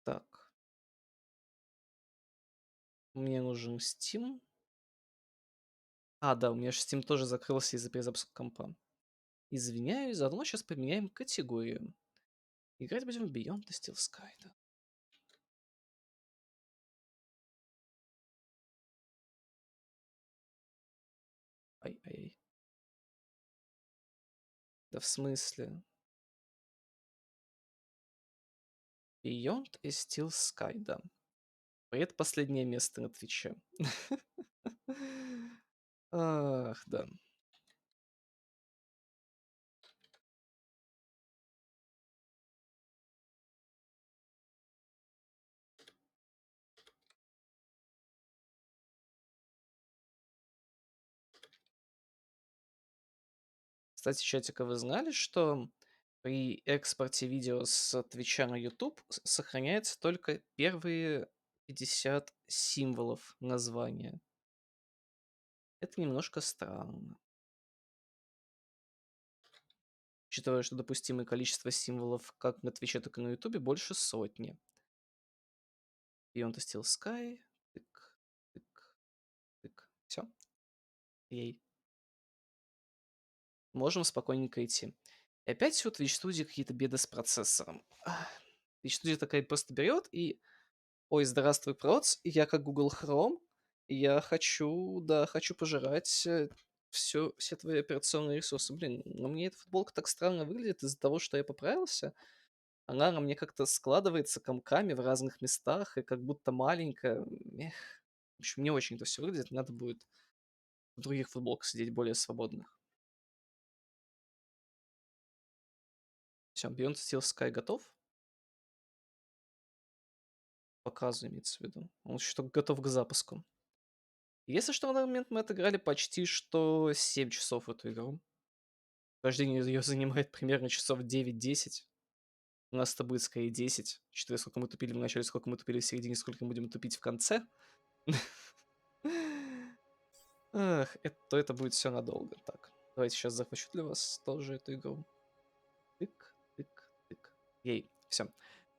Так, мне нужен Steam. А, да, у меня же Steam тоже закрылся из-за перезапуска компа. Извиняюсь, заодно сейчас поменяем категорию. Играть будем в Beyond the Steel Sky, да. Ай-ай-ай. Да в смысле? Beyond a Steel Sky, да. Предпоследнее место на Твиче. Ах, да. Кстати, чатика, вы знали, что при экспорте видео с Твича на YouTube сохраняется только первые 50 символов названия? Это немножко странно. Учитывая, что допустимое количество символов как на Твиче, так и на Ютубе больше сотни. Beyond the Steel Sky. Тык, тык, тык. Все. Ей. Можем спокойненько идти. И опять у Twitch студии какие-то беды с процессором. Twitch студия такая просто берет и: ой, здравствуй, проц, я как Google Chrome, я хочу, да, хочу пожирать все твои операционные ресурсы. Блин, но мне эта футболка так странно выглядит из-за того, что я поправился. Она на мне как-то складывается комками в разных местах и как будто маленькая. Эх. В общем, не очень это все выглядит. Надо будет в других футболках сидеть более свободных. Все, Beyond Steel Sky готов. Показу имеется в виду. Он еще только готов к запуску. Если что, на данный момент мы отыграли почти что 7 часов в эту игру. Прохождение ее занимает примерно часов 9-10. У нас это будет скорее 10. Учитывая, сколько мы тупили в начале, сколько мы тупили в середине, сколько мы будем тупить в конце. Ах, это будет все надолго. Так, давайте сейчас захвачу для вас тоже эту игру. Тык, тык, тык. Ей, все.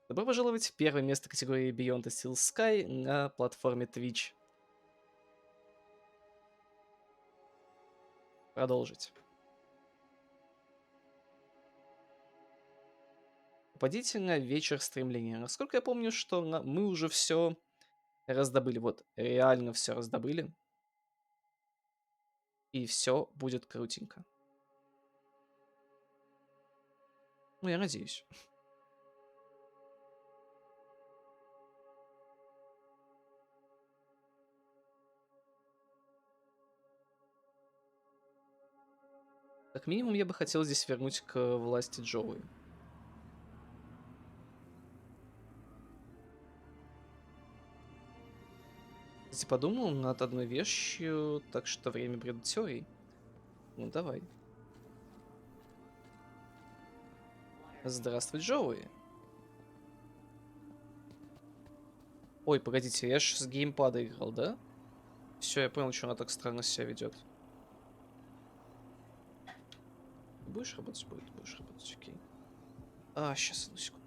Добро пожаловать в первое место категории Beyond the Steel Sky на платформе Twitch. Продолжить. Попадите на вечер стремления. Насколько я помню, что мы уже все раздобыли. Вот, реально все раздобыли. И все будет крутенько. Ну, я надеюсь. Как минимум, я бы хотел здесь вернуть к власти Джоуи. Кстати, подумал над одной вещью, так что время бреда теорий. Ну, давай. Здравствуй, Джоуи. Ой, погодите, я ж с геймпада играл, да? Все, я понял, что она так странно себя ведет. Будешь работать? Будешь работать, окей. Сейчас, одну секунду.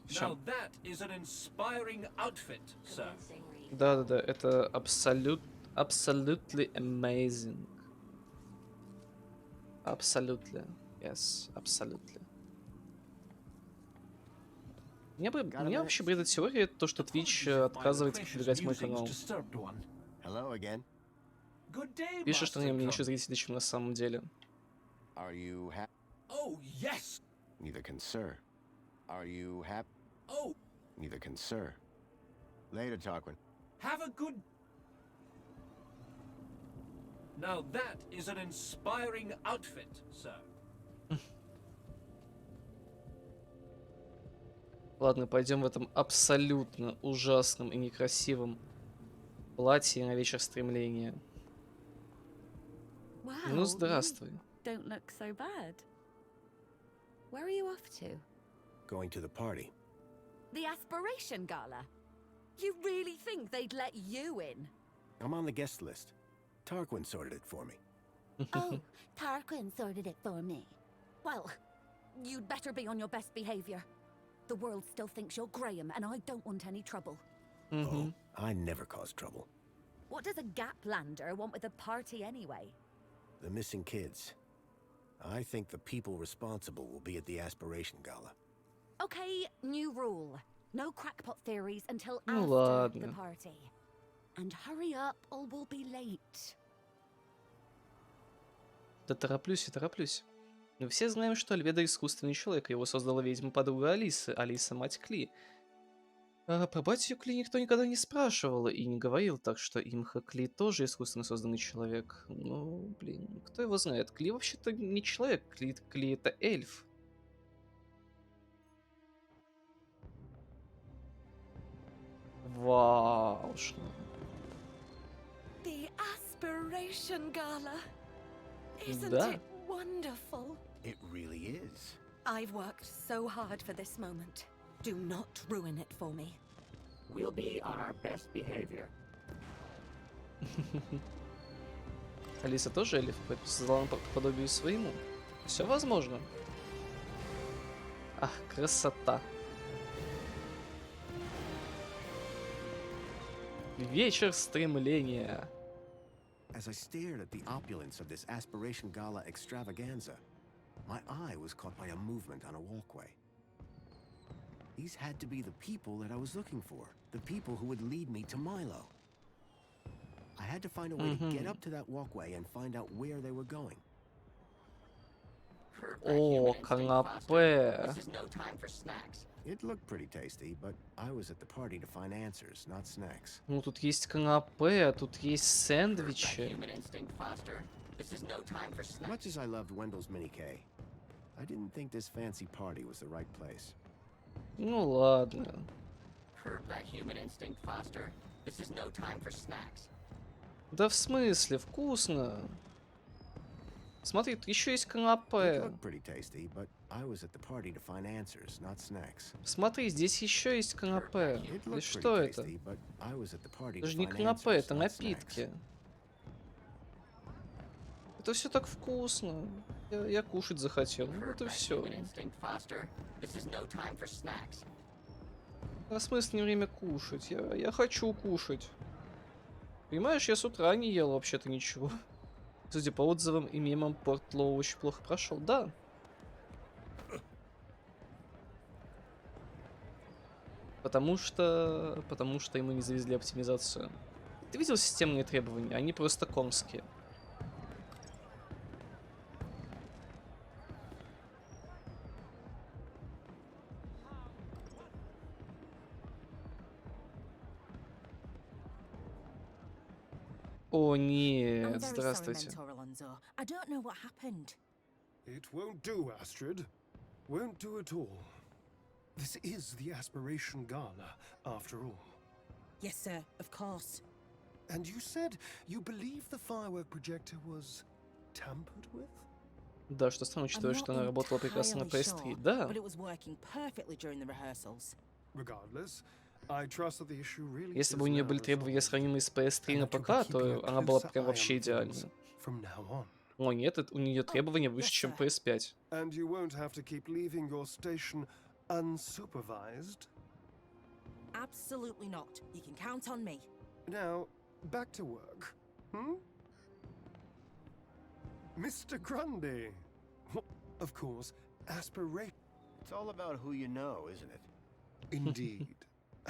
Все. Да-да-да, это absolutely amazing. Absolutely. Yes, absolutely. Меня вообще бредит теория, то, что Twitch отказывается продвигать мой канал. Пишет, что на нем меньше зрителей, чем на самом деле. Neither can sir. Are you happy? Neither can sir. Later, Tarquin. Have a good... Now that is an inspiring outfit, sir. Ладно, пойдем в этом абсолютно ужасном и некрасивом платье на вечер стремления. Ну, Wow, здравствуй. you don't look so bad. Where are you off to? Going to the party. The Aspiration Gala? You really think they'd let you in? I'm on the guest list. Tarquin sorted it for me. Oh, Tarquin sorted it for me. Well, you'd better be on your best behavior. The world still thinks you're Graham, and I don't want any trouble. Oh, I never cause trouble. What does a Gaplander want with a party anyway? The missing kids. I think the people responsible will be at the Aspiration Gala. Okay, new rule. No crackpot theories until Ну after the ладно. party. And hurry up, or we'll be late. Да тороплюсь и тороплюсь. Мы все знаем, что Альведа искусственный человек. Его создала ведьма-подруга Алисы. Алиса — мать Кли. А про батю Кли никто никогда не спрашивал и не говорил, так что имха Кли тоже искусственно созданный человек. Ну, блин, кто его знает? Кли вообще-то не человек. Кли это эльф. Вау, что... The Aspiration Gala. Isn't Да. it wonderful? It really is. I've worked so hard for this moment. Do not ruin it for me. We'll be on our best behavior. Алиса тоже эльф, поэтому создала нам по подобию своему. Все возможно. Ах, красота. Вечер стремления. As I stared at the opulence of this Aspiration Gala extravaganza, my eye was caught by a movement on a walkway. These had to be the people that I was looking for, the people who would lead me to Milo. I had to find a way to get up to that walkway and find out where they were going. О, канапе. This is no time for snacks. It looked pretty tasty, but I was at the party to find answers, not snacks. Ну, тут есть канапе, тут есть сэндвичи. Human instinct, Foster. This is no time for snacks. Much as I loved Wendell's Mini K, I didn't think this fancy party was the right place. Ну, ладно. Curb that human instinct, Foster. This is no time for snacks. Да в смысле, вкусно. Смотри, тут еще есть It канапе. looked pretty tasty, but I was at the party to find answers, not snacks. Смотри, здесь еще есть канапе. It Или looked что pretty это? tasty, but I was at the party Это to же не find канапе, answers, это not напитки. snacks. Это все так вкусно. Я кушать захотел. Ну, это все. Human instinct, Foster. This is no time for snacks. А смысл не время кушать? Я хочу кушать. Понимаешь, я с утра не ел вообще-то ничего. Судя по отзывам и мемам, порт Лоу очень плохо прошел. Да. Потому что ему не завезли оптимизацию. Ты видел системные требования? Они просто комские. О, I'm нет, very sorry, здравствуйте. Mentor Alonso. I don't know what happened. It won't do, Astrid. Won't do at all. This is the Aspiration Gala, after all. Yes, sir, of course. And you said you believe the firework projector was tampered with? Да, что странно, I'm учитывая, что not она работала прекрасно на entirely PS3. sure, Да. but it was working perfectly during the rehearsals. Regardless, I trust that the issue really Если is бы у нее now были требования, resolved, сравнимые с PS3 and на that you'll be ПК, keeping a то она была closer прям eye вообще on things идеальна. from now on. О, нет, у нее требования выше, yes, чем sir. PS5. And you won't have to keep leaving your station unsupervised. Absolutely not. You can count on me. Now, back to work. Hmm? Mr. Grundy. Of course, aspirate. It's all about who you know, isn't it? Indeed.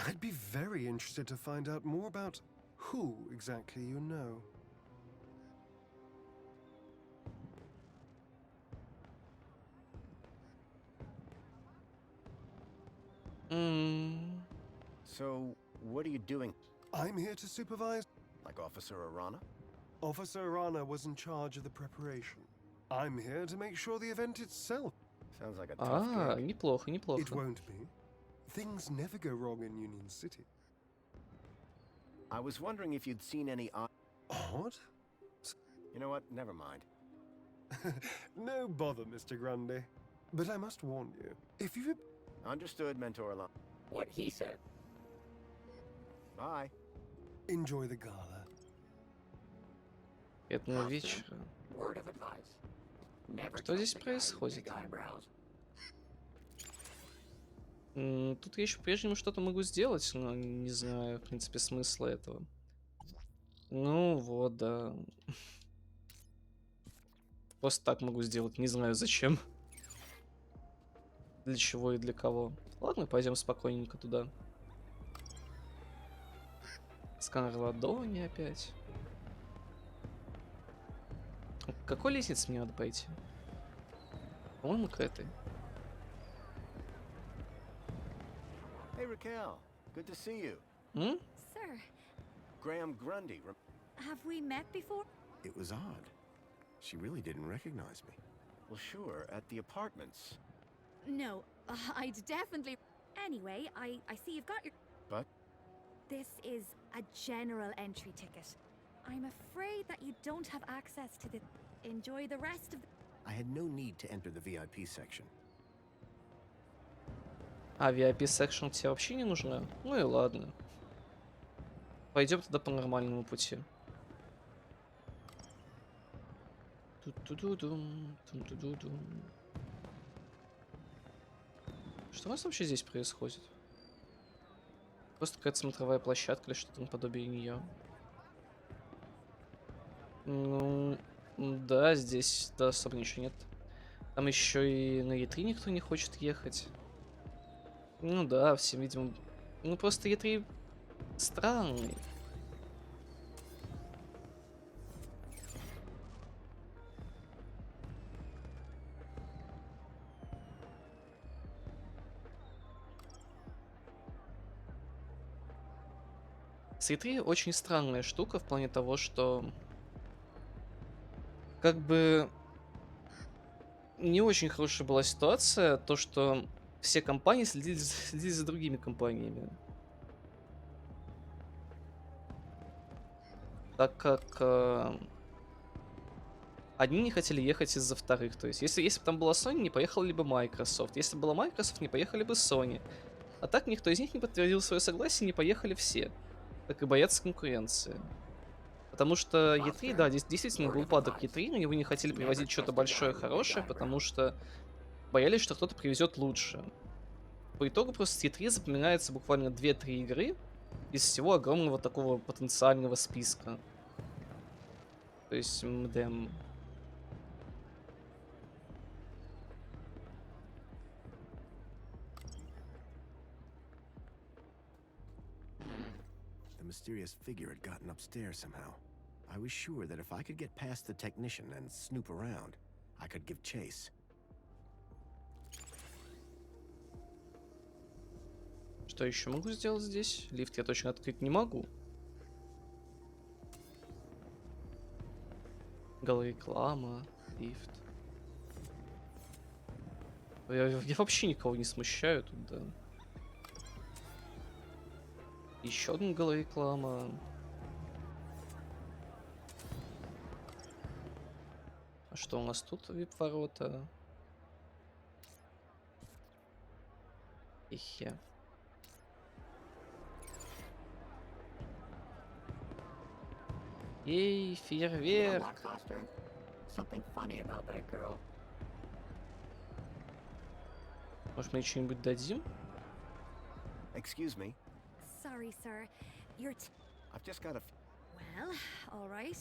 I'd be very interested to find out more about who exactly you know. So, what are you doing? I'm here to supervise. Like Officer Arana? Officer Rana was in charge of the preparation. I'm here to make sure the event itself. Sounds like a tough А, gig. неплохо, It неплохо. won't be. Things never go wrong in Union City. I was wondering if you'd seen any Odd? You know what? Never mind. No bother, Mr. Grundy. But I must warn you, if you Understood, Mentor Alon. What he said. Bye. enjoy the gala. Приятного вечера. Word of advice. Never Что здесь trust a guy with происходит? big eyebrows. Тут я еще по-прежнему что-то могу сделать, но не знаю, в принципе, смысла этого. Ну вот, да. Просто так могу сделать, не знаю зачем. Для чего и для кого. Ладно, пойдем спокойненько туда. Сканер ладони опять. К какой лестнице мне надо пойти? По-моему, к этой. Hey, Raquel. Good to see you. М? Sir, Graham Grundy. have we met before? It was odd. She really didn't recognize me. Well, sure, at the apartments. No, I'd definitely. Anyway, I see you've got your. But This is a general entry ticket. I'm afraid that you don't have access to the. Enjoy the rest of the. I had no need to enter the VIP section. А, VIP секшн тебе вообще не нужна? Ну и ладно. Пойдем тогда по нормальному пути. Ту-ту-ду-дум, тум-ту-ду-дум. Что у нас вообще здесь происходит? Просто какая-то смотровая площадка или что-то наподобие нее. Ну, да, здесь да, особо ничего нет. Там еще и на Е3 никто не хочет ехать. Ну да, всем, видимо... Ну просто Е3 странный. С E3 очень странная штука в плане того, что как бы не очень хорошая была ситуация, то что все компании следили за другими компаниями. Так как одни не хотели ехать из-за вторых. То есть, если бы там была Sony, не поехала ли бы Microsoft. Если бы была Microsoft, не поехали бы Sony. А так никто из них не подтвердил свое согласие, не поехали все. Так и боятся конкуренции. Потому что E3, да, действительно был упадок E3, но его не хотели привозить что-то большое, хорошее, потому что боялись, что кто-то привезет лучше. По итогу просто с E3 запоминается буквально 2-3 игры из всего огромного такого потенциального списка. То есть, мдм. The mysterious figure had gotten upstairs somehow. I was sure that if I could get past the technician and snoop around, I could give chase. Что еще могу сделать здесь? Лифт я точно открыть не могу. Голореклама, лифт. Я вообще никого не смущаю тут, да. Еще одна голореклама. А что у нас тут? Вип-ворота. Ихе. Ей, You know фейерверк. what, Foster? Something funny about that girl. Может, мы что-нибудь дадим? Excuse me, Sorry, sir. You're. I've just got a. Well, all right.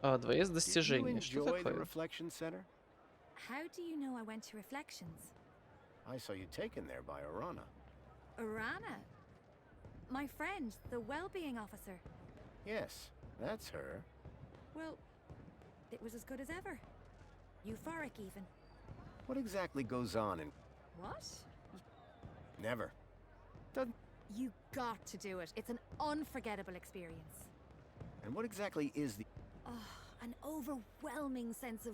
А, дворец Did you достижений. Что enjoy the такое? reflection center? How do you know I went to Reflections? I saw you taken there by Arana. Arana? My friend, the well-being officer. Yes, that's her. Well, it was as good as ever. Euphoric, even. What exactly goes on in? What? Never. Doesn't. You got to do it. It's an unforgettable experience. And what exactly is the? Oh, an overwhelming sense of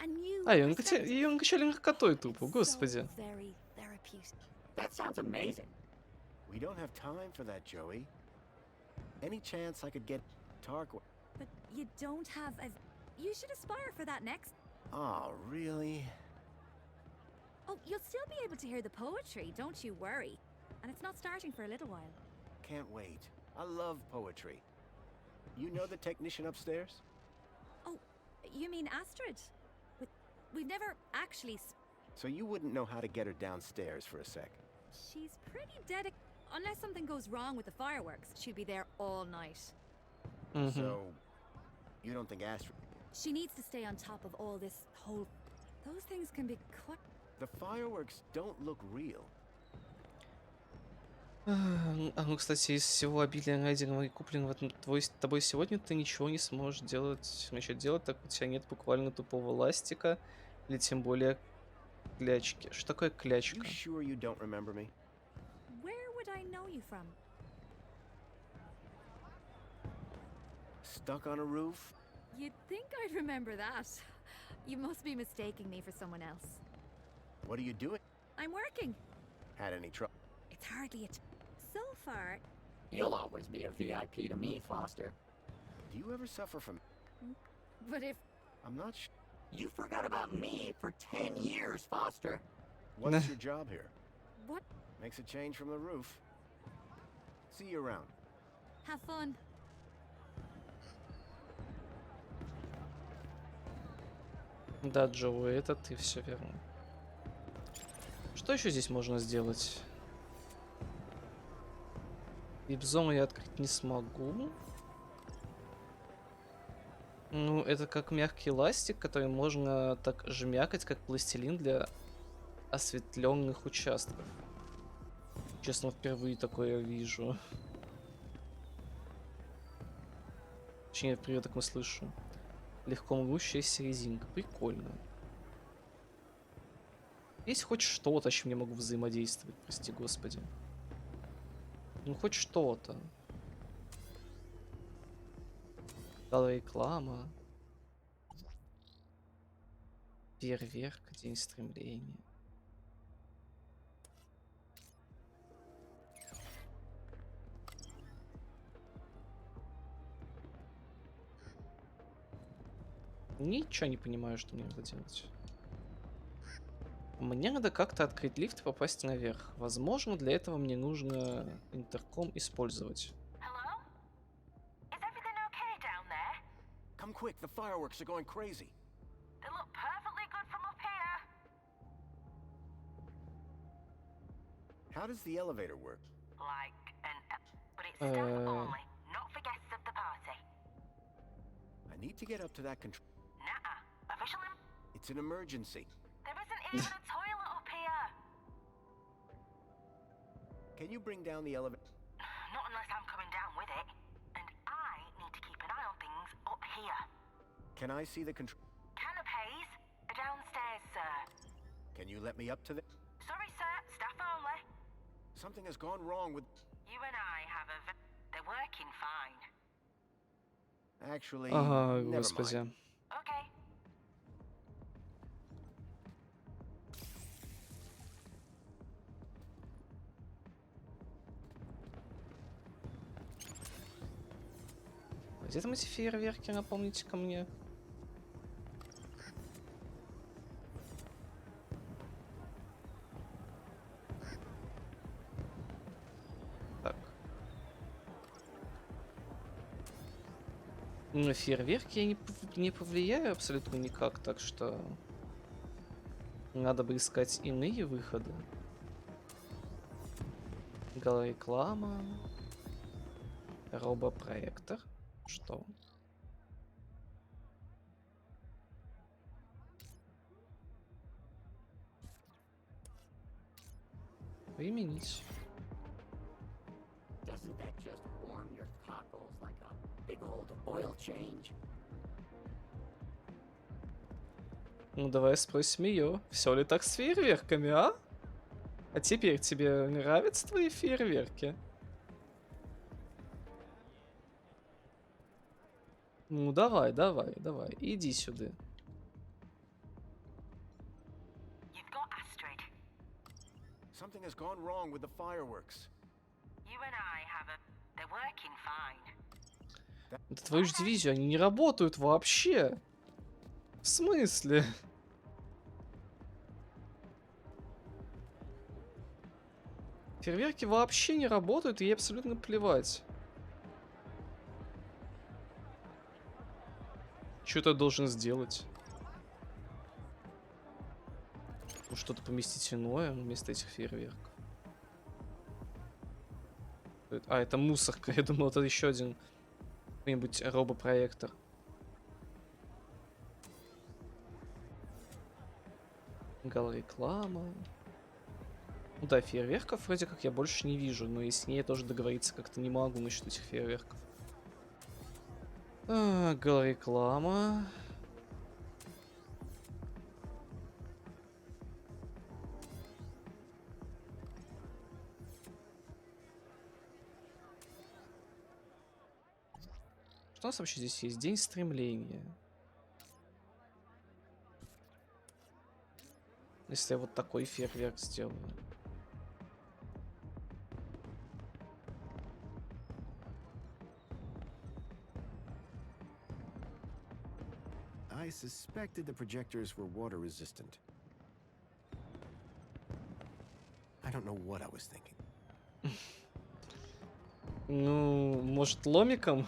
a new А, ее perspective. накачали наркотой тупо, So господи. very therapeutic. That sounds amazing. We don't have time for that, Joey. Any chance I could get Tark? But you don't have a. You should aspire for that next. Oh, really? Oh, you'll still be able to hear the poetry, don't you worry. And it's not starting for a little while. Can't wait. I love poetry. You know the technician upstairs? Oh, you mean Astrid? We've never actually. So you wouldn't know how to get her downstairs for a sec. She's pretty dedicated. Unless something goes wrong with the fireworks, she'd be there all night. Мгм. So, you don't think Astrid... She needs to stay on top of all this whole. Those things can be quite. The fireworks don't look real. Ну, кстати, из всего обилия найденного и купленного тобой сегодня ты ничего не сможешь начать делать, так как у тебя нет буквально тупого ластика или тем более клячки. Что такое You клячка? sure you don't remember me? Where would I know you from? Stuck on a roof? You'd think I'd remember that. You must be mistaking me for someone else. What are you doing? I'm working. Had any trouble? It's hardly it. So far, You'll always be a VIP to me, Foster. Do you ever suffer from... but if I'm not sure. You forgot about me for 10 years, Foster. What's your job here? what, Makes a change from the roof. See you around. have fun. Да, Джоуи, это ты, все верно. Что еще здесь можно сделать? Вип-зону я открыть не смогу. Ну, это как мягкий ластик, который можно так жмякать, как пластилин для осветленных участков. Честно, впервые такое вижу. Точнее, впервые такое слышу. Легко мгущаяся резинка. Прикольно. Есть хоть что-то, с чем я могу взаимодействовать, прости господи. Ну, хоть что-то. Дала реклама. Фейерверк, день стремления. Ничего не понимаю, что мне надо делать. Мне надо как-то открыть лифт и попасть наверх. Возможно, для этого мне нужно интерком использовать. Hello? Is everything okay down there? Come quick, the fireworks are going crazy. They look perfectly good from up here. How does the elevator work? Like but it's staff only, not for guests of the party. I need to get up to that control. Nuh-uh. Official It's an emergency. There isn't even a toilet up here. Can you bring down the elevator? Not unless I'm coming down with it. And I need to keep an eye on things up here. Can I see the control? Canapes are downstairs, sir. Can you let me up to the... Sorry, sir. Staff only. Something has gone wrong with... You and I have they're working fine. Actually, Ага, never господи. mind. Okay. Где там эти фейерверки, напомните-ка мне? Так. На фейерверки я не повлияю абсолютно никак, так что надо бы искать иные выходы. Голореклама. Робопроектор. Что? Применить. Doesn't that just warm your cockles like a big old oil change? Ну давай спросим ее, все ли так с фейерверками, а? А теперь тебе нравятся твои фейерверки? Ну давай, иди сюда. You've got Astrid. Something has gone wrong with the fireworks. You and I have they're working fine. Да твою ж дивизию, они не работают вообще. В смысле? Фейерверки вообще не работают, и ей абсолютно плевать. Что ты должен сделать? что-то поместить иное вместо этих фейерверков. А, это мусорка. Я думал, это еще один какой-нибудь робопроектор. Гал-реклама. Ну да, фейерверков вроде как я больше не вижу, но и с ней тоже договориться как-то не могу насчет этих фейерверков. Гал-реклама. Что у нас вообще здесь есть? День стремления. Если я вот такой фейерверк сделаю. I suspected the projectors were water resistant. I don't know what I was thinking. Ну, может, ломиком?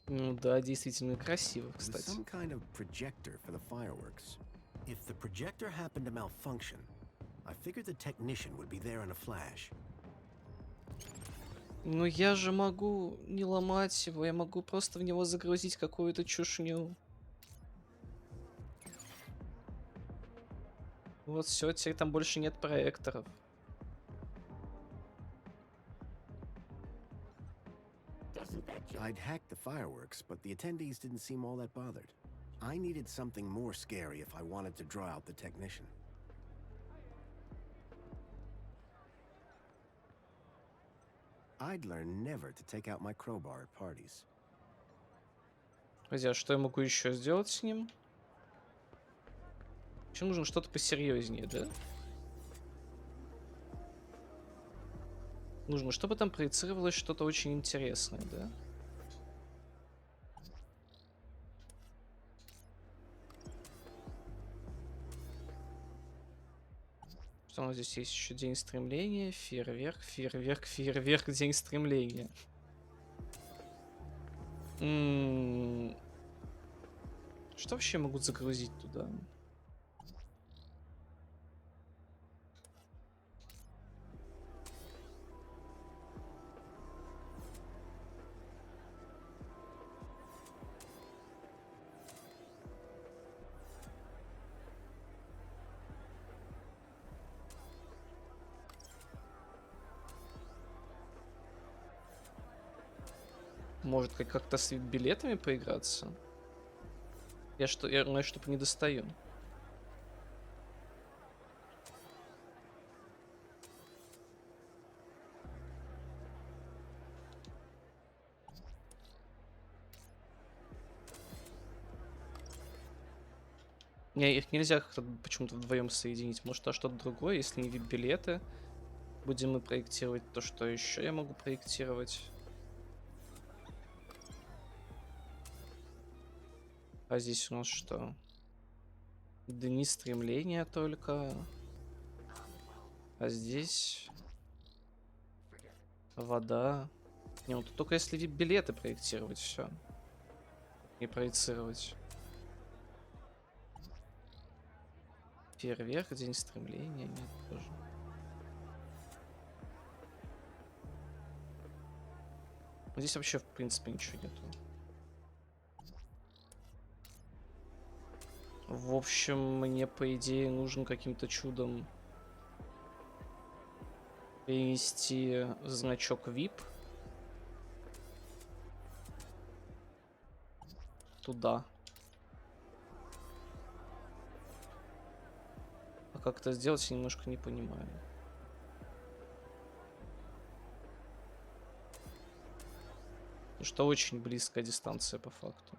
Ну да, действительно красиво, It was кстати. some kind of projector for the fireworks. If the projector happened to malfunction, I figured the technician would be there in a flash. Ну я же могу не ломать его, я могу просто в него загрузить какую-то чушню. Вот все, теперь там больше нет проекторов. Doesn't that just I'd hacked the fireworks, but the attendees didn't seem all that bothered. I needed something more scary if I wanted to draw out the technician. I'd learn never to take out my crowbar at parties. Друзья, что я могу еще сделать с ним? Еще нужно что-то посерьезнее, да? Нужно, чтобы там проецировалось что-то очень интересное, да? Что у нас здесь есть еще день стремления, фейерверк, фейерверк, фейерверк, день стремления. Что вообще могу загрузить туда? Может, как-то с билетами поиграться? Я что-то не достаю. Не, их нельзя как-то почему-то вдвоем соединить. Может, что-то другое, если не вип-билеты. Будем мы проектировать, то что еще я могу проектировать? А здесь у нас что? Дни стремления только. А здесь вода. Не, ну тут только если вип-билеты проектировать, все. И проецировать. Фейерверк, день стремления, нет, тоже. Здесь вообще, в принципе, ничего нету. В общем, мне, по идее, нужно каким-то чудом перенести значок VIP туда. А как это сделать, я немножко не понимаю. Потому что очень близкая дистанция по факту.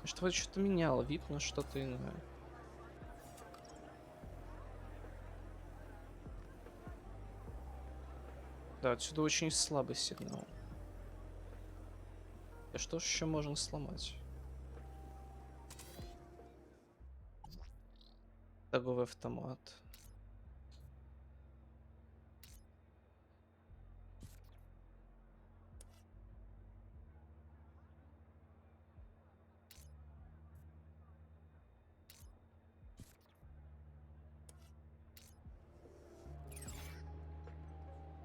Что вроде что-то меняло, VIP на что-то иное. Да, отсюда очень слабый сигнал. А что ж еще можно сломать? Торговый автомат.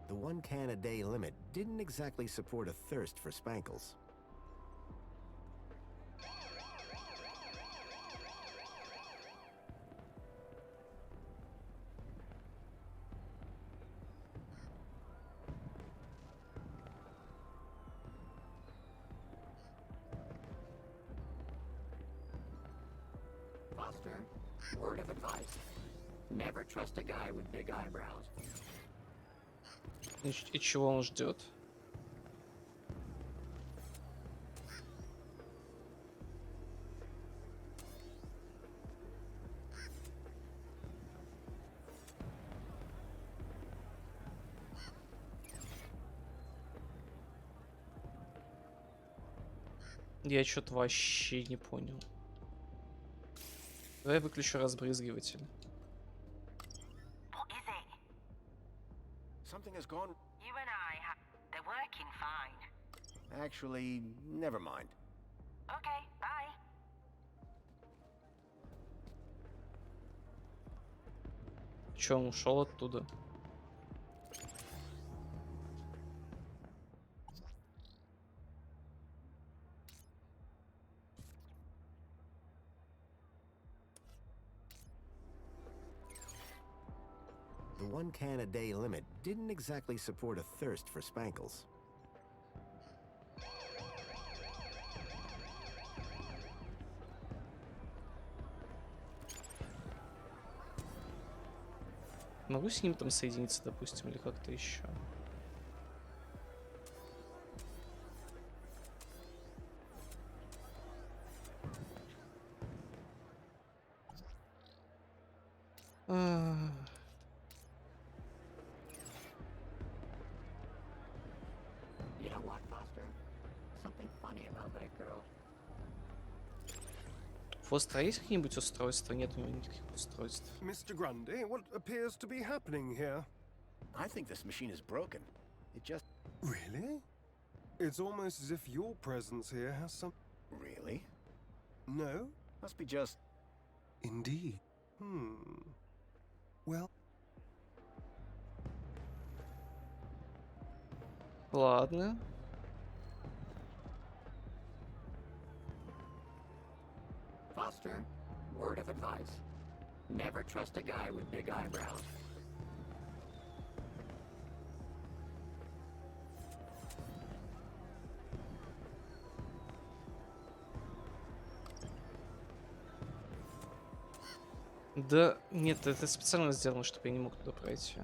The 1 can a day limit didn't exactly support a thirst for spankles. Foster, word of advice. Never trust a guy with big eyebrows. И чего он ждет? Я что-то вообще не понял. Давай выключу разбрызгиватель. What is it? Something has gone. You and I have. They're working fine. Actually, never mind. Okay, bye. Че, он ушел оттуда? The 1 can a day limit didn't exactly support a thirst for spankles. Могу с ним там соединиться, допустим, или как-то еще? You know what, Foster? Something funny about that girl. У Фостера есть какие-нибудь устройства? Нет у него никаких устройств. Mr. Grundy, what appears to be happening here? I think this machine is broken. It just. Really? It's almost as if your presence here has some. Really? No? Must be just. Indeed. Well, Ладно. Foster, word of advice. Never trust a guy with big eyebrows. Да, нет, это специально сделано, чтобы я не мог туда пройти.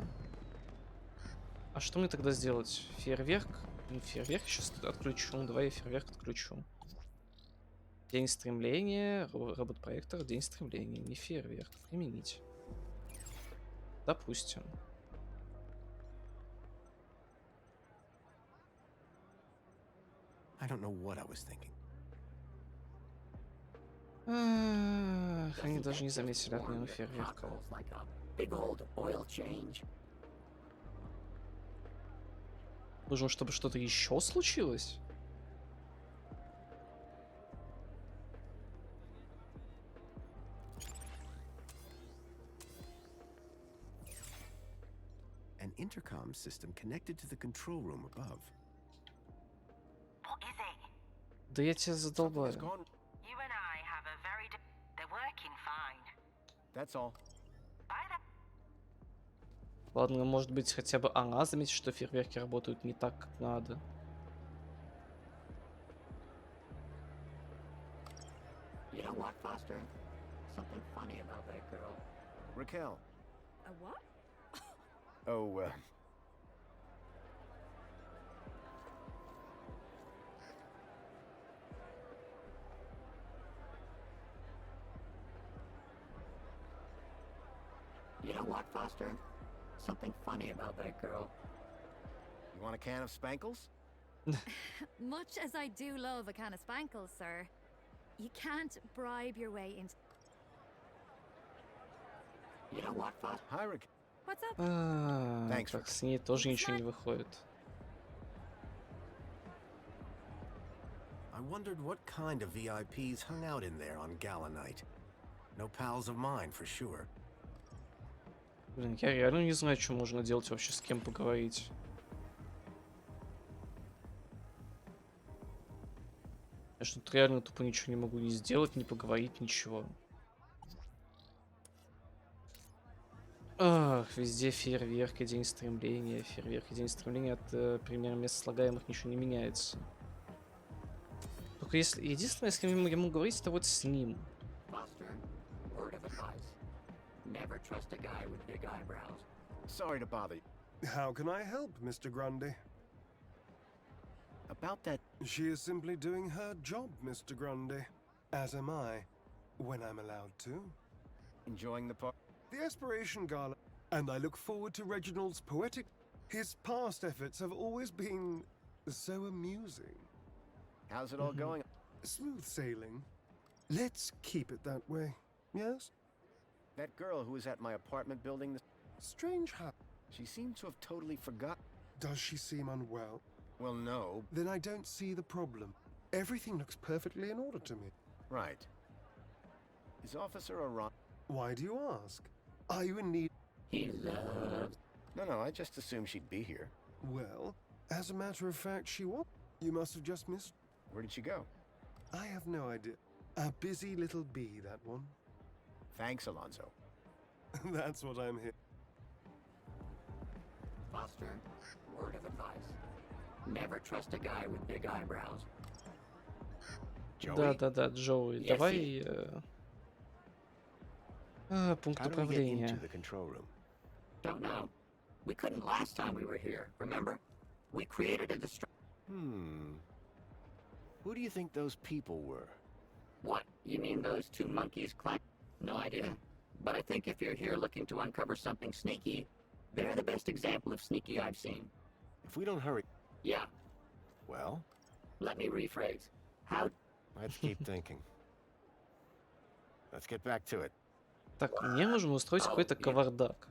А что мне тогда сделать? Фейерверк? Фейерверк сейчас отключу. Давай я фейерверк отключу. День стремления, робот-проектор, день стремления, не фейерверк. Применить. Допустим. I don't know what I was thinking. Ах, они Doesn't даже that не just заметили warm отмену your фейерверка. cockles like a big old oil change? Нужно, чтобы что-то еще случилось? An intercom system connected to the control room above. What is it? Да я тебя задолбаю. Gone. You and I have a very. They're working fine. That's all. Bye then. Ладно, может быть, хотя бы она заметит, что фейерверки работают не так, как надо. You know what, Foster? Something funny about that girl. Raquel. A what? Oh, You know what, Foster? Something funny about that girl. You want a can of Spankles? Much as I do love a can of spankles, sir, you can't bribe your way into. You know what, Foster? Hi, Rick. What's up? Thanks, Так, Rick. с ней тоже It's ничего не not- выходит. I wondered what kind of VIPs hung out in there on gala night. No pals of mine, for sure. Блин, я реально не знаю, что можно делать вообще, с кем поговорить. Я что тут реально тупо ничего не могу ни сделать, ни поговорить, ничего. Ах, везде фейерверки, день стремления. Фейерверки, день стремления от примера мест слагаемых ничего не меняется. Только если... Единственное, с кем я могу говорить, это вот с ним. Foster, word of advice. Never trust a guy with big eyebrows. Sorry to bother you. How can I help, Mr. Grundy? About that, She is simply doing her job, Mr. Grundy. As am I, when I'm allowed to. enjoying the part. The Aspiration Gala, and I look forward to Reginald's poetic. His past efforts have always been so amusing. How's it all going? Smooth sailing. Let's keep it that way, yes? That girl who was at my apartment building, Strange how. she seemed to have totally forgotten. Does she seem unwell? Well, no. Then I don't see the problem. Everything looks perfectly in order to me. Right. Is Officer Aron... Why do you ask? Are you in need? He loves. No, I just assumed she'd be here. Well, as a matter of fact, she was. You must have just missed. Where did she go? I have no idea. A busy little bee, that one. Thanks, Alonzo. That's what I'm here. Foster, word of advice. Never trust a guy with big eyebrows. Joey? Да-да-да, Джоуи, Yes, давай... пункт How do we get into управления. the control room? Don't know. We couldn't last time we were here, remember? We created a Who do you think those people were? What? You mean those two monkeys climb? No idea. But I think if you're here looking to uncover something sneaky, they're the best example of sneaky I've seen. If we don't hurry... Yeah, Well, let me rephrase. How let's keep thinking. Let's get back to it. Так, мне нужно устроить какой-то кавардак.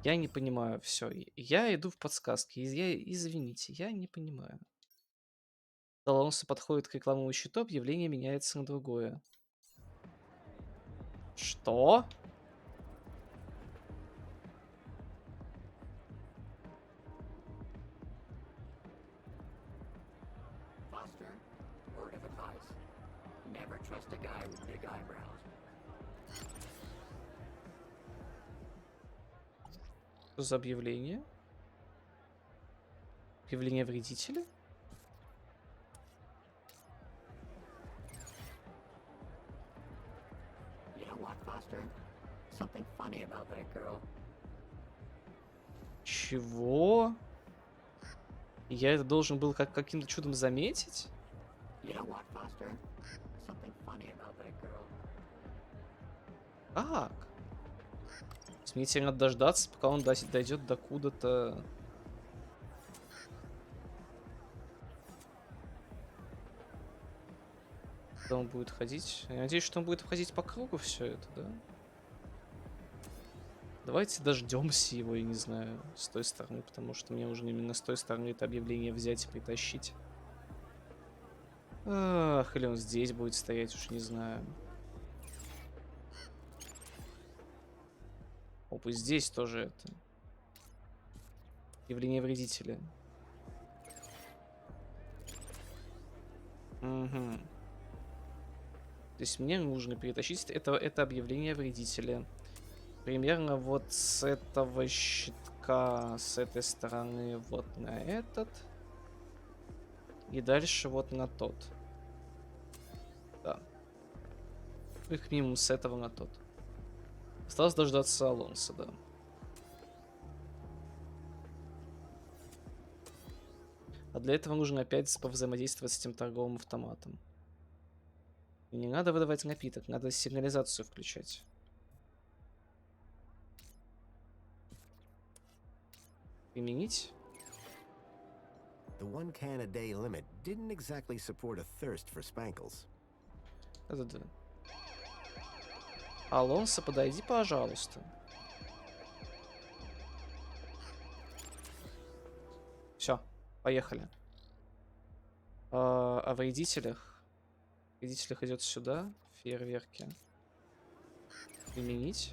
Я не понимаю, все. Я иду в подсказки. Извините, я не понимаю. Алонсо подходит к рекламному щиту, объявление меняется на другое. Что? Foster, word of advice. Never trust a guy with big eyebrows. Что за объявление? Объявление вредителя? You know what, Foster? Something funny about that girl. Чего? Я это должен был каким-то чудом заметить? You know what, Foster? Something funny about that girl. Как? Мне теперь надо дождаться, пока он дойдет до куда-то. Куда он будет ходить? Я надеюсь, что он будет ходить по кругу все это, да? Давайте дождемся его, я не знаю, с той стороны, потому что мне нужно именно с той стороны это объявление взять и притащить. Ах, или он здесь будет стоять, уж не знаю. Опа, здесь тоже это. Явление вредителя. Угу. То есть мне нужно перетащить это объявление вредителя. Примерно вот с этого щитка, с этой стороны вот на этот. И дальше вот на тот. Да. И как минимум с этого на тот. Осталось дождаться Алонса, да. А для этого нужно опять повзаимодействовать с этим торговым автоматом. И не надо выдавать напиток, надо сигнализацию включать. Применить. The 1 can a day limit didn't exactly support a thirst for spankles. Да-да-да. Алонсо, подойди, пожалуйста. Все, поехали. О вредителях. В вредителях идет сюда. Фейерверки. Применить.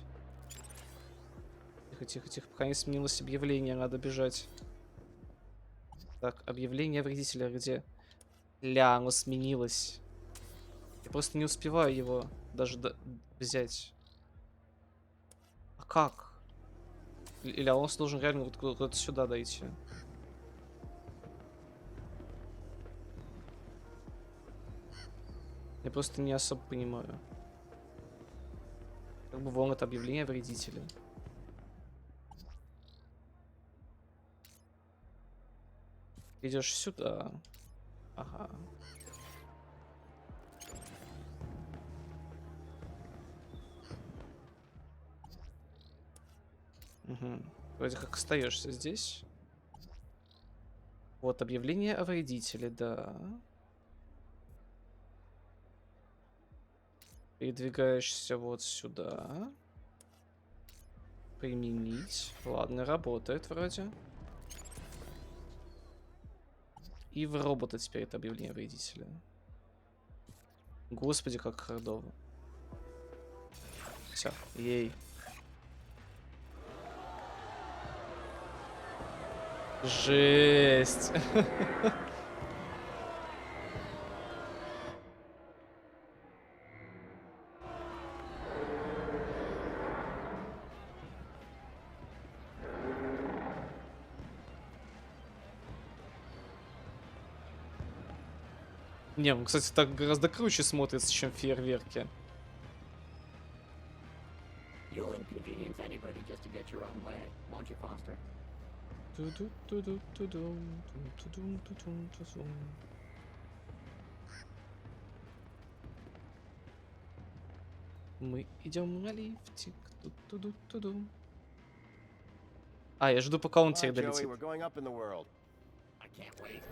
Тихо, тихо, тихо. Пока не сменилось объявление, надо бежать. Так, объявление вредителя где? Ля, оно сменилось. Я просто не успеваю его даже взять. А как? Или Алонсо должен реально вот куда-то сюда дойти. Я просто не особо понимаю. Как бы вон это объявление вредителя. Идешь сюда. Ага. Угу. Вроде как остаешься здесь. Вот объявление о вредителе, да. Передвигаешься вот сюда. Применить. Ладно, работает вроде. И в робота теперь это объявление вредителя. Господи, как хардово. Все, ей. Жесть. Не, ну, кстати, так гораздо круче смотрится, чем фейерверки. You'll inconvenience anybody just to get your own way, won't you, Foster? Мы идем на лифтик. Ту-ду-ду-ду. А, я жду, пока он теперь долетит. going up in the world. I can't wait.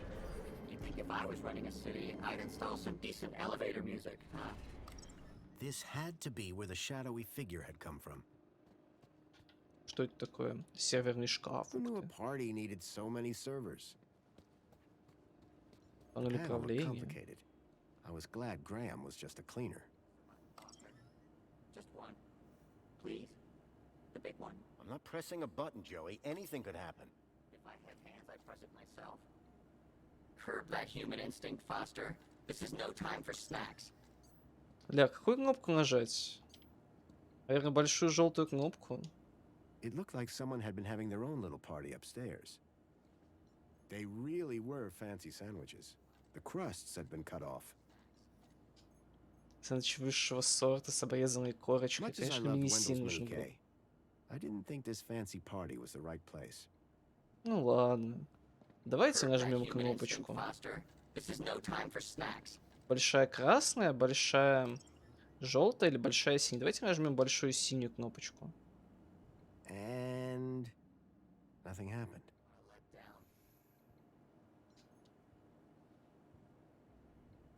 You'd think if I was running a city, I'd install some decent elevator music, huh? This had to be where the shadowy figure had come from. Что это такое? Серверный шкаф. Who knew a party needed so many servers? Панель Panel looked управления. complicated. I was glad Graham was just a cleaner. Just one. Please. The big one. I'm not pressing a button, Joey. Anything could happen. If I had hands, I'd press it myself. Curb that human instinct, Foster. This is no time for snacks. Ля, какую кнопку нажать? Наверное, большую желтую кнопку. It looked like someone had been having their own little party upstairs. They really were fancy sandwiches. The crusts had been cut off. Сэндвич высшего сорта с обрезанной корочкой. Much as I Конечно, loved мини-си Wendell's нужен Mini был. K, I didn't think this fancy party was the right place. Ну ладно. Давайте Curb that нажмем human instinct, кнопочку. Foster. This is no time for snacks. Большая красная, большая желтая или большая синяя? Давайте нажмем большую синюю кнопочку. And nothing happened. Let down.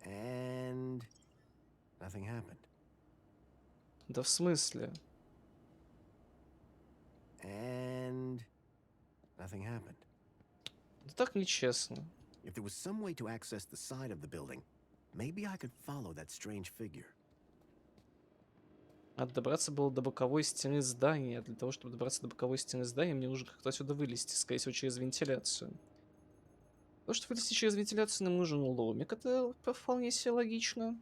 And nothing happened. Да в смысле? And nothing happened. Да так нечестно. If there was some way to access the side of the building, maybe I could follow that strange figure. Надо добраться было до боковой стены здания. Для того, чтобы добраться до боковой стены здания, мне нужно как-то отсюда вылезти, скорее всего, через вентиляцию. Потому что вылезти через вентиляцию нам нужен ломик. Это вполне себе логично.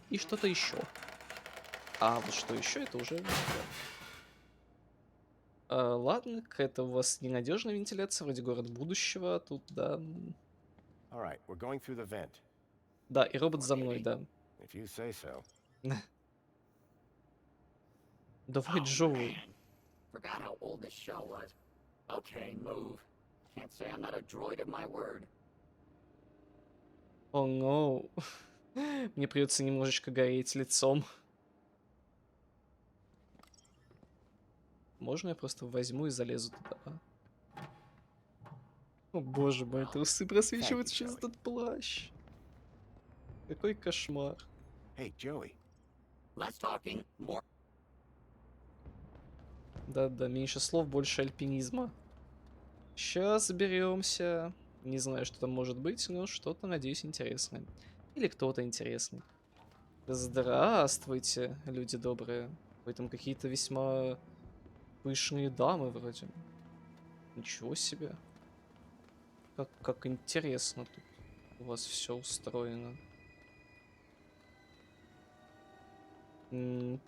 И что-то еще. А вот что еще, это уже... ладно, какая-то у вас ненадежная вентиляция, вроде город будущего. Тут, да... All right, we're going through the vent. Да, и робот за мной, да. If you say so. Давай, Oh, Джоуи. man. Forgot how old this show was. Okay, move. Can't say I'm not a droid of my word. О, no. Мне придется немножечко гореть лицом. Можно я просто возьму и залезу туда? О боже мой, трусы просвечиваются Thank you, через Joey. этот плащ. Какой кошмар. Hey, Joey. Less talking, more. Да-да, меньше слов, больше альпинизма. Сейчас заберемся. Не знаю, что там может быть, но что-то, надеюсь, интересное. Или кто-то интересный. Здравствуйте, люди добрые. Вы там какие-то весьма пышные дамы вроде. Ничего себе. Как интересно тут у вас все устроено.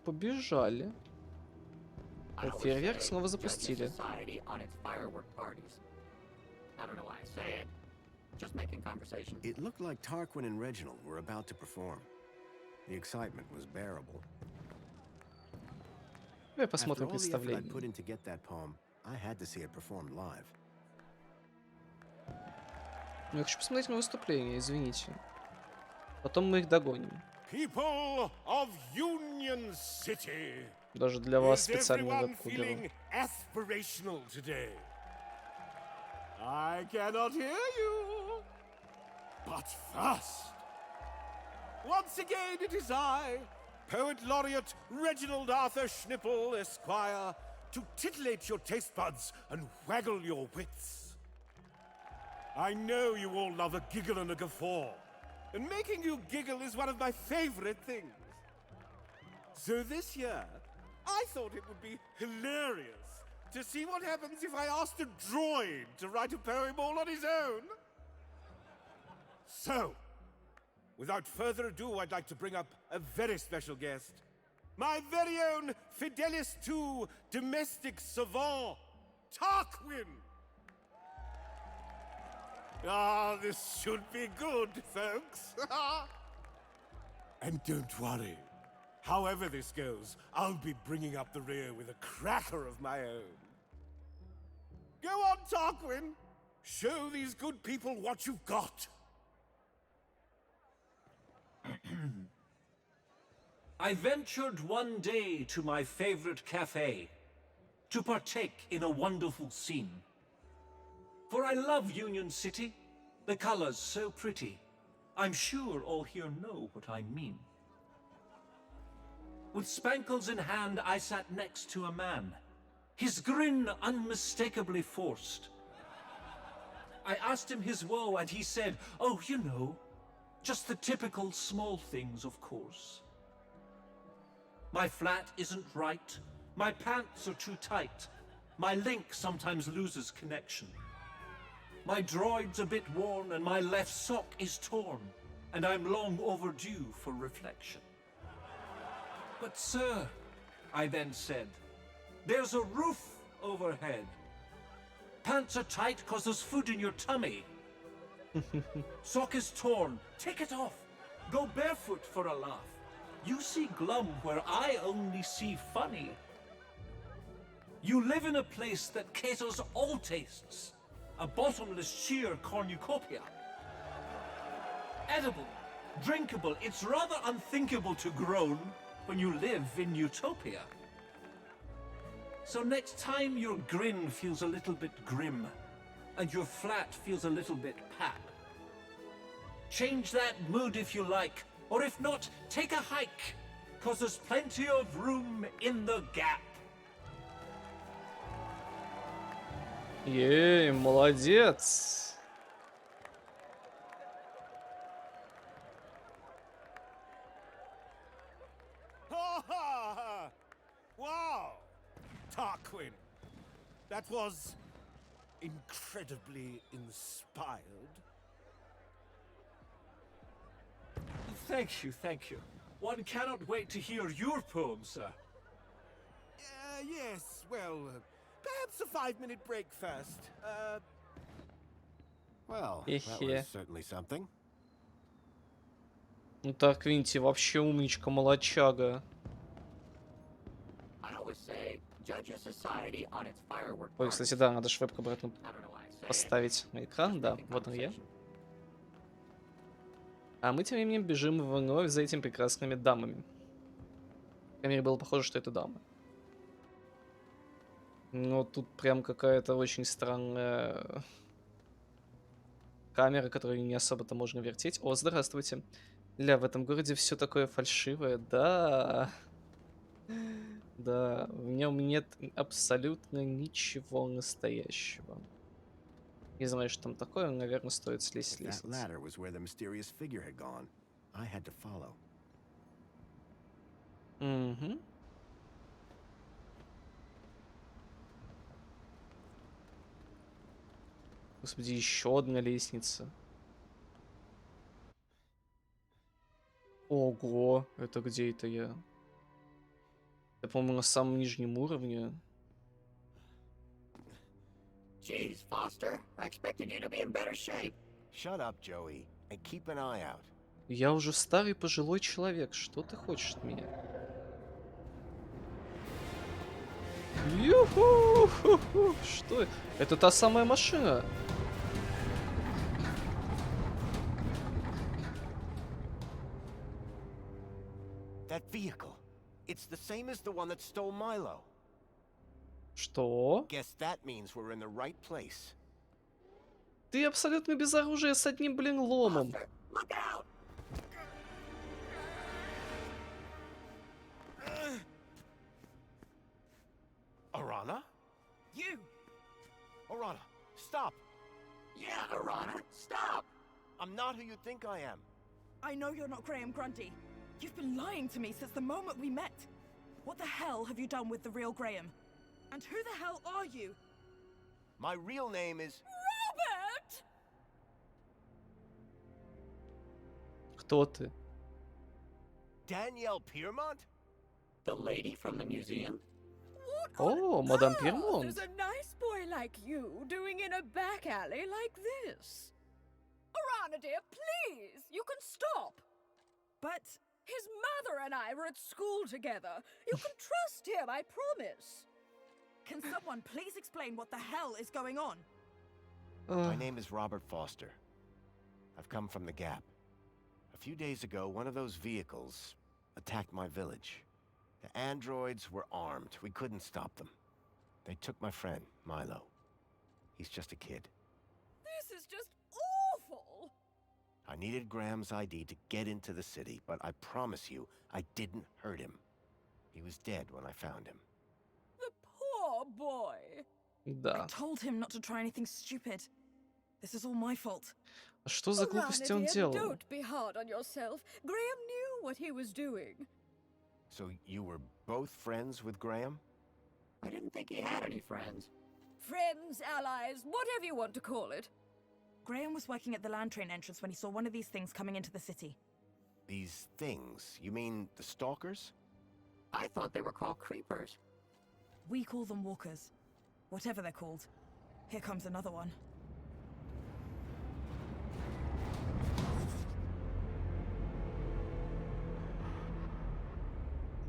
Побежали. I always Фейерверк say, снова judge a запустили. society on its firework parties. I don't know why I say it. Just making conversation. It looked like Tarquin and Reginald were about to perform. The excitement was bearable. Давай After посмотрим all the effort I представление. put in to get that poem, I had to see it performed live. Я хочу посмотреть на выступление, извините. Потом мы их догоним. People of Union City, Даже для вас is специально everyone вебку беру. feeling aspirational today? I cannot hear you. But first, once again it is I, Poet Laureate Reginald Arthur Schnipple, Esquire, to titillate your taste buds and waggle your wits. I know you all love a giggle and a guffaw, and making you giggle is one of my favorite things. So this year, I thought it would be hilarious to see what happens if I asked a droid to write a poem all on his own. So, without further ado, I'd like to bring up a very special guest. My very own Fidelis II domestic savant, Tarquin! Ah, this should be good, folks. And don't worry. However this goes, I'll be bringing up the rear with a cracker of my own. Go on, Tarquin. Show these good people what you've got. I ventured one day to my favorite cafe to partake in a wonderful scene. For I love Union City, the colors so pretty. I'm sure all here know what I mean. With spankles in hand, I sat next to a man, his grin unmistakably forced. I asked him his woe, and he said, "Oh, you know, just the typical small things, of course. My flat isn't right, my pants are too tight, my link sometimes loses connection. My droid's a bit worn, and my left sock is torn, and I'm long overdue for reflection." "But sir," I then said, "there's a roof overhead. Pants are tight 'cause there's food in your tummy. Sock is torn, take it off. Go barefoot for a laugh. You see glum where I only see funny. You live in a place that caters all tastes. A bottomless sheer cornucopia. Edible, drinkable, it's rather unthinkable to groan when you live in utopia. So next time your grin feels a little bit grim, and your flat feels a little bit pap, change that mood if you like, or if not, take a hike, 'cause there's plenty of room in the gap. Ей, молодец. Wow! Tarquin, that was incredibly inspired. Thank you, thank you. One cannot wait to hear your poem, sir. Yes, well, perhaps a 5-minute break first. Well, that Хе-хе. was certainly something. Ну так, Винти, вообще умничка, молодчага. I always say, judge a society on its firework Ой, parties. кстати, да, надо швепку обратно I don't know why I say it. поставить на экран, Just да, making вот он я. conversation. А мы тем временем бежим вновь за этими прекрасными дамами. По крайней мере, было похоже, что это дамы. Но тут прям какая-то очень странная камеры, которые не особо-то можно вертеть. О, здравствуйте. Ля, в этом городе все такое фальшивое. Да, да, в нем нет абсолютно ничего настоящего. Не знаю, что там такое, но, наверное, стоит слезть с If that лестницы. ladder was where the mysterious figure had gone, I had to follow. Угу. Господи, еще одна лестница. Ого, это где это я? Я, по-моему, на самом нижнем уровне. Jeez, Foster, I expected you to be in better shape. Shut up, Joey, and keep an eye out. Я уже старый пожилой человек. Что ты хочешь от меня? Юху! Ху-ху! Что это? Это та самая машина. That vehicle. It's the same as the one that stole Milo. Что? Guess that means we're in the right place. Ты абсолютно без оружия с одним, блин, ломом. Foster, look out! Arana? You! Arana, stop! Yeah, Arana, stop! I'm not who you think I am. I know you're not Graham Grundy. You've been lying to me since the moment we met. What the hell have you done with the real Graham? And who the hell are you? My real name is... Robert! Кто ты? Danielle Piermont? The lady from the museum? О, мадам Пермонт. There's a nice boy like you doing in a back alley like this. Arana, dear, please, you can stop. But His mother and I were at school together. You can trust him, I promise. can someone please explain what the hell is going on? My name is Robert Foster. I've come from the Gap. A few days ago, one of those vehicles attacked my village. The androids were armed. We couldn't stop them. They took my friend, Milo. He's just a kid. This is just awful. I needed Graham's ID to get into the city, but I promise you, I didn't hurt him. He was dead when I found him. The poor boy. I Да. told him not to try anything stupid. This is all my fault. А что за глупости он Arana, dear, делал? don't be hard on yourself. Graham knew what he was doing. So you were both friends with Graham? I didn't think he had any friends. Friends, allies, whatever you want to call it. Graham was working at the land train entrance when he saw one of these things coming into the city. These things? You mean the stalkers? I thought they were called creepers. We call them walkers. Whatever they're called. Here comes another one.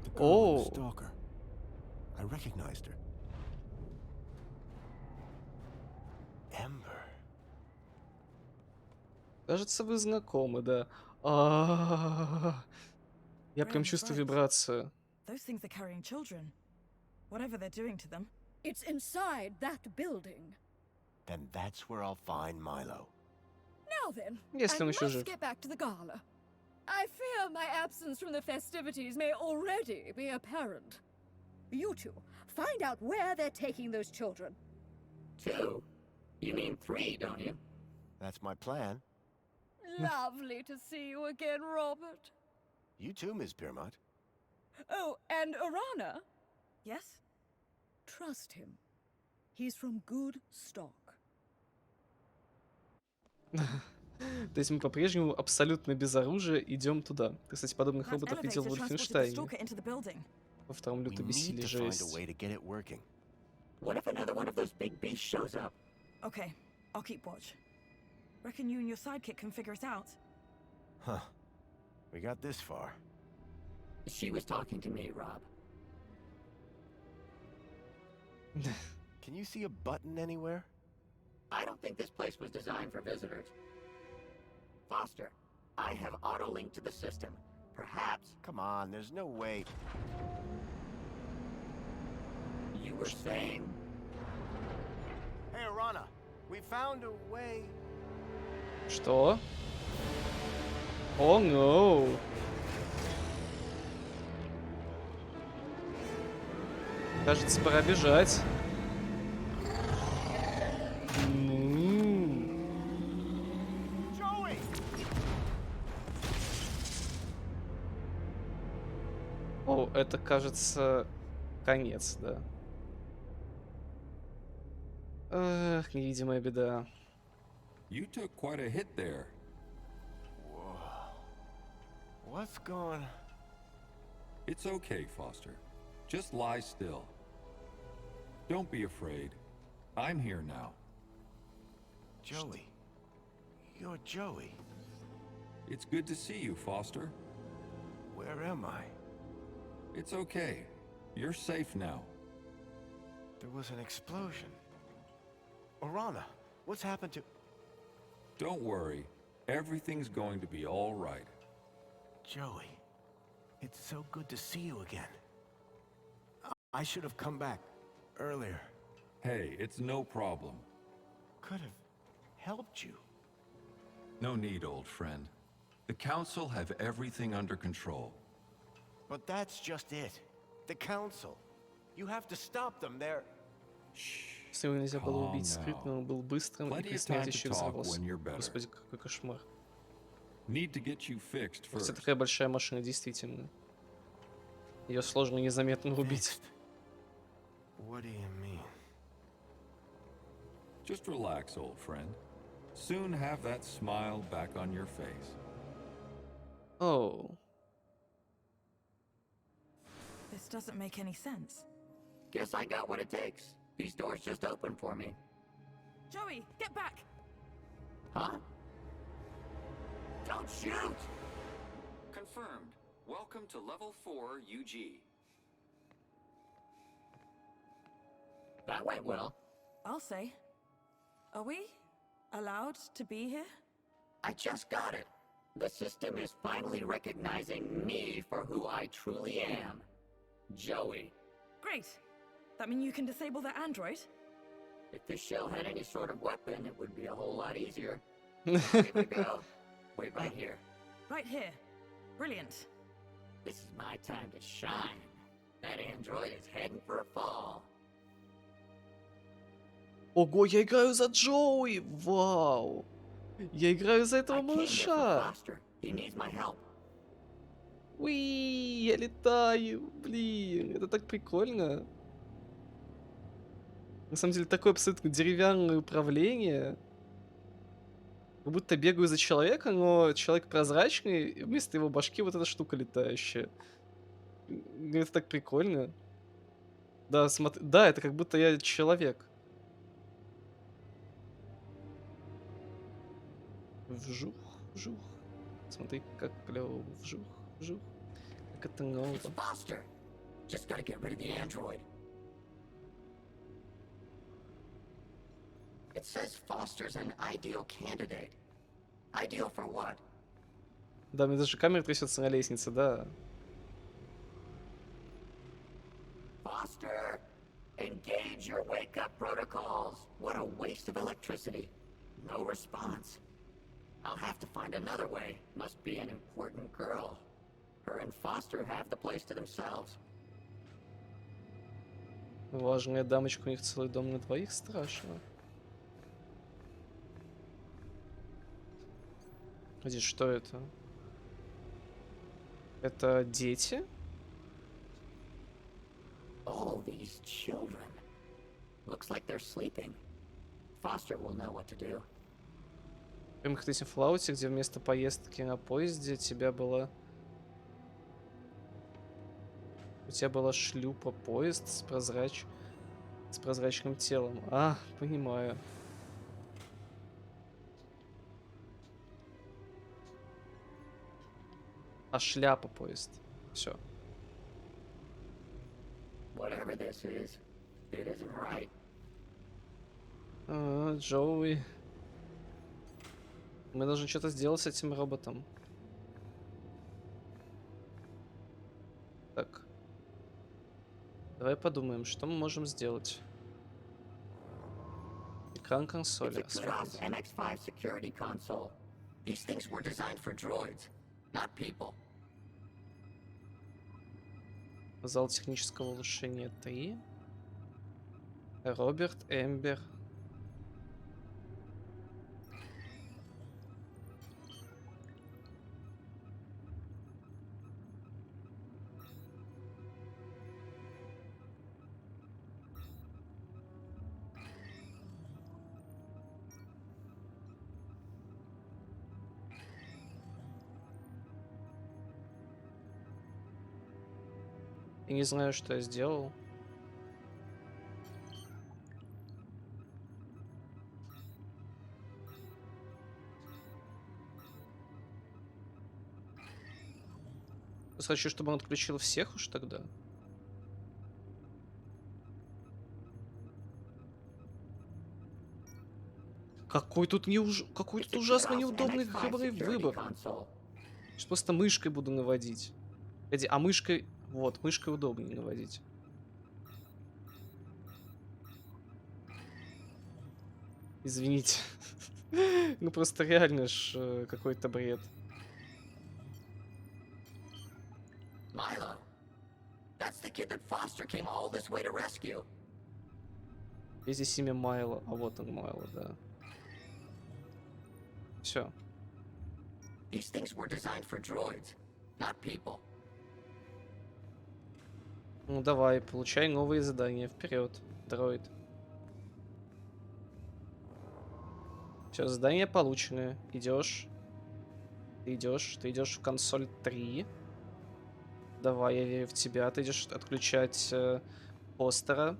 The girl in Oh. the stalker. I recognized her. Ember. Кажется, вы знакомы, да. Я прям Graham's чувствую right. вибрацию. Those things are carrying children. Whatever they're doing to them. It's inside that building. Then that's where I'll find Milo. Now then, Если он I еще must жив. get back to the gala. I fear my absence from the festivities may already be apparent. You two, find out where they're taking those children. 2? You mean 3, don't you? That's my plan. Lovely to see you again, Robert. You too, Miss Piermont. Oh, and Arana, Yes? trust him. He's from good stock. То есть мы по-прежнему абсолютно без оружия идем туда. Ты, кстати, подобных That роботов видел в elevator transported the Wolfenstein. stalker into the building. Во втором We лютом need бессилии to find a жесть. way to get it working. What if another one of those big beasts shows up? Okay, I'll keep watch. Reckon you and your sidekick can figure it out? Huh. We got this far. She was talking to me, Rob. Can you see a button anywhere? I don't think this place was designed for visitors. Foster, I have auto-linked to the system. Perhaps Come on, there's no way. you were saying... Hey, Arana, we found a way. Что? О, no. Кажется, пора бежать. О, это, кажется, конец, да. Эх, невидимая беда. You took quite a hit there. What's going... It's okay, Foster. Just lie still. Don't be afraid. I'm here now. Joey. You're Joey. It's good to see you, Foster. Where am I? It's okay. You're safe now. There was an explosion. Orana, what's happened to... Don't worry. Everything's going to be all right. Joey, it's so good to see you again. I should have come back earlier. Hey, it's no problem. Could have helped you. No need, old friend. The Council have everything under control. But that's just it. The Council. You have to stop them. They're... Если его нельзя было Calm убить now. скрытно, он был быстрым и Plenty при of смерти time to еще talk взорвался. when you're better. Господи, какой кошмар. Need to get you fixed Хотя first. такая большая машина, действительно. Ее сложно незаметно убить. What do you mean? Just relax, old friend. Soon have that smile back on your face. Оу. This doesn't make any sense. Guess I got what it takes. These doors just opened for me. Joey, get back! Huh? Don't shoot! Confirmed. Welcome to level 4 UG. That went well. I'll say. Are we allowed to be here? I just got it. The system is finally recognizing me for who I truly am. Joey. Great. That mean you can disable the android? If this shell had any sort of weapon, it would be a whole lot easier. Here we go. Wait right here. Right here. Brilliant. This is my time to shine. That android is heading for a fall. Ого, я играю за Джоуи! Вау! Я играю за этого I came here for малыша! Foster. He needs my help. Уи, я летаю! Блин, это так прикольно. На самом деле, такое абсолютно деревянное управление. Как будто бегаю за человека, но человек прозрачный, и вместо его башки вот эта штука летающая. Это так прикольно. Да, смотри, да, это как будто я человек. Вжух, вжух. Смотри, как клево. Вжух, вжух. Как это ново. It's Foster. Just gotta get rid of the android. It says Foster's an ideal candidate. Ideal for what? Да, мне даже камера трясется на лестнице, да. Foster, engage your wake-up protocols. What a waste of electricity. No response. I'll have to find another way. Must be an important girl. Her and Foster have the place to themselves. Важная дамочка, у них целый дом на двоих, страшно. Здесь что это? Это дети? All these children. Looks like they're sleeping. Foster will know what to do. Прям как в этим Fallout, где вместо поездки на поезде у тебя была шлюпа, поезд с прозрачным телом. А, понимаю. А шляпа поезд. Все. Whatever this is, it isn't right. Джоуи. Мы должны что-то сделать с этим роботом. Так. Давай подумаем, что мы можем сделать. Экран It's консоли. a Kudos MX5 security console. These things were designed for droids, not people. Зал технического улучшения 3. Роберт Эмбер. Я не знаю, что я сделал. Просто хочу, чтобы он отключил всех уж тогда. Какой тут какой It's тут a ужасно Kudos неудобный MX5 гребаный security выбор. console. Сейчас просто мышкой буду наводить. Погоди, а мышкой... Вот, мышкой удобнее наводить. Извините. Ну просто реально ж какой-то бред. Milo. That's the kid that Foster came all this way to rescue. Где здесь имя Майло? А вот он, Майло, да. Все. These things were designed for droids, not people. Ну давай, получай новые задания. Вперед, дроид. Все, задание получено. Идешь. Ты идешь в консоль 3. Давай, я верю в тебя. Ты идешь отключать постера.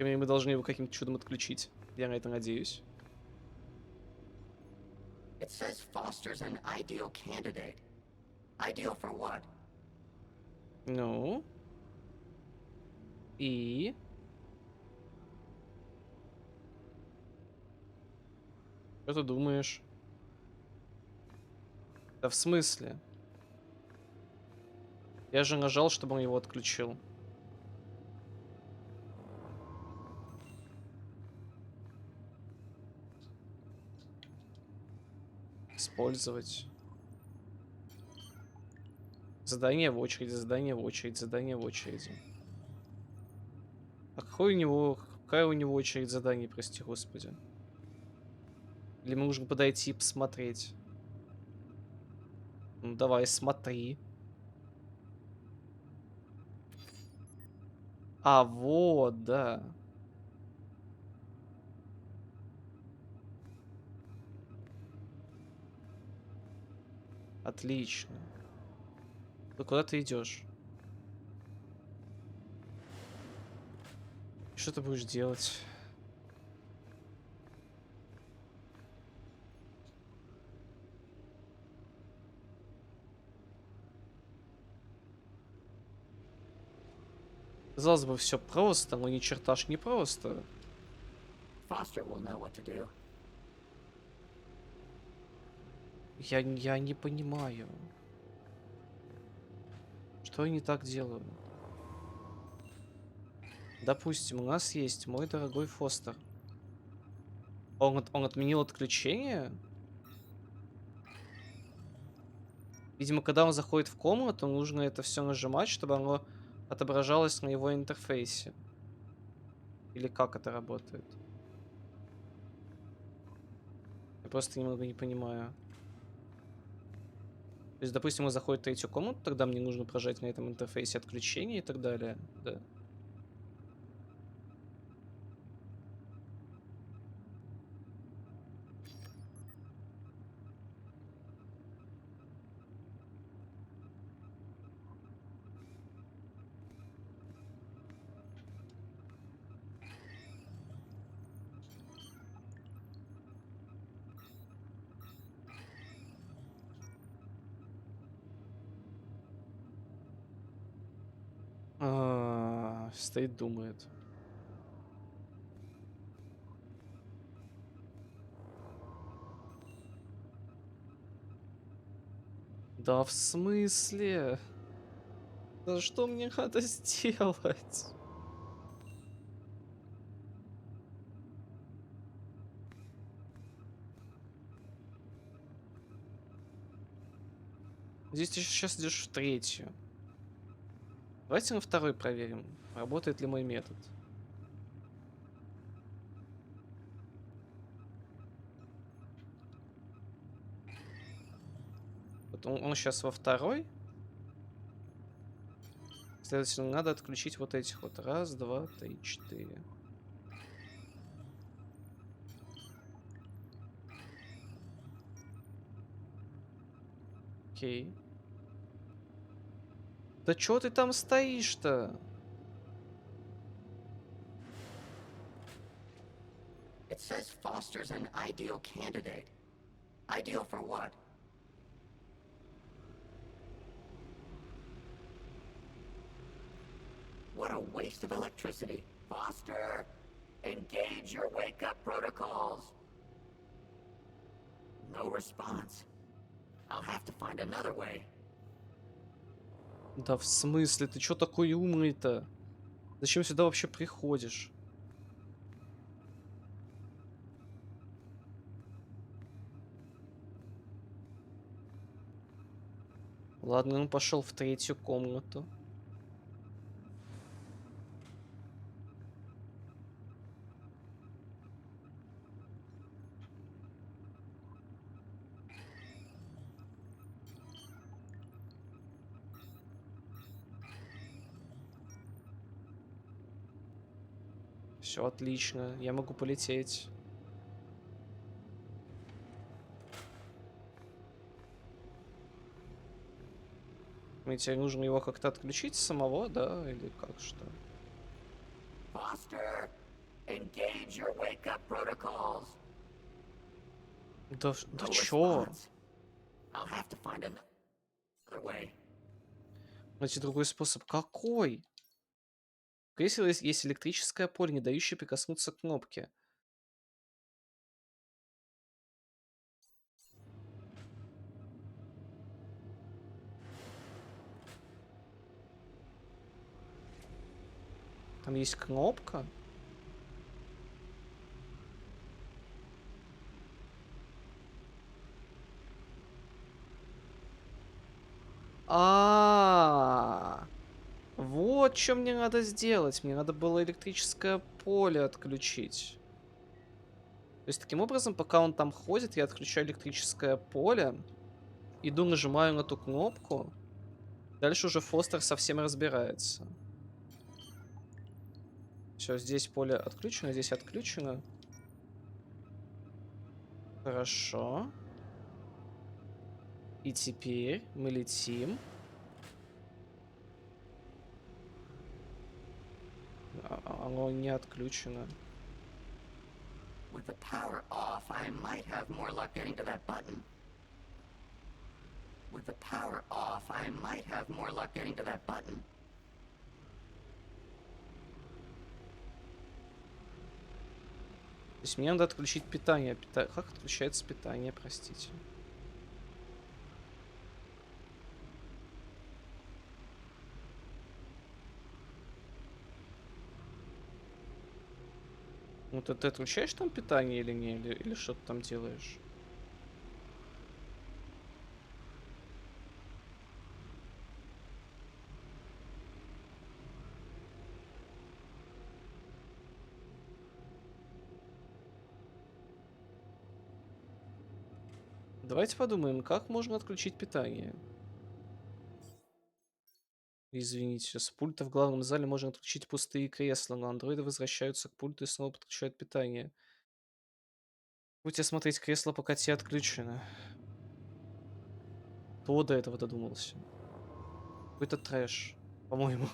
Мы должны его каким-то чудом отключить. Я на это надеюсь. It says Foster's an ideal candidate. Ideal for what? Ну. И... Что ты думаешь? Да в смысле? Я же нажал, чтобы он его отключил. Использовать. Задание в очереди, задание в очередь, задание в очереди. А какая у него очередь заданий, прости господи? Или мы нужно подойти и посмотреть? Ну давай, смотри. А, вот, да. Отлично. Ну куда ты идешь? Что ты будешь делать? Казалось бы, все просто, но ни черта ж не просто. Foster will know what to do. Я не понимаю. Что я не так делаю? Допустим, у нас есть мой дорогой Фостер. Он отменил отключение? Видимо, когда он заходит в комнату, нужно это все нажимать, чтобы оно отображалось на его интерфейсе. Или как это работает? Я просто немного не понимаю. То есть, допустим, он заходит в третью комнату, тогда мне нужно прожать на этом интерфейсе отключение и так далее. Да. Стоит, думает. Да в смысле? Да что мне надо сделать? Здесь ты сейчас идешь в третью. Давайте на второй проверим, работает ли мой метод. Вот он сейчас во второй. Следовательно, надо отключить вот этих вот. Раз, два, три, четыре. Окей. Да чё ты там стоишь-то? It says Foster's an ideal candidate. Ideal for what? What a waste of electricity. Foster, engage your wake-up protocols. No response. I'll have to find another way. Да в смысле? Ты чё такой умный-то? Зачем сюда вообще приходишь? Ладно, он пошел в третью комнату. Все отлично, я могу полететь. Мне теперь нужно его как-то отключить самого, да? Или как что? Foster, engage your wake-up protocols. Да No чё? response. I'll have to find another way. Найти другой способ. Какой? Если есть электрическое поле, не дающее прикоснуться к кнопке. Там есть кнопка? А, вот что мне надо сделать. Мне надо было электрическое поле отключить. То есть таким образом, пока он там ходит, я отключаю электрическое поле, иду, нажимаю на ту кнопку. Дальше уже Фостер совсем разбирается. Все, здесь поле отключено, здесь отключено. Хорошо. И теперь мы летим. Оно не отключено. With the power off, I might have more luck getting to that button. With the power off, I might have more luck getting to that button. То есть мне надо отключить питание. Как отключается питание, простите? Ну ты отключаешь там питание или не? Или что ты там делаешь? Давайте подумаем, как можно отключить питание. Извините, с пульта в главном зале можно отключить пустые кресла, но андроиды возвращаются к пульту и снова подключают питание. Будете смотреть кресло, пока те отключены. Кто до этого додумался? Какой-то трэш, по-моему.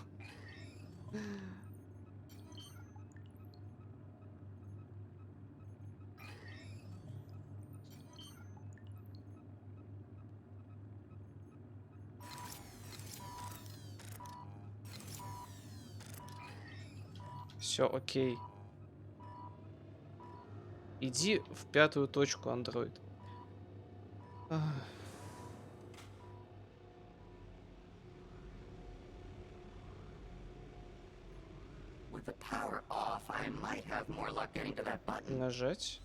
Все, окей. Иди в пятую точку, андроид. With the power off, I might have more luck getting to that button. Нажать.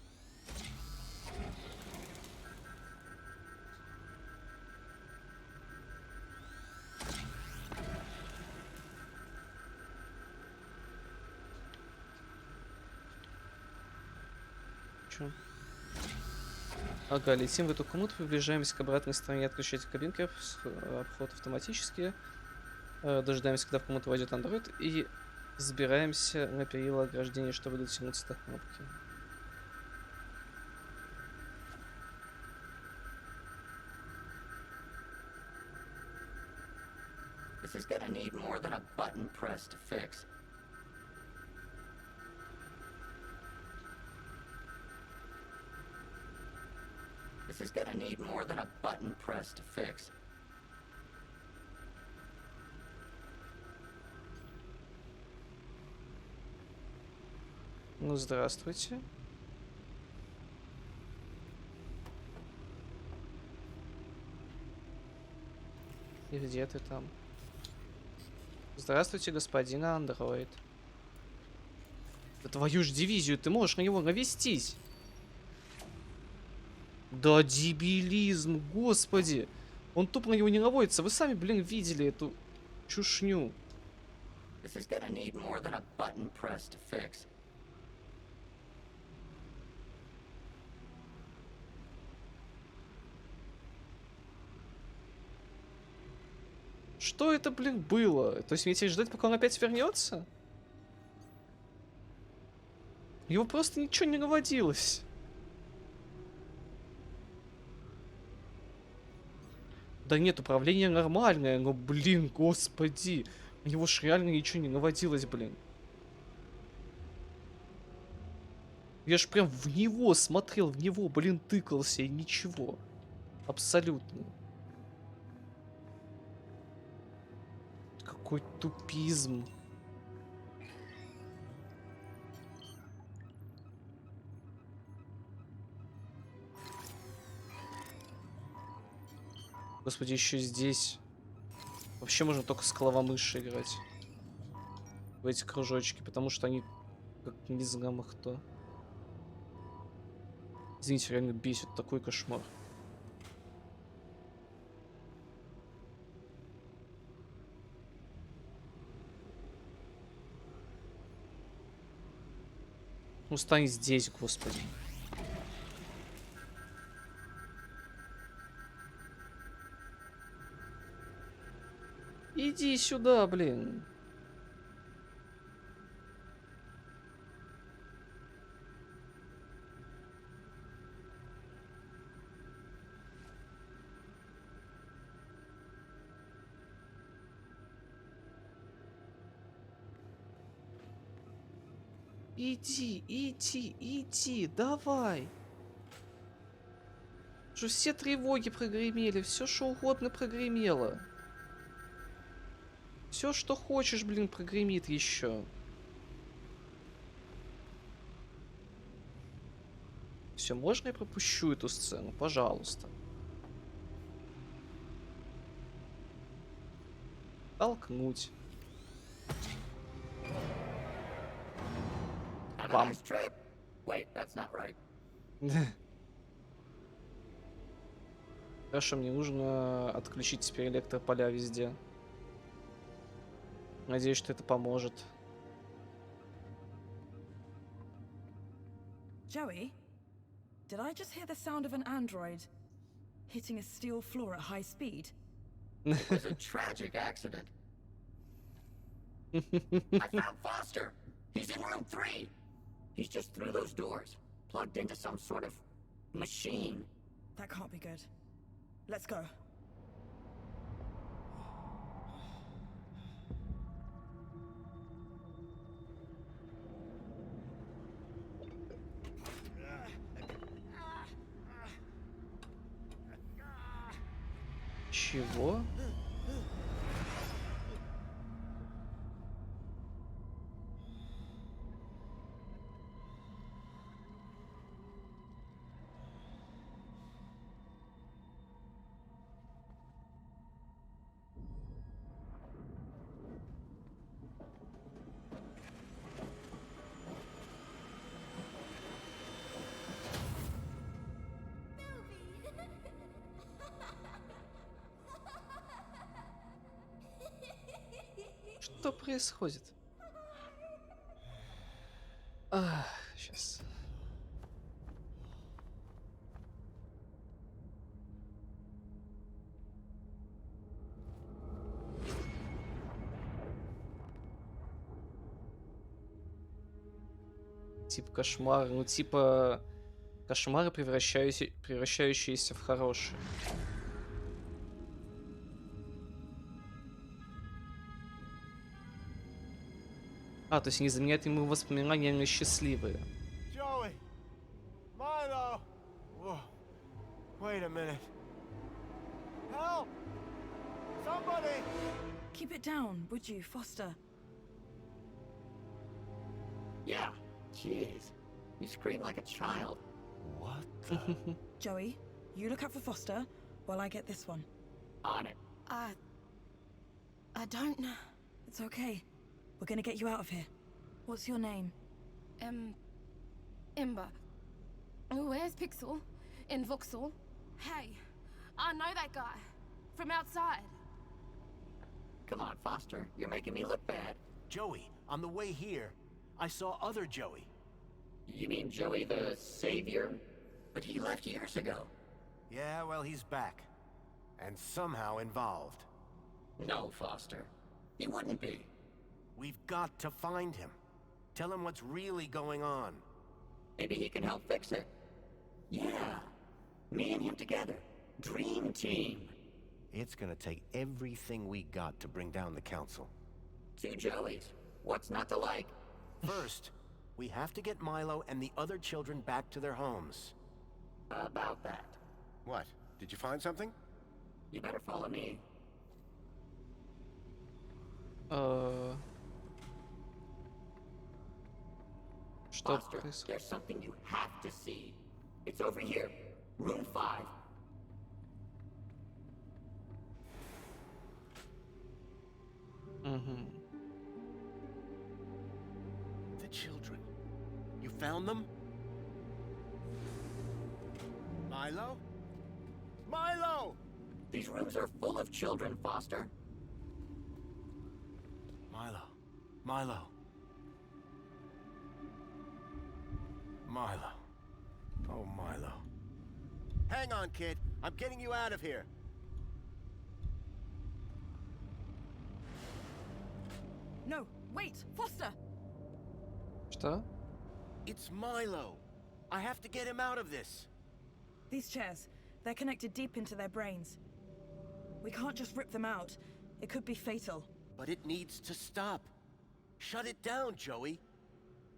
Чё? Ага, летим в эту комнату, приближаемся к обратной стороне, отключайте кабинки, обход автоматически. Дожидаемся, когда в комнату войдет андроид, и забираемся на перила ограждения, чтобы дотянуться до кнопки. This is gonna need more than a button press to fix. This is gonna need more than a button press to fix. Ну, здравствуйте. И где ты там? Здравствуйте, господин андроид. Да твою ж дивизию, ты можешь на него навестись. Да дебилизм, господи. Он тупо на него не наводится. Вы сами, блин, видели эту чушню. This is gonna need more than a button press to fix. Что это, блин, было? То есть мне теперь ждать, пока он опять вернется? Его просто ничего не наводилось. Да нет, управление нормальное, но, блин, господи. У него ж реально ничего не наводилось, блин. Я ж прям в него смотрел, в него, блин, тыкался и ничего. Абсолютно. Какой тупизм. Господи, еще здесь. Вообще можно только с клавомыши играть. В эти кружочки, потому что они как не знамо кто. Извините, реально бесит такой кошмар. Ну, стань здесь, господи. Иди сюда, блин. Иди, давай. Что все тревоги прогремели, все что угодно прогремело. Все, что хочешь, блин, прогремит еще. Все, можно я пропущу эту сцену? Пожалуйста. Толкнуть. Бам. Wait, that's not right. Хорошо, мне нужно отключить теперь электрополя везде. Надеюсь, что это поможет. Joey, did I just hear the sound of an android hitting a steel floor at high speed? It was a tragic accident. I found Foster. He's in room 3. He's just through those doors, plugged into some sort of machine. That can't be good. Let's go. Чего? Что происходит? Сейчас. Типа кошмар, ну типа кошмары, превращающиеся в хорошие. То есть они заменяют ему воспоминания на счастливые. Joey! Milo! Whoa. Wait a minute. Help! Somebody! Keep it down, would you, Foster? Yeah, jeez. You scream like a child. What the? Joey, you look out for Foster while I get this one. On it. I don't know. It's okay. We're gonna get you out of here. What's your name? Ember. Where's Pixel? In Vauxhall? Hey, I know that guy. From outside. Come on, Foster. You're making me look bad. Joey, on the way here, I saw other Joey. You mean Joey the Savior? But he left years ago. Yeah, well, he's back. And somehow involved. No, Foster. He wouldn't be. We've got to find him. Tell him what's really going on. Maybe he can help fix it. Yeah. Me and him together. Dream team. It's gonna take everything we got to bring down the council. 2 Joeys. What's not to like? First, we have to get Milo and the other children back to their homes. About that. What? Did you find something? You better follow me. Что Foster, происходит? there's something you have to see. It's over here. Room 5. The children. You found them? Milo? Milo! These rooms are full of children, Foster. Milo. Milo. Milo. Oh, Milo. Hang on, kid. I'm getting you out of here. No, wait, Foster! Что? It's Milo. I have to get him out of this. These chairs, they're connected deep into their brains. We can't just rip them out. It could be fatal. But it needs to stop. Shut it down, Joey.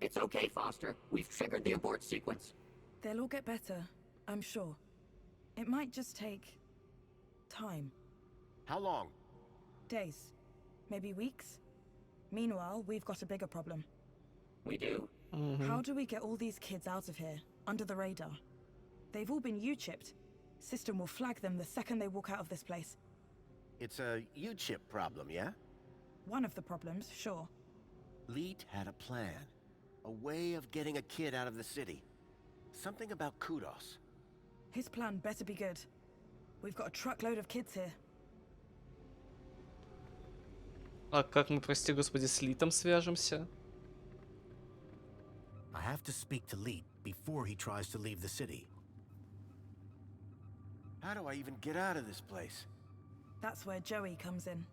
It's okay, Foster. We've triggered the abort sequence. They'll all get better, I'm sure. It might just take... time. How long? Days. Maybe weeks. Meanwhile, we've got a bigger problem. We do? How do we get all these kids out of here, under the radar? They've all been U-chipped. System will flag them the second they walk out of this place. It's a U-chip problem, yeah? One of the problems, sure. Leet had a plan. A way of getting a kid out of the city. Something about kudos. His plan better be good. We've got a truckload of kids here. А как мы, прости господи, с Литом свяжемся? I have to speak to Leet before he tries to leave the city. How do I even get out of this place? That's where Joey comes in.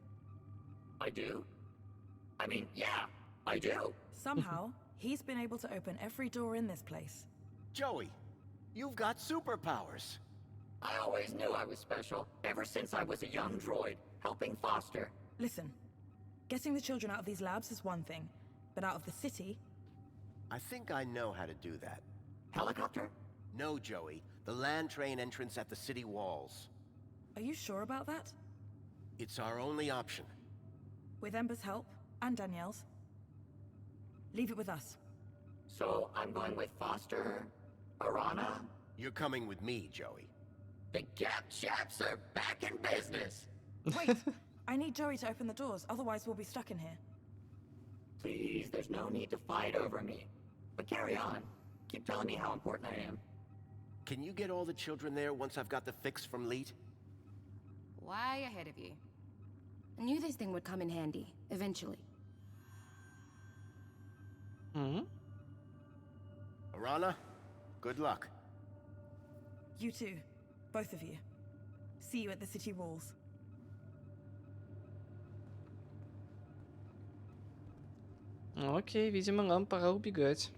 I do? I mean, yeah, I do. Somehow, he's been able to open every door in this place. Joey, you've got superpowers. I always knew I was special, ever since I was a young droid, helping Foster. Listen, getting the children out of these labs is one thing, but out of the city... I think I know how to do that. Helicopter? No, Joey. The land train entrance at the city walls. Are you sure about that? It's our only option. With Ember's help, and Danielle's. Leave it with us. So I'm going with Foster, Arana? You're coming with me, Joey. The Gap Chaps are back in business. Wait! I need Joey to open the doors, otherwise we'll be stuck in here. Please, there's no need to fight over me. But carry on. Keep telling me how important I am. Can you get all the children there once I've got the fix from Leet? Way ahead of you. I knew this thing would come in handy, eventually. М? Arana, good luck. You too. Both of you. See you at the city walls. Ну, окей, видимо, нам пора убегать.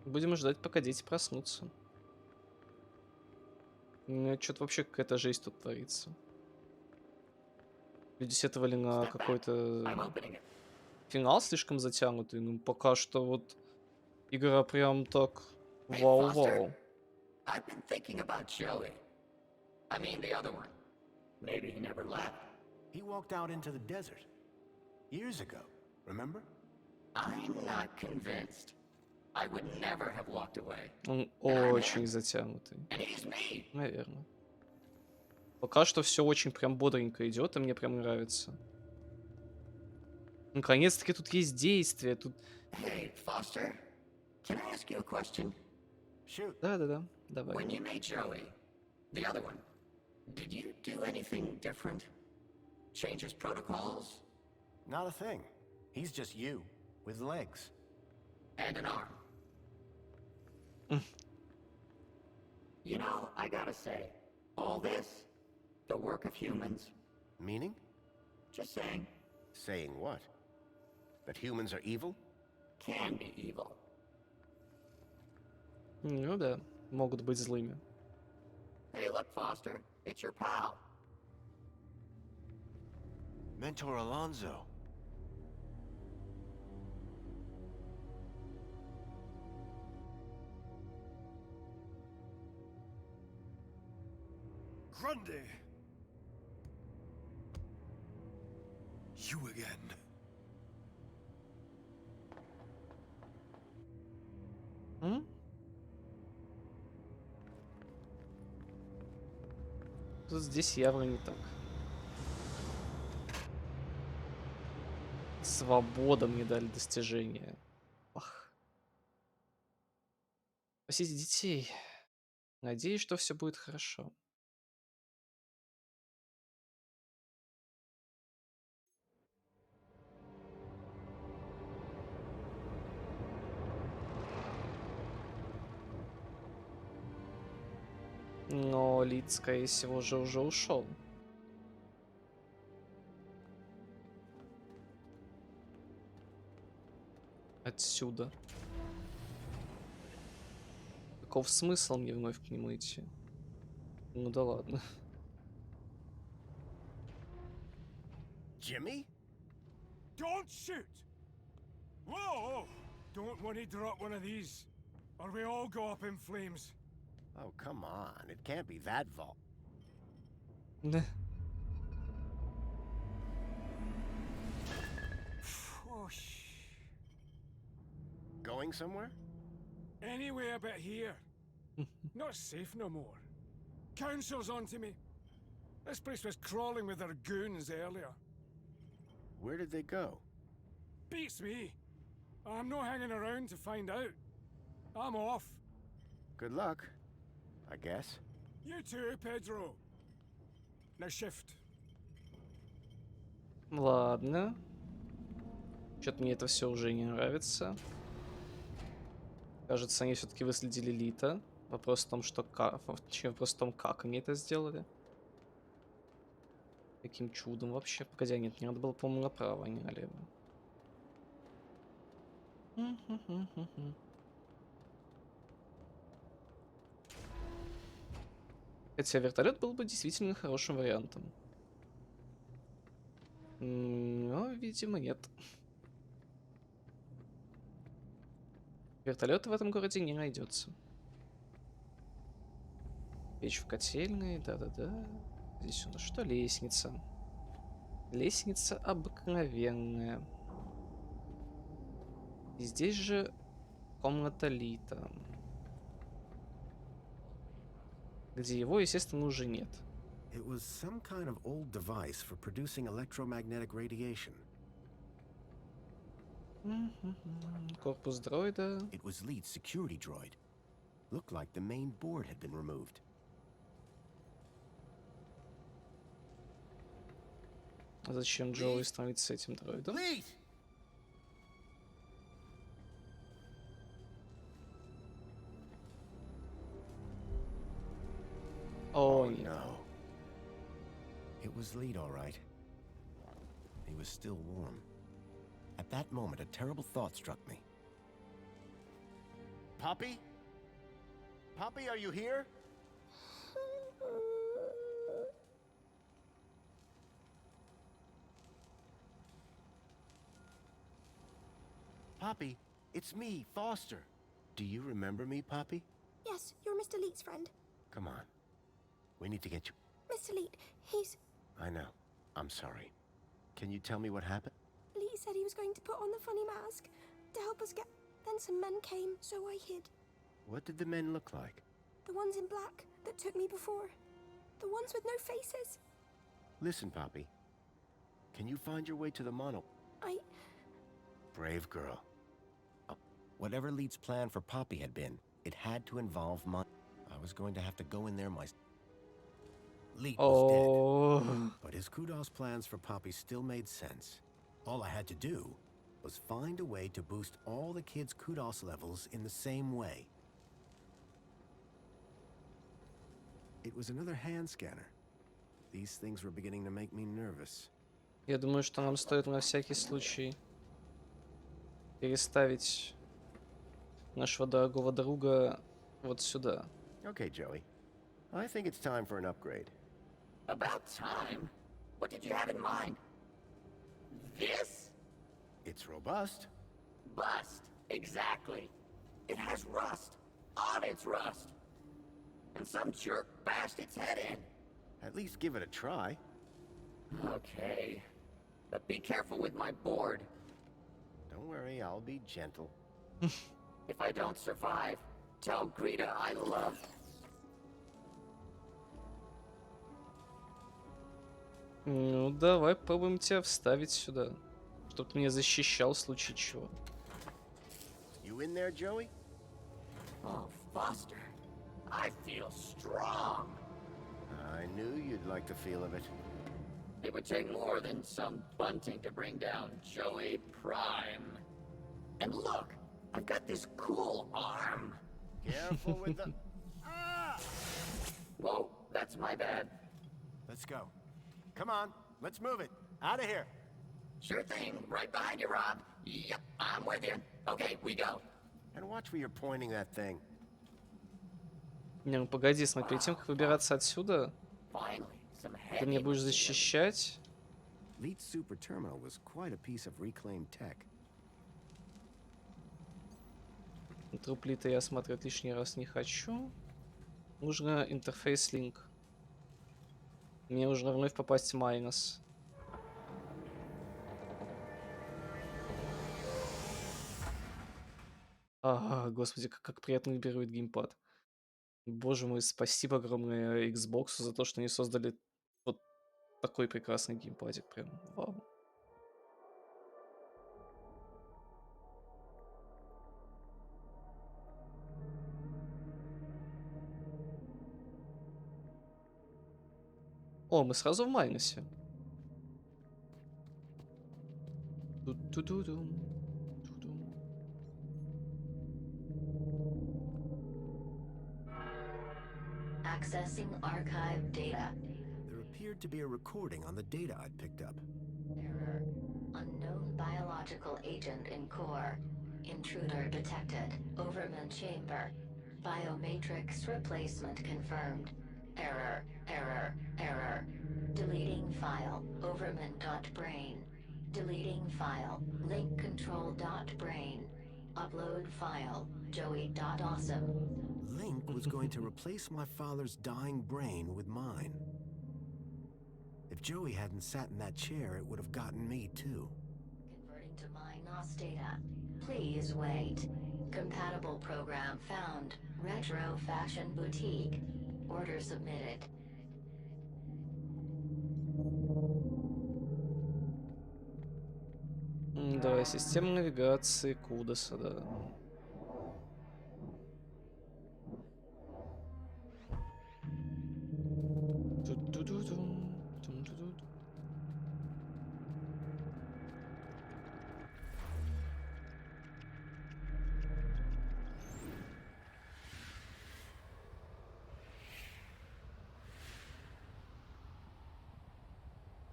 Будем ждать, пока дети проснутся. Что-то вообще какая-то жесть тут творится. Люди сетовали на какой-то I'm opening it. финал слишком затянутый. Ну, пока что вот игра прям так Hey, Foster. вау-вау. I've been thinking about Joey. I mean the other one. Maybe he never left. He walked out into the desert. Years ago, remember? I'm not convinced. I would never have walked away. Он очень затянутый. And he's me. Наверное. Пока что все очень прям бодренько идет, и мне прям нравится. Наконец-таки тут есть действие. Тут. Hey, Foster. Can I ask you a question? Shoot. Да-да-да, давай. When you made Joey, the other one, did you do anything different? Change his protocols? Not a thing. He's just you, with legs. And an arm. You know, I gotta say, all this, the work of humans, Meaning? just saying, Saying what? That humans are evil? can be evil. Ну да, могут быть злыми. Hey, look, Foster, it's your pal. Mentor Alonzo. Grundy! You again. М? Тут здесь явно не так. Свобода мне дали достижения. Ах. Спасите детей. Надеюсь, что все будет хорошо. Но Лид, скорее всего, же уже ушел. Отсюда. Каков смысл мне вновь к нему идти? Ну да ладно. Jimmy? Don't shoot! Whoa! Don't want to drop one of these, or we all go up in flames. Oh, come on. It can't be that vault. Да. Going somewhere? Anyway, about here. Not safe no more. Council's onto me. This place was crawling with their goons earlier. Where did they go? Beats me. I'm not hanging around to find out. I'm off. Good luck, I guess. You too, Pedro. Now shift. Ладно. Что-то мне это все уже не нравится. Кажется, они все-таки выследили Лита. Вопрос в том, что точнее, вопрос в том, как они это сделали. Каким чудом вообще? Погоди, нет, мне надо было, по-моему, направо, а не налево. Хотя вертолет был бы действительно хорошим вариантом. Но, видимо, нет. Вертолета в этом городе не найдется. Печь в котельной, да-да-да. Здесь у нас что? Лестница. Лестница обыкновенная. И здесь же комната Лита. Где его, естественно, уже нет. It was some kind of old device for producing electromagnetic radiation. Корпус дроида. It was Lead's security droid. Looked like the main board had been removed. А зачем Джоуи становится этим дроидом? Lead! технологий. no. It was Lead, all right. He was still warm. At that moment, a terrible thought struck me. Poppy? Poppy, are you here? Poppy, it's me, Foster. Do you remember me, Poppy? Yes, you're Mr. Leet's friend. Come on. We need to get you... Mr. Leet, he's... I know. I'm sorry. Can you tell me what happened? Leet said he was going to put on the funny mask to help us get... Then some men came, so I hid. What did the men look like? The ones in black that took me before. The ones with no faces. Listen, Poppy. Can you find your way to the mono... Brave girl. Whatever Leet's plan for Poppy had been, it had to involve money. I was going to have to go in there myself. Leet was dead, but his kudos plans for Poppy still made sense. All I had to do was find a way to boost all the kids' kudos levels in the same way. It was another hand scanner. These things were beginning to make me nervous. Я думаю, что нам стоит на всякий случай переставить нашего дорогого друга вот сюда. Okay, Joey. I think it's time for an upgrade. About time? What did you have in mind? This? It's robust. Bust. Exactly. It has rust on its rust. And some jerk bashed its head in. At least give it a try. Okay. But be careful with my board. Don't worry, I'll be gentle. If I don't survive, tell Greta I love. Ну, давай попробуем тебя вставить сюда, чтоб ты меня защищал в случае чего. You in there, Joey? Oh, Foster. I feel strong. I knew you'd like the feel of it. It would take more than some bunting to bring down Joey Prime. And look, I've got this cool arm. Careful with the... Ah! Whoa, that's my bad. Let's go. Come on, let's move it. Out of here. Sure thing. Right behind you, Rob. Yep, I'm with you. Okay, we go. And watch where you're pointing that thing. Не, ну погоди, смотри, перед тем, как выбираться отсюда, ты меня будешь защищать. Leet's super terminal was quite a piece of reclaimed tech. Труплиты я смотреть лишний раз не хочу. Нужно интерфейс линк. Мне нужно вновь попасть в майнус. Ага, господи, как приятно вибрирует геймпад. Боже мой, спасибо огромное Xbox за то, что они создали вот такой прекрасный геймпадик. Прям вау. О, мы сразу в майнусе. Ту-ту-ту-дум. Accessing archive data. There appeared to be a recording on the data I'd picked up. Error. Unknown biological agent in core. Intruder detected. Overman chamber. Biomatrix replacement confirmed. Error. Error. Error. Deleting file. Overman.brain. Deleting file. Link control.brain. Upload file. Joey.awesome. Link was going to replace my father's dying brain with mine. If Joey hadn't sat in that chair, it would have gotten me too. Converting to MyNOS data. Please wait. Compatible program found. Retro Fashion Boutique. Order submitted. Да, система навигации Кудаса, да.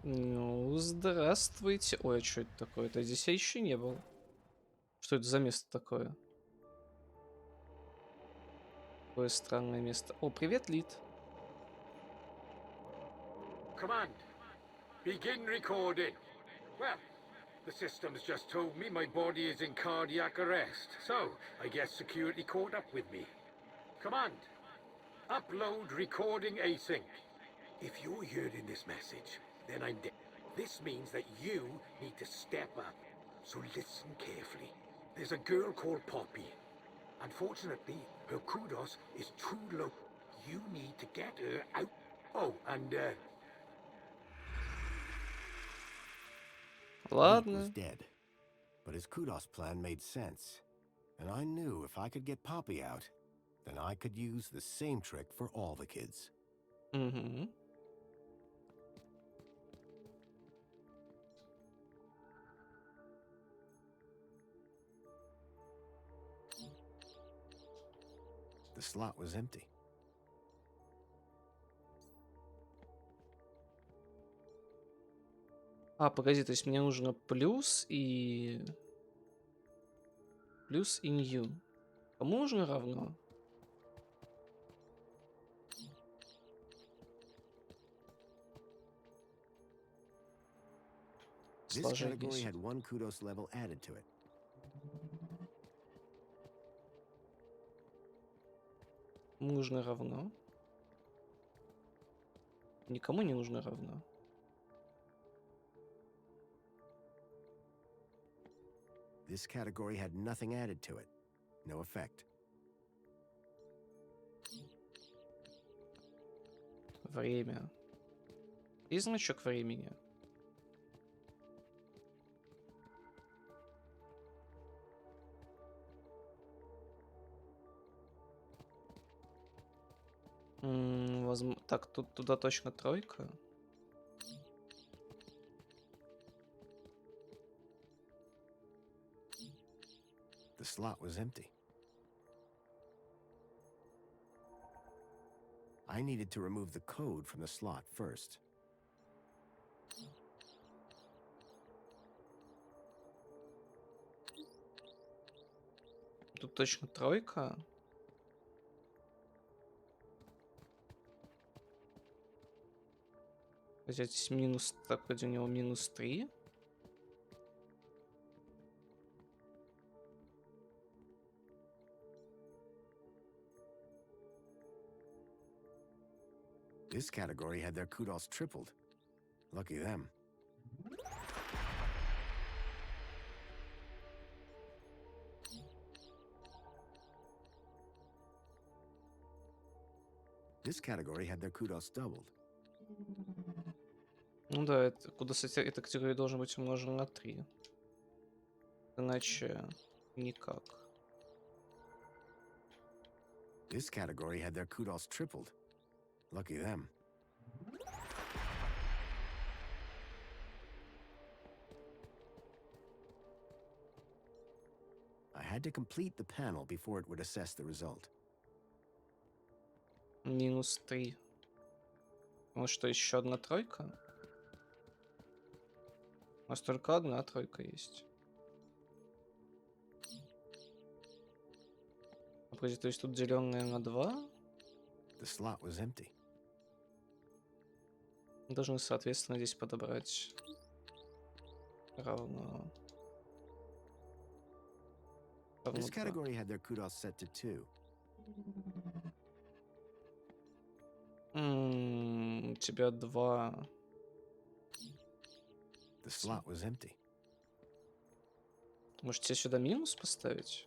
Ну, здравствуйте. Ой, а что это такое? Это здесь я еще не был. Что это за место такое? Какое странное место. О, привет, Лид. Command. Begin recording. Well, the system's just told me my body is in cardiac arrest, so I guess security caught up with me. Command. Upload recording async. If you're hearing this message, then I'm dead. This means that you need to step up. So listen carefully. There's a girl called Poppy. Unfortunately, her kudos is too low. You need to get her out. Oh, and Pete was Ладно. dead, but his kudos plan made sense. And I knew if I could get Poppy out, then I could use the same trick for all the kids. Угу. The slot was empty. А, погоди, то есть мне нужно плюс и new. Кому нужно равно? This category Сложение. had one kudos level added to it. Нужно равно. Никому не нужно равно. This category had nothing added to it. No effect. Время. И значок времени. Так, тут туда точно тройка. The slot was empty. I needed to remove the code from the slot first. Тут точно тройка. Здесь минус, так, вроде у него минус 3. This category had their kudos tripled. Lucky them. This category had their kudos doubled. Ну да, это куда эта категория должен быть умножен на 3. Иначе никак. This category had their kudos tripled. Lucky them. I had to complete the panel before it would assess the result. Минус 3. Ну что, еще одна тройка? У нас только одна тройка есть. Погоди, то есть тут деленное на 2? The slot was empty. Должны, соответственно, здесь подобрать равно. This category had their kudos set to 2. У тебя 2. The slot was empty. Может, тебе сюда минус поставить?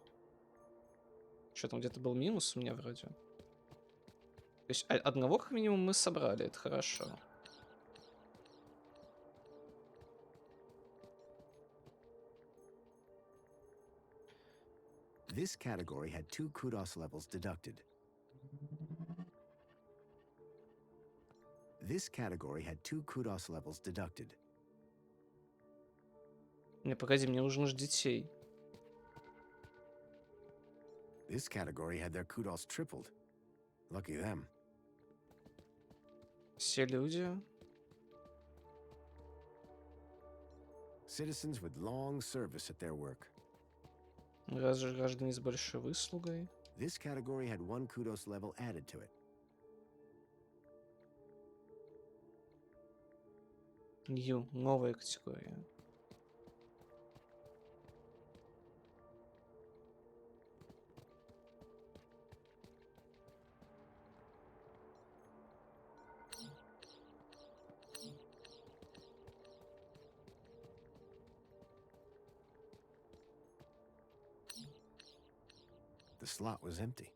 Что там где-то был минус у меня вроде. То есть одного как минимум мы собрали, это хорошо. This category had 2 kudos levels deducted. This category had 2 kudos levels deducted. Не, погоди, мне нужно же детей. This category had their kudos tripled. Lucky them. Все люди. Citizens with long service at their work. Граждане с большой выслугой. This category had 1 kudos level added to it. New. Новая категория. The slot was empty.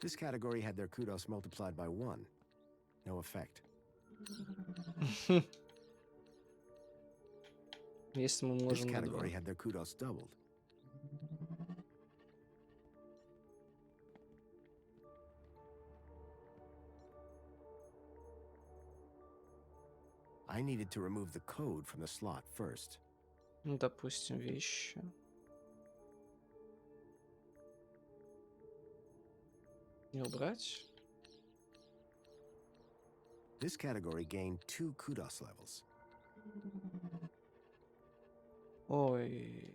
This category had their kudos multiplied by 1. No effect. Если мы This умножим на 2. category had their kudos doubled. I needed to remove the code from the slot first. Ну, допустим, вещи. Не убрать. This category gained 2 kudos levels. Ой.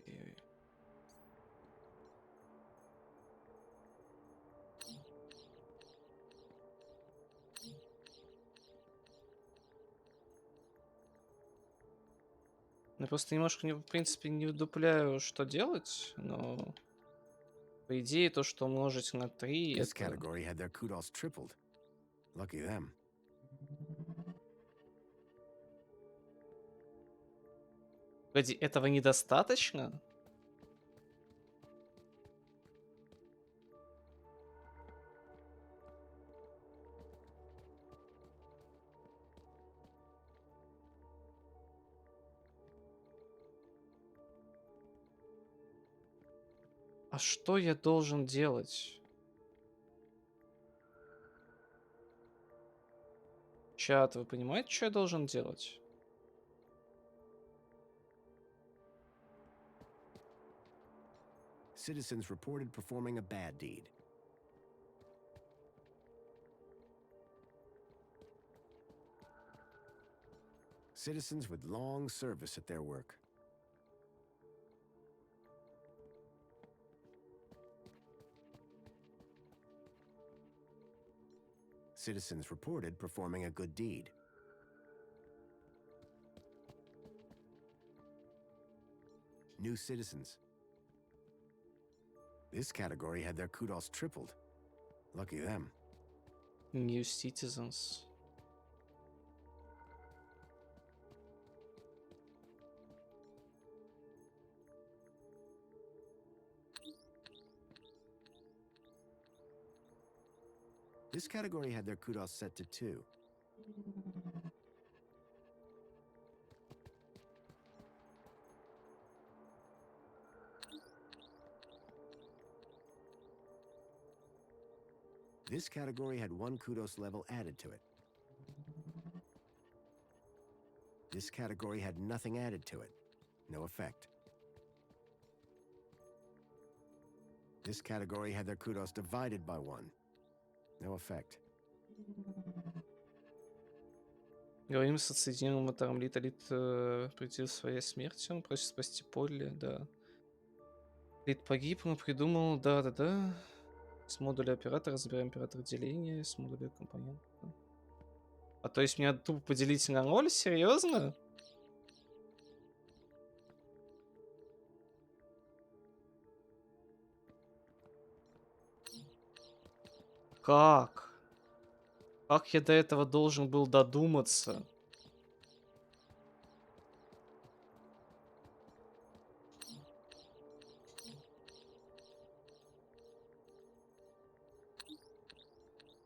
Я просто немножко, в принципе, не вдупляю, что делать, но по идее то, что умножить на 3, This это... category had their kudos tripled. Lucky them. Погоди, этого недостаточно? А что я должен делать? Чат, вы понимаете, что я должен делать? Citizens reported performing a bad deed. Citizens with long service at their work. Citizens reported performing a good deed. New citizens. This category had their kudos tripled. Lucky them. New citizens. This category had their kudos set to 2. This category had 1 kudos level added to it. This category had nothing added to it. No effect. This category had their kudos divided by 1. No effect. Говорим с отсоединенным мотором. Лид прийти своей смертью. Он просит спасти Полли, да. Лид погиб, но придумал, да-да-да. С модуля оператора забираем оператор деления, с модуля компонента. А то есть мне надо тупо поделить на 0? Серьезно? Как? Как я до этого должен был додуматься?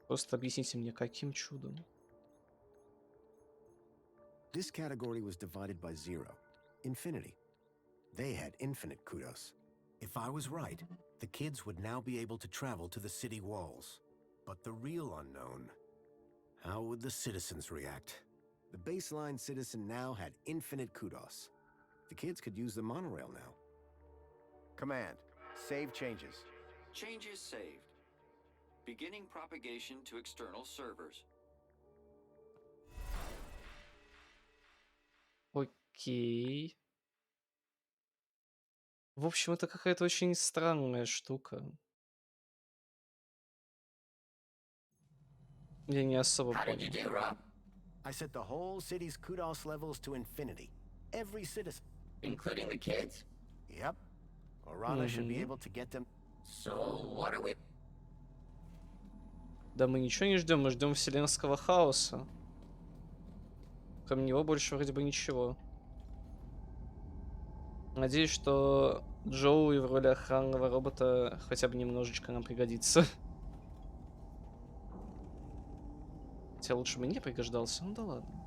Просто объясните мне, каким чудом? This category was divided by 0. Infinity. They had infinite kudos. If I was right, the kids would now be able to travel to the city walls. But the real unknown, how would the citizens react? The baseline citizen now had infinite kudos. The kids could use the monorail now. Command. Save changes. Changes saved. Beginning propagation to external servers. Окей. В общем, это какая-то очень странная штука. Я не особо How did you понял. do, Rob? I set the whole city's kudos levels to infinity. Every citizen. Including the kids? Yep. Orana should be Мгм. able to get them. So, what are we... Да мы ничего не ждем, мы ждем вселенского хаоса. Кроме него больше вроде бы ничего. Надеюсь, что Джоуи в роли охранного робота хотя бы немножечко нам пригодится. Хотя лучше бы не пригождался, ну да ладно.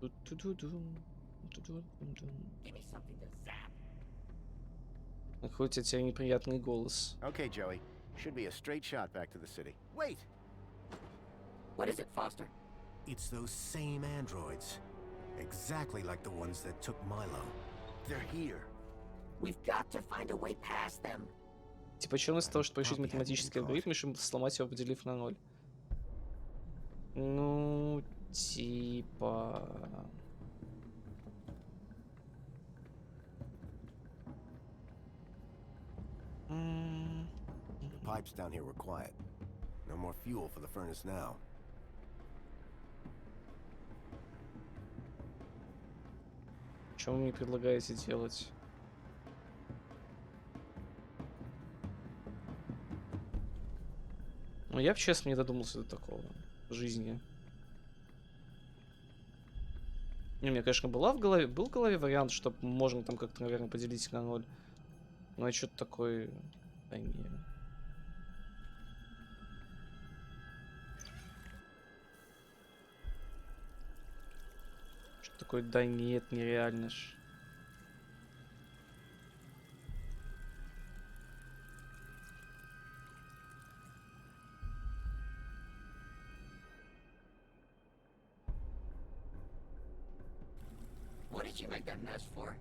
Ту-ту-ду-дум, ту-ду-дум-дум. Give me something to zap. Хоть у тебя неприятный голос. Okay, Joey. Should be a straight shot back to the city. Wait! What is it, Foster? It's those same androids. Exactly like the ones that took Milo. They're here. We've got to find a way past them. Типа чем из того, чтобы решить математический алгоритм, решим сломать его, поделив на 0. Ну, типа... The pipes down here were quiet. No more fuel for the furnace now. Что вы мне предлагаете делать? Ну, я бы, честно, не додумался до такого в жизни. Не, у меня, конечно, был в голове вариант, что можно там как-то, наверное, поделить на 0. Но я что-то такое... Да не. Что такое? Да нет, нереально ж. What did you make that mess for?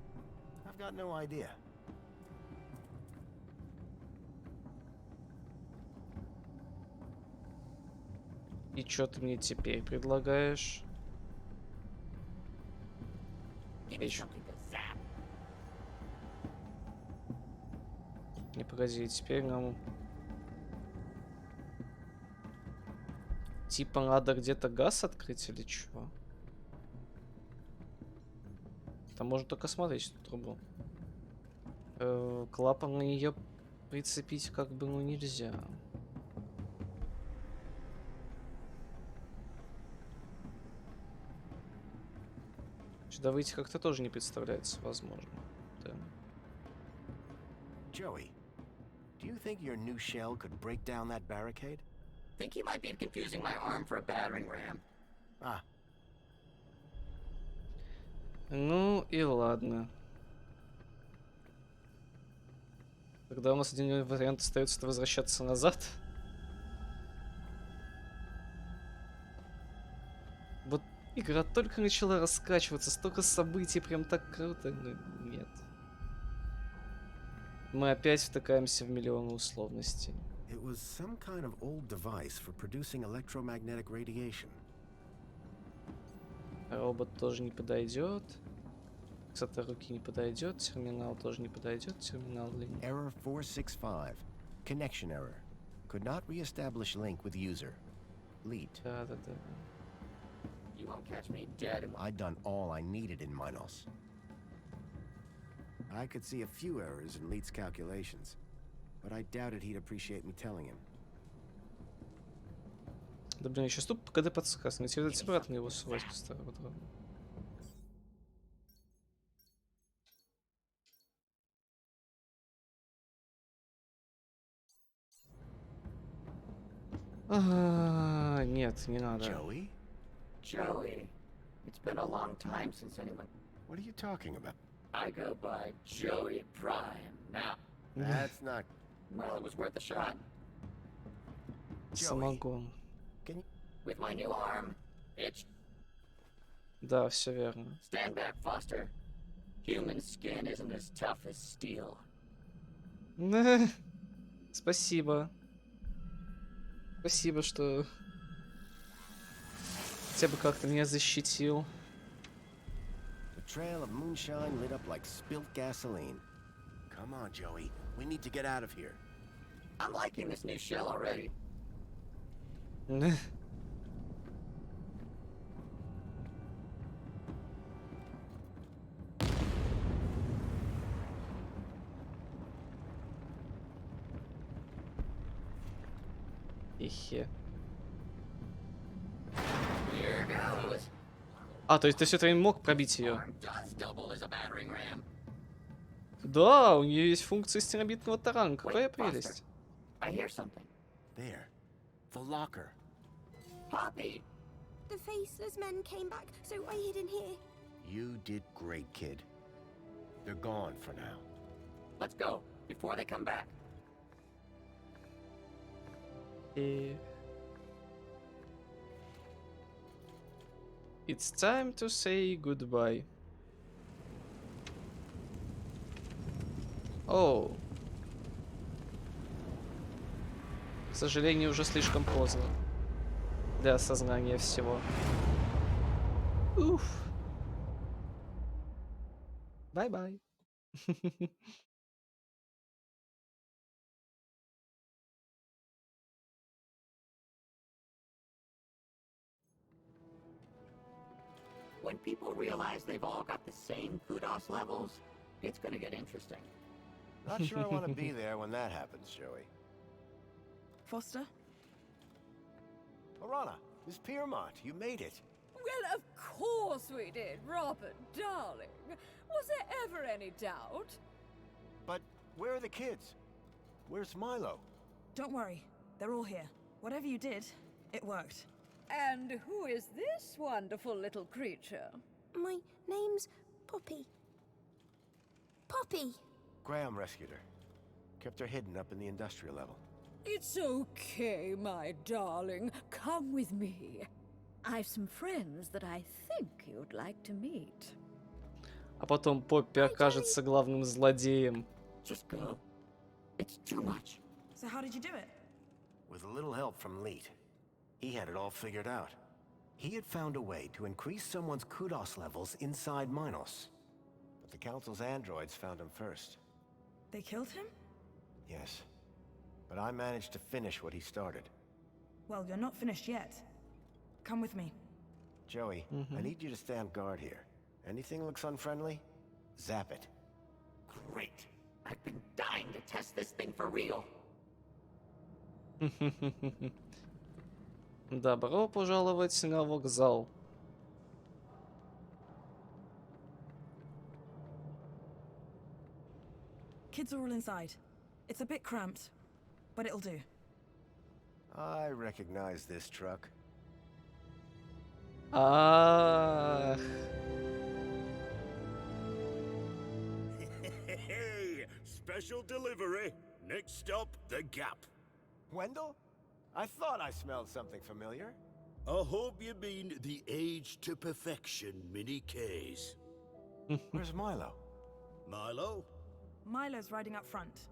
I've got no idea. И что ты мне теперь предлагаешь? Give me something to zap. Не, погоди, теперь нам... Типа надо где-то газ открыть или чего? Там можно только смотреть эту трубу. Клапан на нее прицепить как бы ну нельзя. Сюда выйти как-то тоже не представляется возможно. Да. Joey, do you think your new shell could break down that barricade? Think you might be confusing my arm for a battering ram. Ah. Ну и ладно. Тогда у нас один вариант остается — это возвращаться назад. Вот игра только начала раскачиваться, столько событий, прям так круто. Но нет. Мы опять втыкаемся в миллионы условностей. It was some kind of old device for producing electromagnetic radiation. Робот тоже не подойдет. Кстати, руки не подойдет. Терминал тоже не подойдет. Терминал для... Error 465. Connection error. Could not re-establish link with user. Lead. Да-да-да. You won't catch me dead. I'd done all I needed in Minos. I could see a few errors in Lead's calculations, but I doubted he'd appreciate me telling him. Да блин, сейчас тут КД подсказ. Мне тебе обратно его сувать к старому дрону. Нет, не надо. Joey? Joey. It's been a long time since anyone... What are you talking about? I go by Joey Prime now. That's not... Well, it was worth a shot. Самогон. Can you... With my new arm, it's... Да, все верно. Stand back, Foster. Human skin isn't as tough as steel. Спасибо. Спасибо, что... Хотя бы как-то меня защитил. The trail of moonshine lit up like spilt gasoline. Come on, Joey. We need to get out of here. I'm liking this new shell already. Ихе. Here goes. А, то есть ты все это время мог пробить ее? Arm does double as a battering ram. Да, у нее есть функция стенобитного тарана. Какая Wait, Foster. прелесть. I hear something. There. The locker. Poppy! The faceless men came back, so I hid in here. You did great, kid. They're gone for now. Let's go, before they come back. И... It's time to say goodbye. Оу. К сожалению, уже слишком поздно для осознания всего. Уф. Бай-бай. When people realize they've all got the same kudos levels, it's gonna get interesting. Not sure I want to be there when that happens, Joey. Foster? Arana, Miss Piermont, you made it. Well, of course we did, Robert, darling. Was there ever any doubt? But where are the kids? Where's Milo? Don't worry, they're all here. Whatever you did, it worked. And who is this wonderful little creature? My name's Poppy. Poppy! Graham rescued her. Kept her hidden up in the industrial level. It's okay, my darling. Come with me. I've some friends that I think you'd like to meet. А потом Поппи окажется главным злодеем. Just go. It's too much. So how did you do it? With a little help from Leet. He had it all figured out. He had found a way to increase someone's kudos levels inside Minos. But the Council's androids found him first. They killed him? Yes. But I managed to finish what he started. Well, you're not finished yet. Come with me. Joey, I need you to stand guard here. Anything looks unfriendly? Zap it. Great. I've been dying to test this thing for real. Добро пожаловать на вокзал. Kids are all inside. It's a bit cramped, but it'll do. I recognize this truck. Ах. Hey, special delivery. Next stop, the Gap. Wendell? I thought I smelled something familiar. I hope you mean the Age to Perfection mini case. Where's Milo? Milo? Milo's riding up front.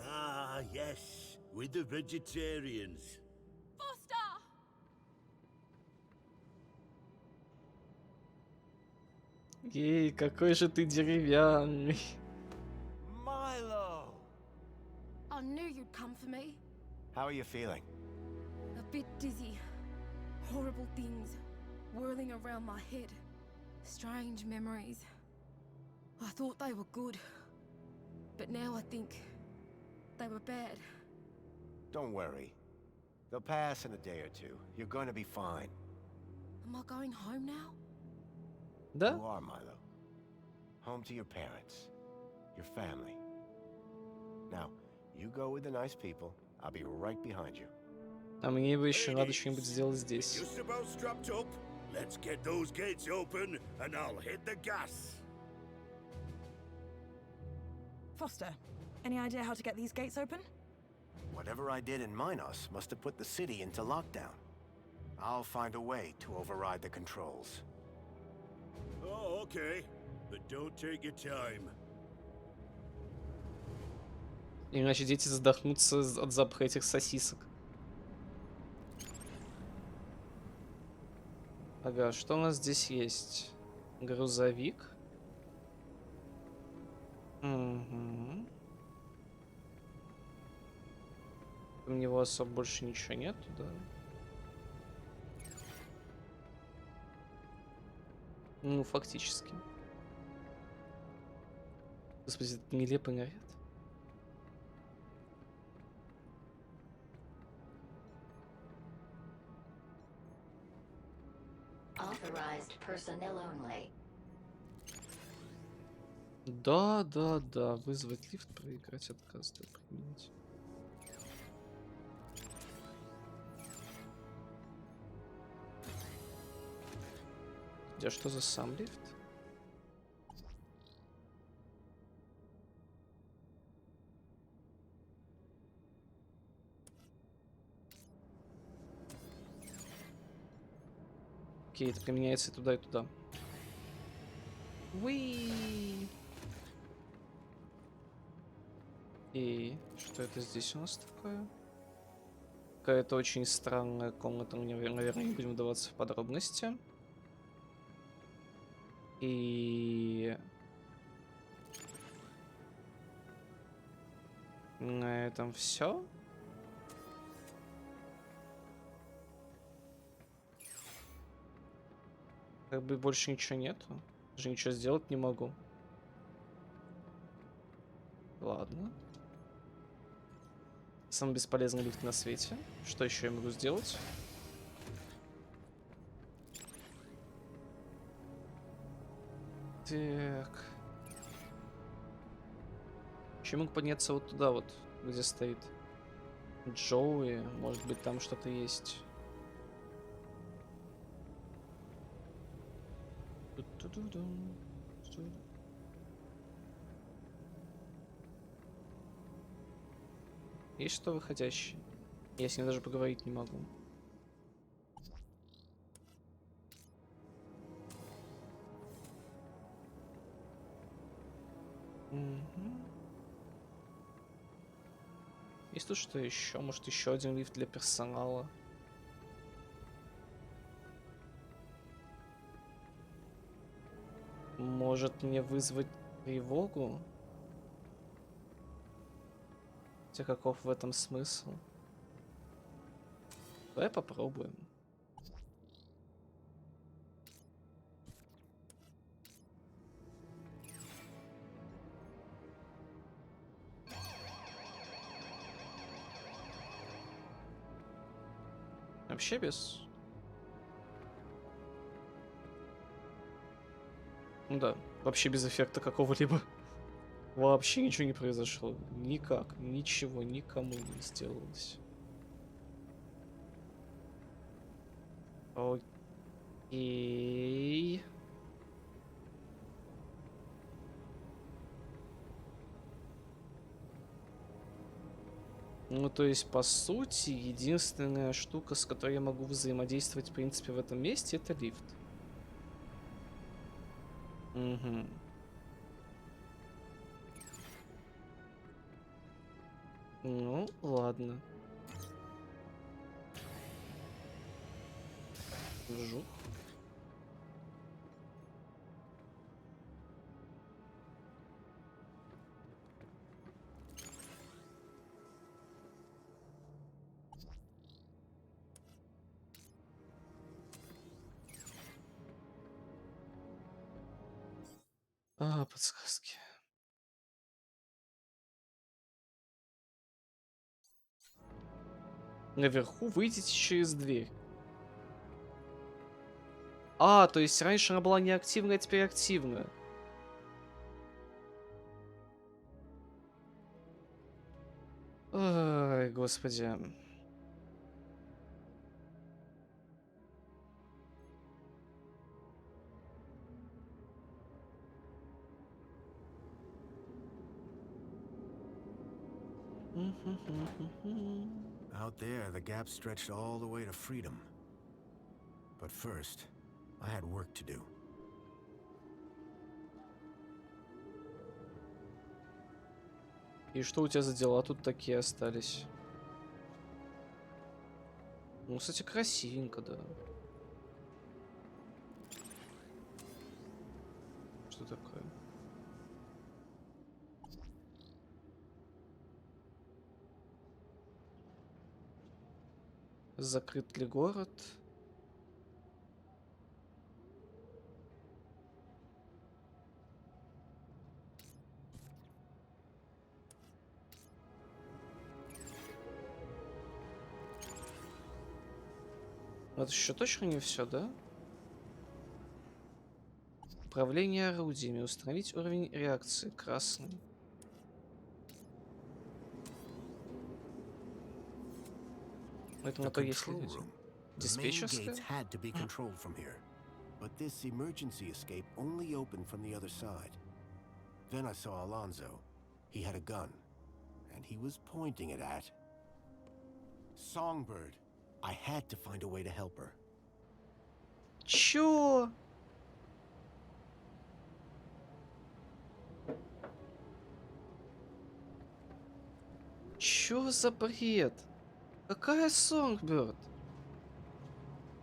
Ah, yes, with the vegetarians. Foster! Ей, какой же ты деревянный. Milo! I knew you'd come for me. How are you feeling? A bit dizzy. Horrible things whirling around my head. Strange memories. I thought they were good. But now I think they were bad. Don't worry. They'll pass in a day or two. You're going to be fine. Am I going home now? Да? You are, Milo. Home to your parents. Your family. Now, you go with the nice people. I'll be right behind you. А мне бы еще надо что-нибудь сделать здесь. Just about strapped up. Let's get those gates open, and I'll hit the gas. Foster, any idea how to get these gates open? Whatever I did in Minos must have put the city into lockdown. I'll find a way to override the controls. Oh, okay. But don't take your time. Иначе дети задохнутся от запаха этих сосисок. Ага, что у нас здесь есть? Грузовик. Угу. У него особо больше ничего нету, да? Ну, фактически. Господи, это нелепый наряд. Authorized personnel only. Да, да, да. Вызвать лифт, проиграть отказ, да, применить. А что за сам лифт? Окей, это применяется и туда, и туда. Уи! И что это здесь у нас такое? Какая-то очень странная комната, мне, наверное, не будем вдаваться в подробности. И на этом все. Как бы больше ничего нету. Даже ничего сделать не могу. Ладно. Самый бесполезный лифт на свете. Что еще я могу сделать? Так. Еще могу подняться вот туда вот, где стоит Джоуи. Может быть, там что-то есть. Есть что выходящее? Я с ним даже поговорить не могу. Мгм. Есть тут что еще? Может, еще один лифт для персонала? Может мне вызвать тревогу? Хотя каков в этом смысл? Давай попробуем. Вообще без... Ну да, вообще без эффекта какого-либо. Вообще ничего не произошло. Никак, ничего никому не сделалось. Окей. Ну, то есть, по сути, единственная штука, с которой я могу взаимодействовать, в принципе, в этом месте, это лифт. Угу. Ну, ладно. Жух. Подсказки. Наверху выйдите через дверь. То есть раньше она была неактивная, а теперь активная. Ой, господи. Out there, the gap stretched all the way to freedom. But first, I had work to do. И что у тебя за дела тут такие остались? Ну, кстати, красивенько, да. такое? Закрыт ли город? Это еще точно не все, да? Управление орудиями. Установить уровень реакции. Красный. Это на The то, если control люди. room. The main gates Диспетчерская? had to be controlled from here, but this emergency escape only opened from the other side. Then I saw Alonzo. He had a gun, and he was pointing it at Songbird. I had to find a way to help her. Чё? Чё за бред? Какая Songbird?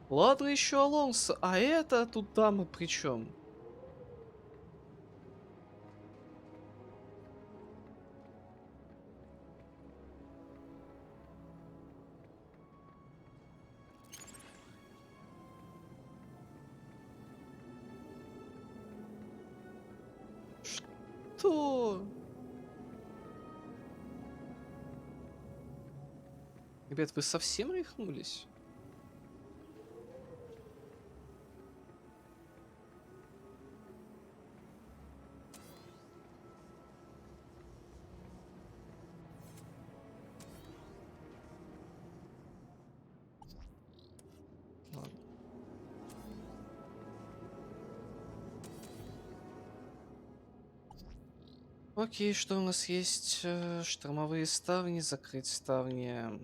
Ладно еще Алонсо, а это тут дама при чем? Что? Ребят, вы совсем рехнулись? Ладно. Окей, что у нас есть? Штормовые ставни, закрыть ставни.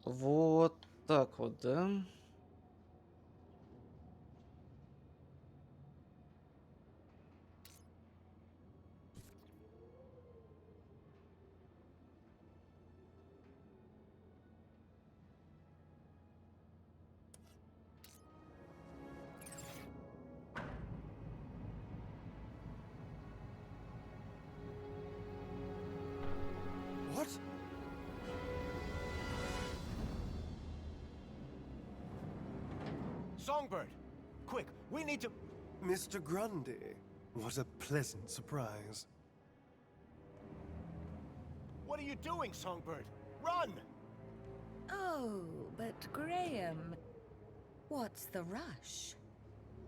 Вот так вот, да? What? Songbird! Quick, we need to... Mr. Grundy, what a pleasant surprise. What are you doing, Songbird? Run! Oh, but Graham, what's the rush?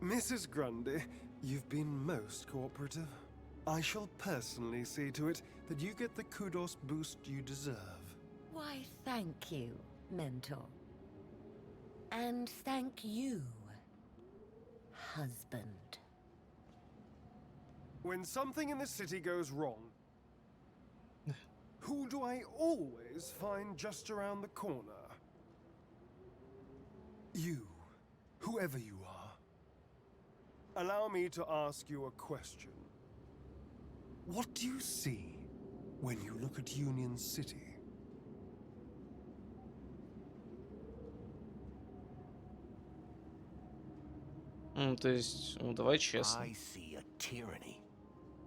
Mrs. Grundy, you've been most cooperative. I shall personally see to it that you get the kudos boost you deserve. Why, thank you, Mentor. And thank you, husband. When something in the city goes wrong, who do I always find just around the corner? You, whoever you are. Allow me to ask you a question. What do you see when you look at Union City? То есть, ну давай честно. I see a tyranny.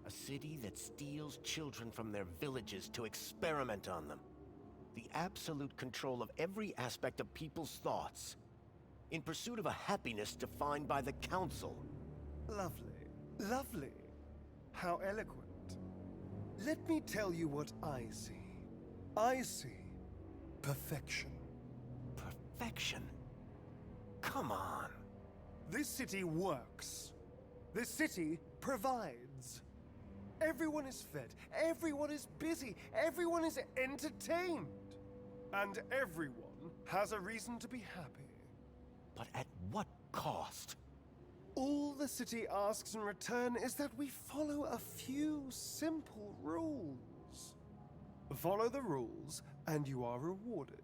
A city that steals children from their villages to experiment on them. The absolute control of every aspect of people's thoughts. In pursuit of a happiness defined by the council. Lovely, lovely. How eloquent. Let me tell you what I see. I see perfection. Perfection? Come on. This city works. This city provides. Everyone is fed, everyone is busy, everyone is entertained. And everyone has a reason to be happy. But at what cost? All the city asks in return is that we follow a few simple rules. Follow the rules, and you are rewarded.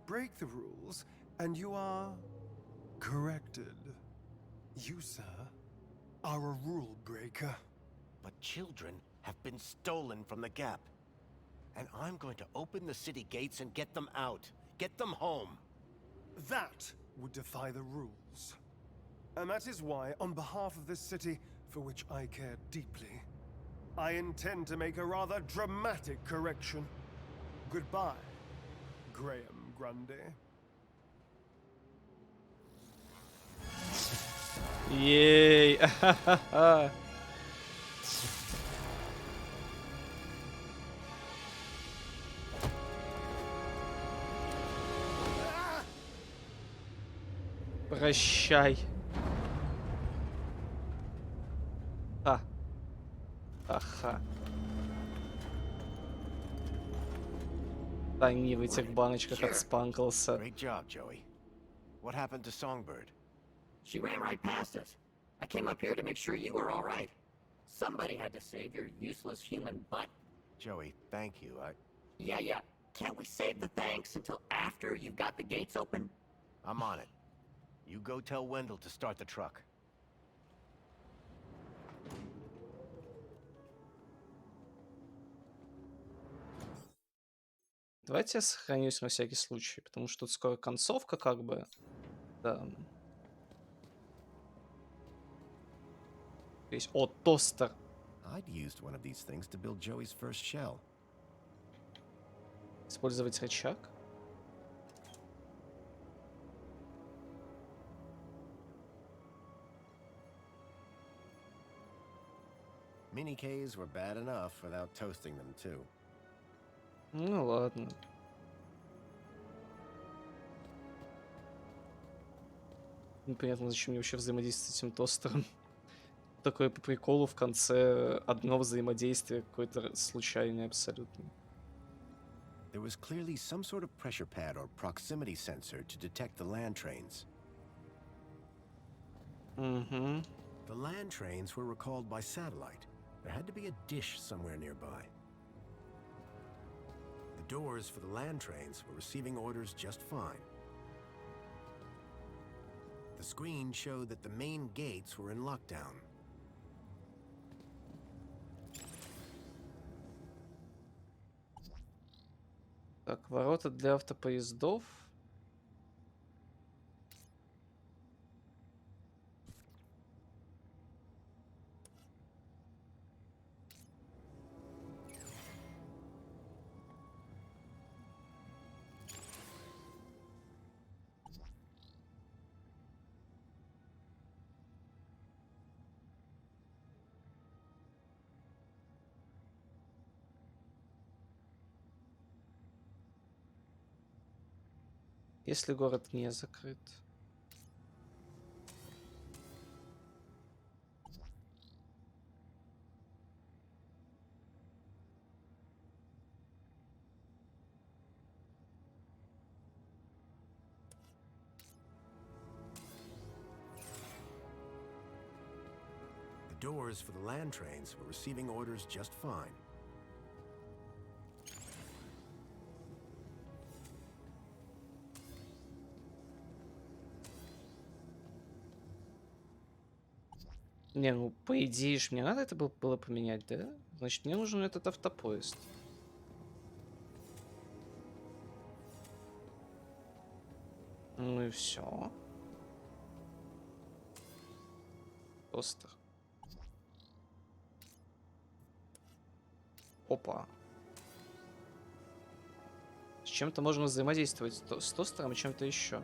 Break the rules, and you are corrected. You, sir, are a rule breaker. But children have been stolen from the Gap. And I'm going to open the city gates and get them out. Get them home. That would defy the rules. And that is why, on behalf of this city, for which I care deeply, I intend to make a rather dramatic correction. Goodbye, Graham Grundy. Ей! Прощай. Ха-ха. Они в этих баночках отспанкался. Great job, Joey. What happened to Songbird? She ran right past us. I came up here to make sure you were all right. Somebody had to save your useless human butt. Joey, thank you. Yeah. Can't we save the thanks until after you've got the gates open? I'm on it. You go tell Wendell to start the truck. Давайте я сохранюсь на всякий случай, потому что тут скоро концовка, как бы. Да. Есть. О, тостер. I'd used one of these things to build Joey's first shell. Использовать рычаг. Mini Ks were bad enough without toasting them too. Ну ладно. Непонятно, зачем мне вообще взаимодействовать с этим тостером. Такое по приколу в конце одно взаимодействие какое-то случайное абсолютно. There was clearly some sort of pressure pad or proximity sensor to detect the land trains. Mm-hmm. The land trains were recalled by satellite. There had to be a dish somewhere nearby. The doors for the land trains were receiving orders just fine. The screen showed that the main gates were in lockdown. Так, ворота для автопоездов. Если город не закрыт. The doors for the land trains were receiving orders just fine. Не, ну по идее ж мне надо это было поменять, да? Значит, мне нужен этот автопоезд. Ну и все. Тостер. Опа. С чем-то можно взаимодействовать с тостером и чем-то еще.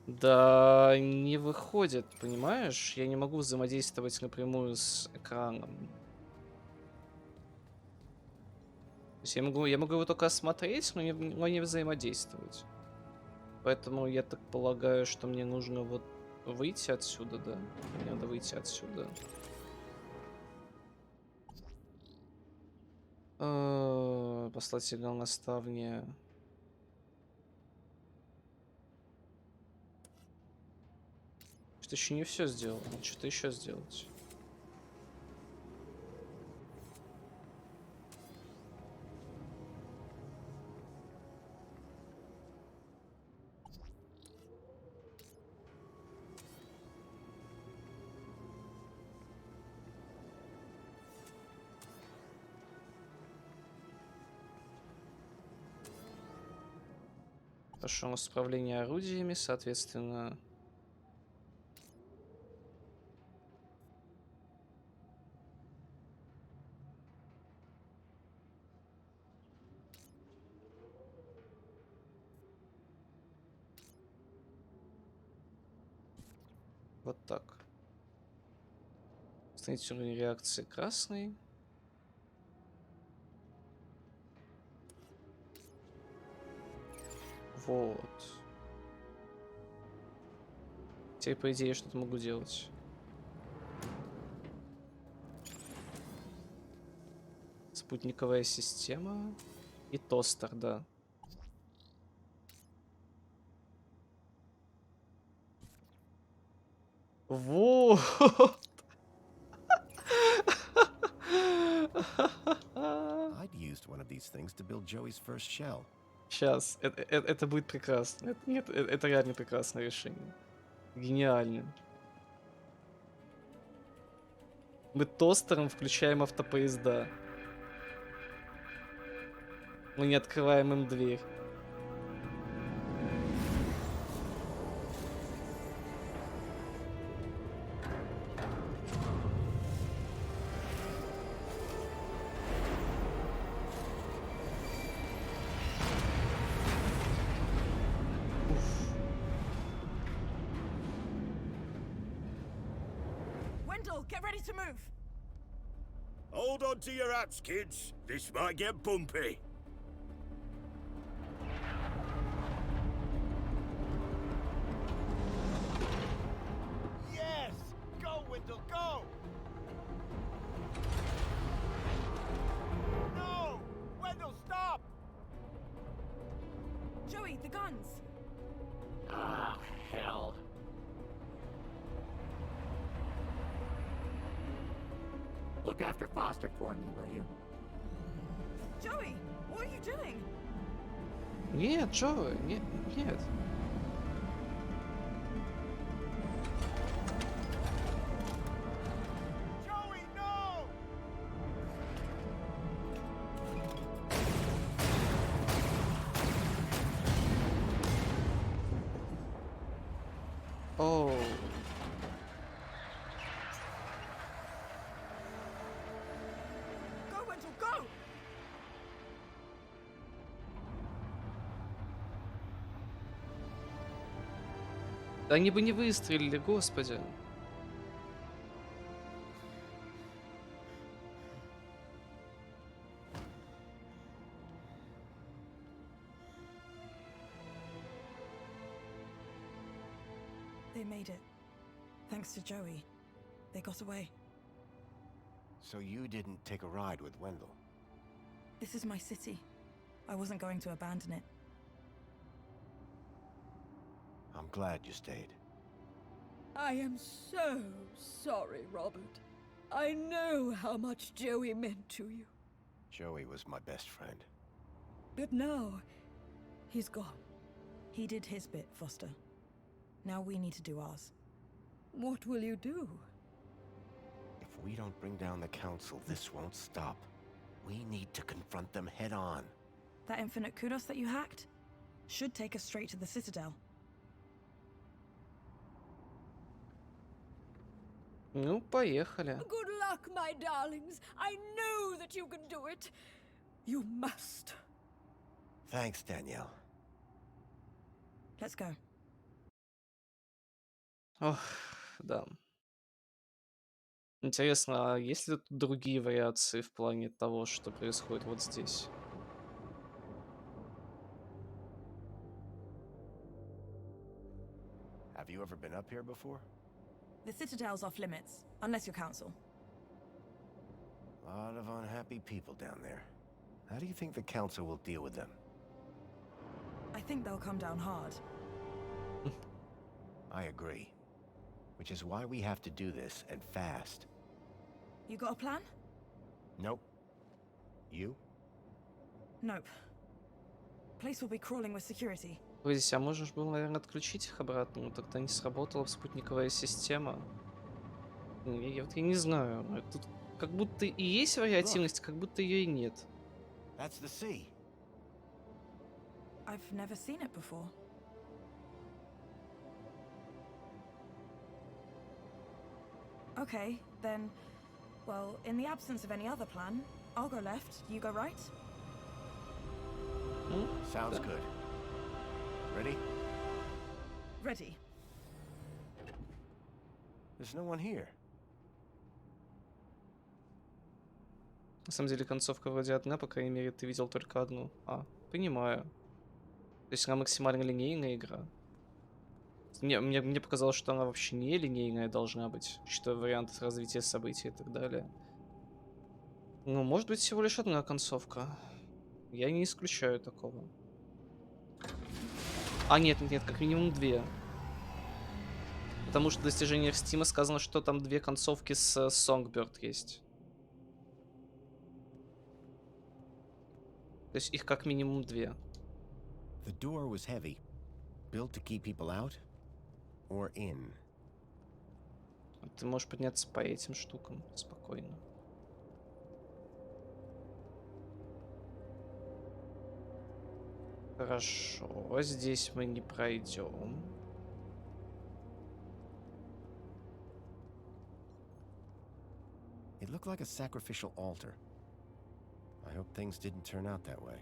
Да, не выходит, понимаешь? Я не могу взаимодействовать напрямую с экраном. То есть я могу его только осмотреть, но не взаимодействовать. Поэтому я так полагаю, что мне нужно вот выйти отсюда, да? Мне надо выйти отсюда. Послать сигнал наставния. Что еще не все сделал, надо что-то еще сделать. Хорошо, у нас управление орудиями, соответственно. Вот так. Установить уровень реакции красный. Вот. Теперь, по идее, я что-то могу делать. Спутниковая система. И тостер, да. Вот. I'd used one of these things to build Joey's first shell. Сейчас. Это будет прекрасно. Нет, это реально прекрасное решение. Гениально. Мы тостером включаем автопоезда. Мы не открываем им дверь. Wendell, get ready to move. Hold on to your hats, kids. This might get bumpy. Yes! Go, Wendell, go! No! Wendell, stop! Joey, the guns. Ah, hell. Look after Foster for me, will you? Joey, what are you doing? Нет, Джо, нет, нет. Joey, no! Оу. Go, Wendell, go! Да они бы не выстрелили, господи. They made it. Thanks to Joey. They got away. So you didn't take a ride with Wendell? This is my city. I wasn't going to abandon it. I'm glad you stayed. I am so sorry, Robert. I know how much Joey meant to you. Joey was my best friend. But now, he's gone. He did his bit, Foster. Now we need to do ours. What will you do? If we don't bring down the council, this won't stop. We need to confront them head on. That infinite kudos that you hacked should take us straight to the Citadel. Ну, поехали. Good luck, my darlings. I know that you can do it. You must. Thanks, Danielle. Let's go. Ох, да. Интересно, а есть ли тут другие вариации в плане того, что происходит вот здесь? Have you ever been up here before? The Citadel's off limits, unless you're council. A lot of unhappy people down there. How do you think the council will deal with them? I think they'll come down hard. I agree. Which is why we have to do this, and fast. You got a plan? Nope. You? Nope. Place will be crawling with security. Погодите, а можно же было, наверное, отключить их обратно, но тогда не сработала спутниковая система. Я не знаю. Тут как будто и есть вариативность, как будто ее и нет. That's the sea. I've never seen it before. Okay, then, well, in the absence of any other plan, I'll go left, you go right. Sounds good. Ready? Ready. There's no one here. На самом деле концовка вроде одна, по крайней мере, ты видел только одну. Понимаю. То есть она максимально линейная игра. Мне показалось, что она вообще не линейная должна быть, учитывая варианты развития событий и так далее. Ну, может быть, всего лишь одна концовка. Я не исключаю такого. Нет, как минимум две. Потому что в достижениях Стима сказано, что там две концовки с Songbird есть. То есть их как минимум две. The door was heavy, built to keep people out or in. Ты можешь подняться по этим штукам спокойно. Хорошо, здесь мы не пройдем. It looked like a sacrificial altar. I hope things didn't turn out that way.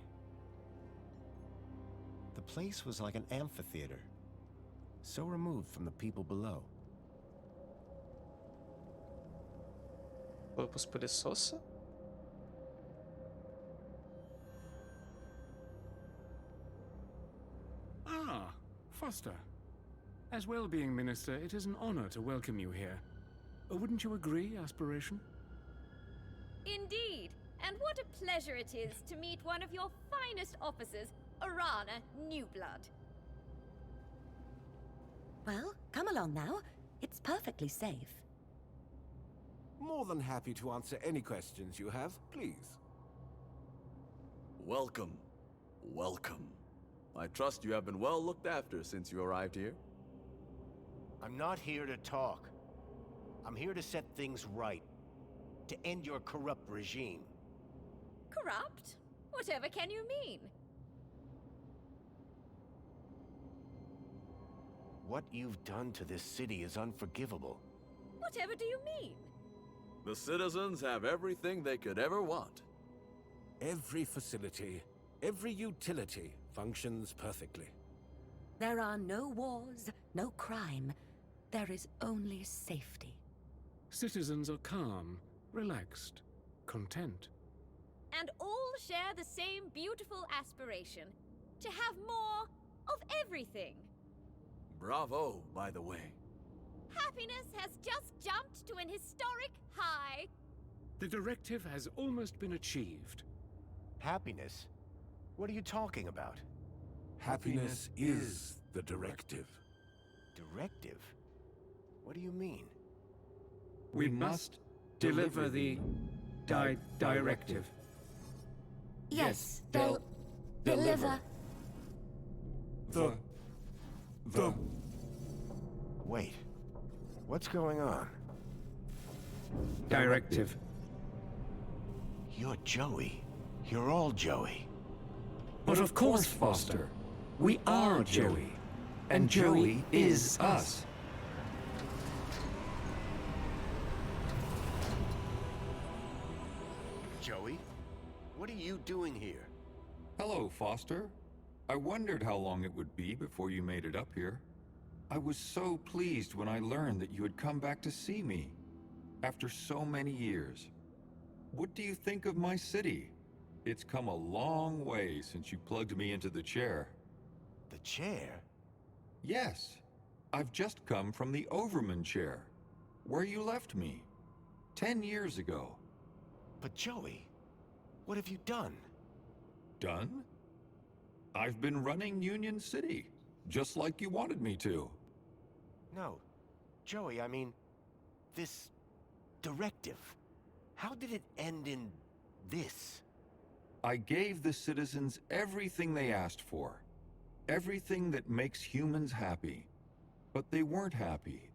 The place was like an amphitheater, so removed from the people below. Корпус пылесоса? Ah, Foster. As well-being minister, it is an honor to welcome you here. Wouldn't you agree, Aspiration? Indeed, and what a pleasure it is to meet one of your finest officers, Arana Newblood. Well, come along now. It's perfectly safe. More than happy to answer any questions you have, please. Welcome. Welcome. I trust you have been well looked after since you arrived here. I'm not here to talk. I'm here to set things right. To end your corrupt regime. Corrupt? Whatever can you mean? What you've done to this city is unforgivable. Whatever do you mean? The citizens have everything they could ever want. Every facility, every utility functions perfectly. There are no wars, no crime. There is only safety. Citizens are calm, relaxed, content. And all share the same beautiful aspiration to have more of everything. Bravo, by the way. Happiness has just jumped to an historic high. The directive has almost been achieved. Happiness? What are you talking about? Happiness is the directive. Directive? What do you mean? We must deliver the directive. Yes, they'll deliver. The... Wait. What's going on? Directive. You're Joey. You're all Joey. But of course, Foster. We are Joey. And Joey is us. Joey? What are you doing here? Hello, Foster. I wondered how long it would be before you made it up here. I was so pleased when I learned that you had come back to see me. After so many years. What do you think of my city? It's come a long way since you plugged me into the chair. The chair? Yes. I've just come from the Overman chair, where you left me 10 years ago. But Joey, what have you done? Done? I've been running Union City, just like you wanted me to. No. Joey, I mean, this directive. How did it end in this? I gave the citizens everything they asked for. Everything that makes humans happy. But they weren't happy.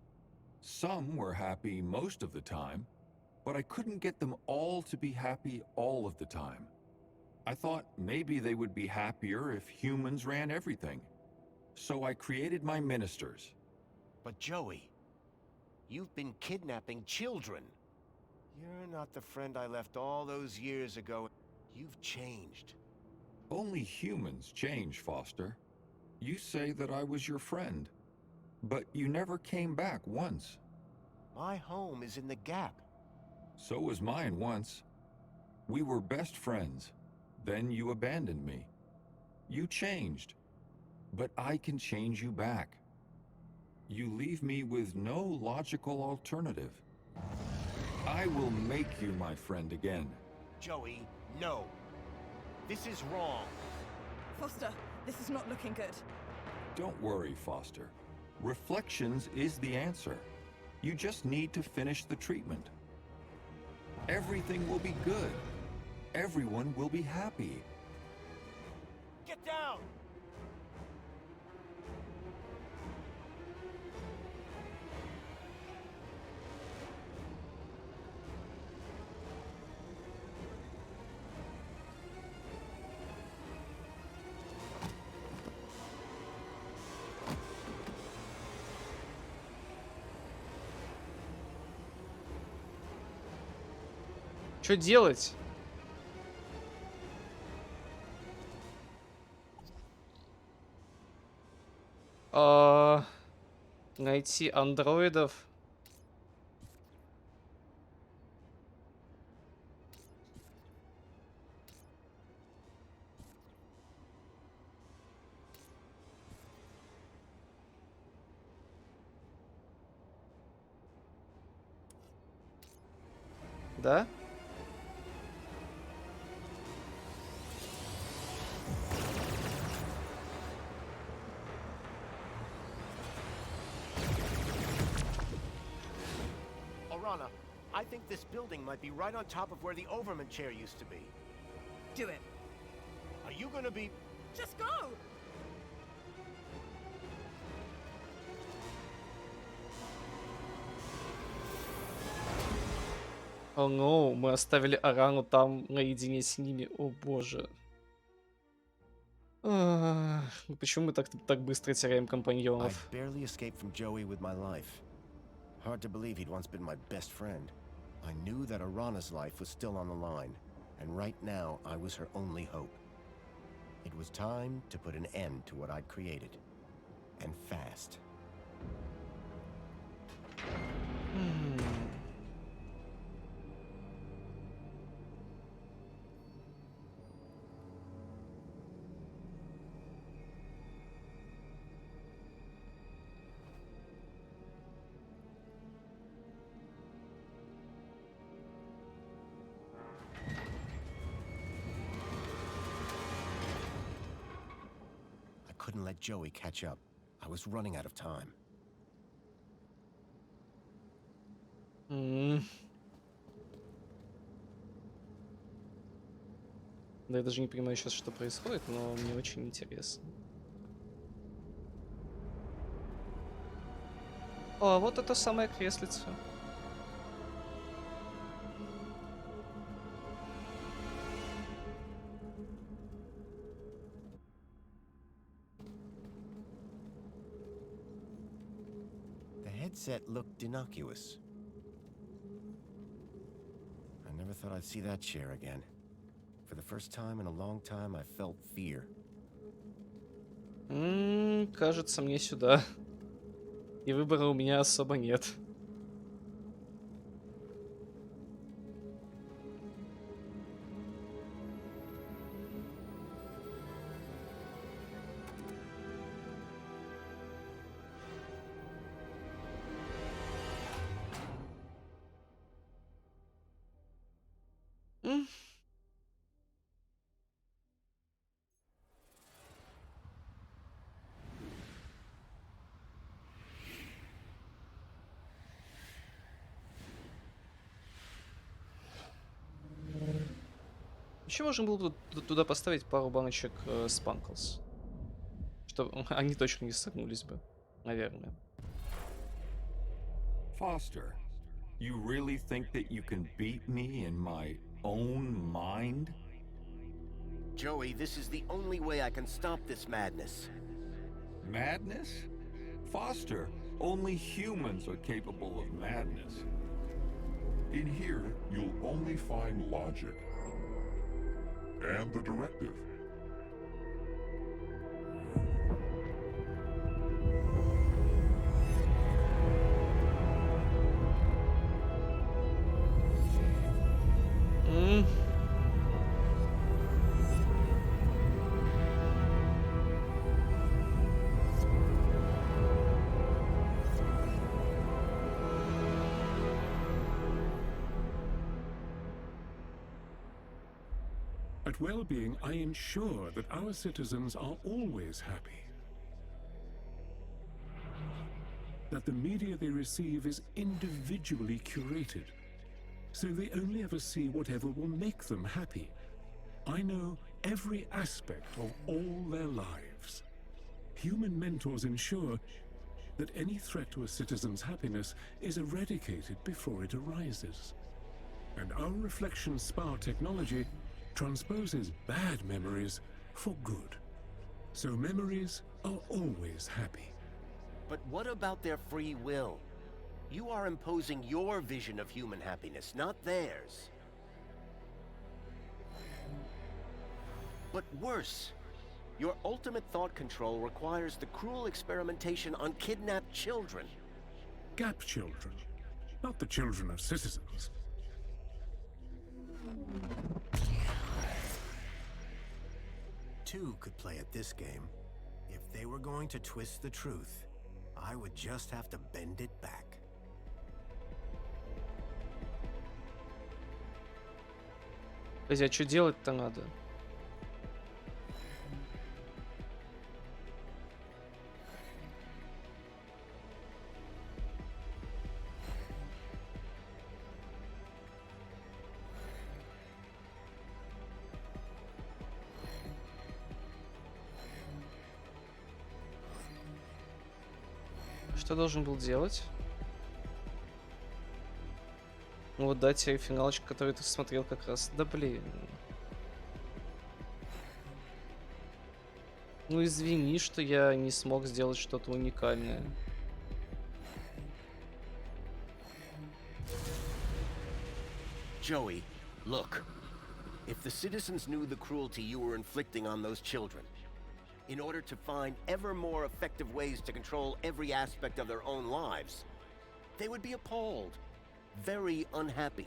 Some were happy most of the time, but I couldn't get them all to be happy all of the time. I thought maybe they would be happier if humans ran everything. So I created my ministers. But Joey, you've been kidnapping children. You're not the friend I left all those years ago. You've changed. Only humans change, Foster. You say that I was your friend, but you never came back once. My home is in the Gap. So was mine once. We were best friends. Then you abandoned me. You changed. But I can change you back. You leave me with no logical alternative. I will make you my friend again. Joey, no. This is wrong. Foster, this is not looking good. Don't worry, Foster. Reflections is the answer. You just need to finish the treatment. Everything will be good. Everyone will be happy. Get down! Что делать? Найти андроидов. Да? Orana, I think this building might be right on top of where the Overman chair used to be. Do it. Are you gonna be... Just go! О, ну, мы оставили Арану там наедине с ними. О, боже. Почему мы так быстро теряем I компаньонов? barely escaped from Joey with my life. Hard to believe he'd once been my best friend. I knew that Orana's life was still on the line, and right now I was her only hope. It was time to put an end to what I'd created. And fast. I couldn't let Joey catch up. I was running out of time. Да, я даже не понимаю сейчас, что происходит, но мне очень интересно. О, вот это самое креслице. The headset looked innocuous. I never thought I'd see that chair again. For the first time in a long time, I felt fear. Кажется, мне сюда. И выбора у меня особо нет. Еще можно было бы туда поставить пару баночек спанклс. Чтобы они точно не согнулись бы. Наверное. Foster, you really think that you can beat me in my own mind? Joey, this is the only way I can stop this madness. Madness? Foster, only humans are capable of madness. In here, you'll only find logic. And the directive. At well-being, I ensure that our citizens are always happy. That the media they receive is individually curated, so they only ever see whatever will make them happy. I know every aspect of all their lives. Human mentors ensure that any threat to a citizen's happiness is eradicated before it arises. And our reflection spa technology transposes bad memories for good. So memories are always happy. But what about their free will? You are imposing your vision of human happiness, not theirs. But worse, your ultimate thought control requires the cruel experimentation on kidnapped children. GAP children, not the children of citizens. Two could play at this game. If they were going to twist the truth, I would just have to bend it back. Подожди, а что делать-то надо? Что должен был делать? Ну вот дать тебе финалочку, который ты смотрел как раз. Да блин. Ну извини, что я не смог сделать что-то уникальное. Joey, look. If the citizens knew the cruelty you were inflicting on those children, in order to find ever more effective ways to control every aspect of their own lives, they would be appalled, very unhappy.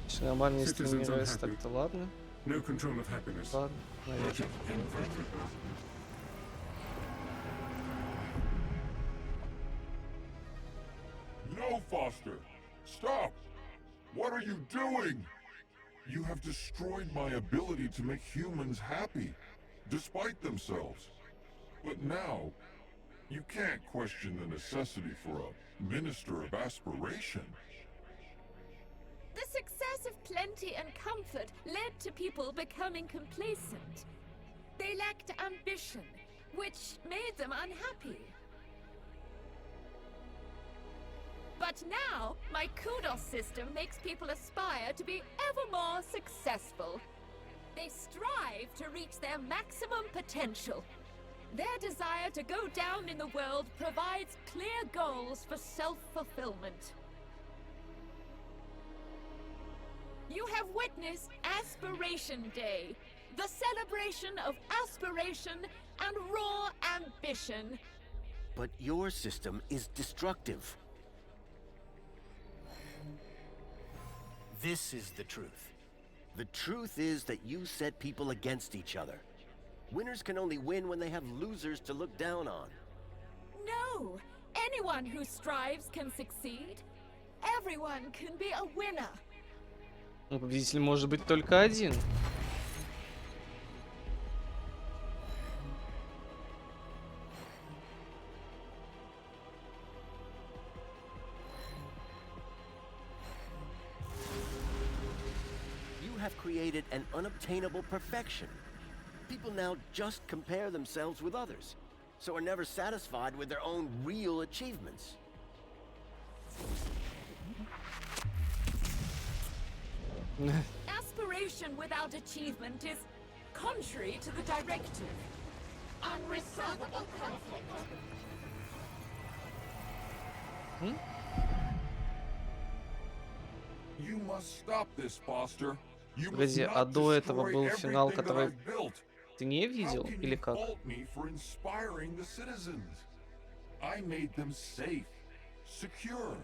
Если нормально не стримируется, так-то ладно. No control of happiness. Ладно, наверное. No, Foster! Stop! What are you doing? You have destroyed my ability to make humans happy, despite themselves. But now, you can't question the necessity for a minister of aspiration. The success of plenty and comfort led to people becoming complacent. They lacked ambition, which made them unhappy. But now, my kudos system makes people aspire to be ever more successful. They strive to reach their maximum potential. Their desire to go down in the world provides clear goals for self-fulfillment. You have witnessed Aspiration Day, the celebration of aspiration and raw ambition. But your system is destructive. This is the truth. The truth is that you set people against each other. Winners can only win when they have losers to look down on. No! Anyone who strives can succeed. Everyone can be a winner. Ну, победитель может быть только один. You have created an unobtainable perfection. People now just compare themselves with others, so are never satisfied with their own real achievements. Aspiration without achievement is contrary to the directive. Unresolvable conflict. You must stop this, Foster. You must Погоди, а not до этого destroy был финал, everything that который I've built. ты не How видел, can или you как? fault me for inspiring the citizens? I made them safe, secure.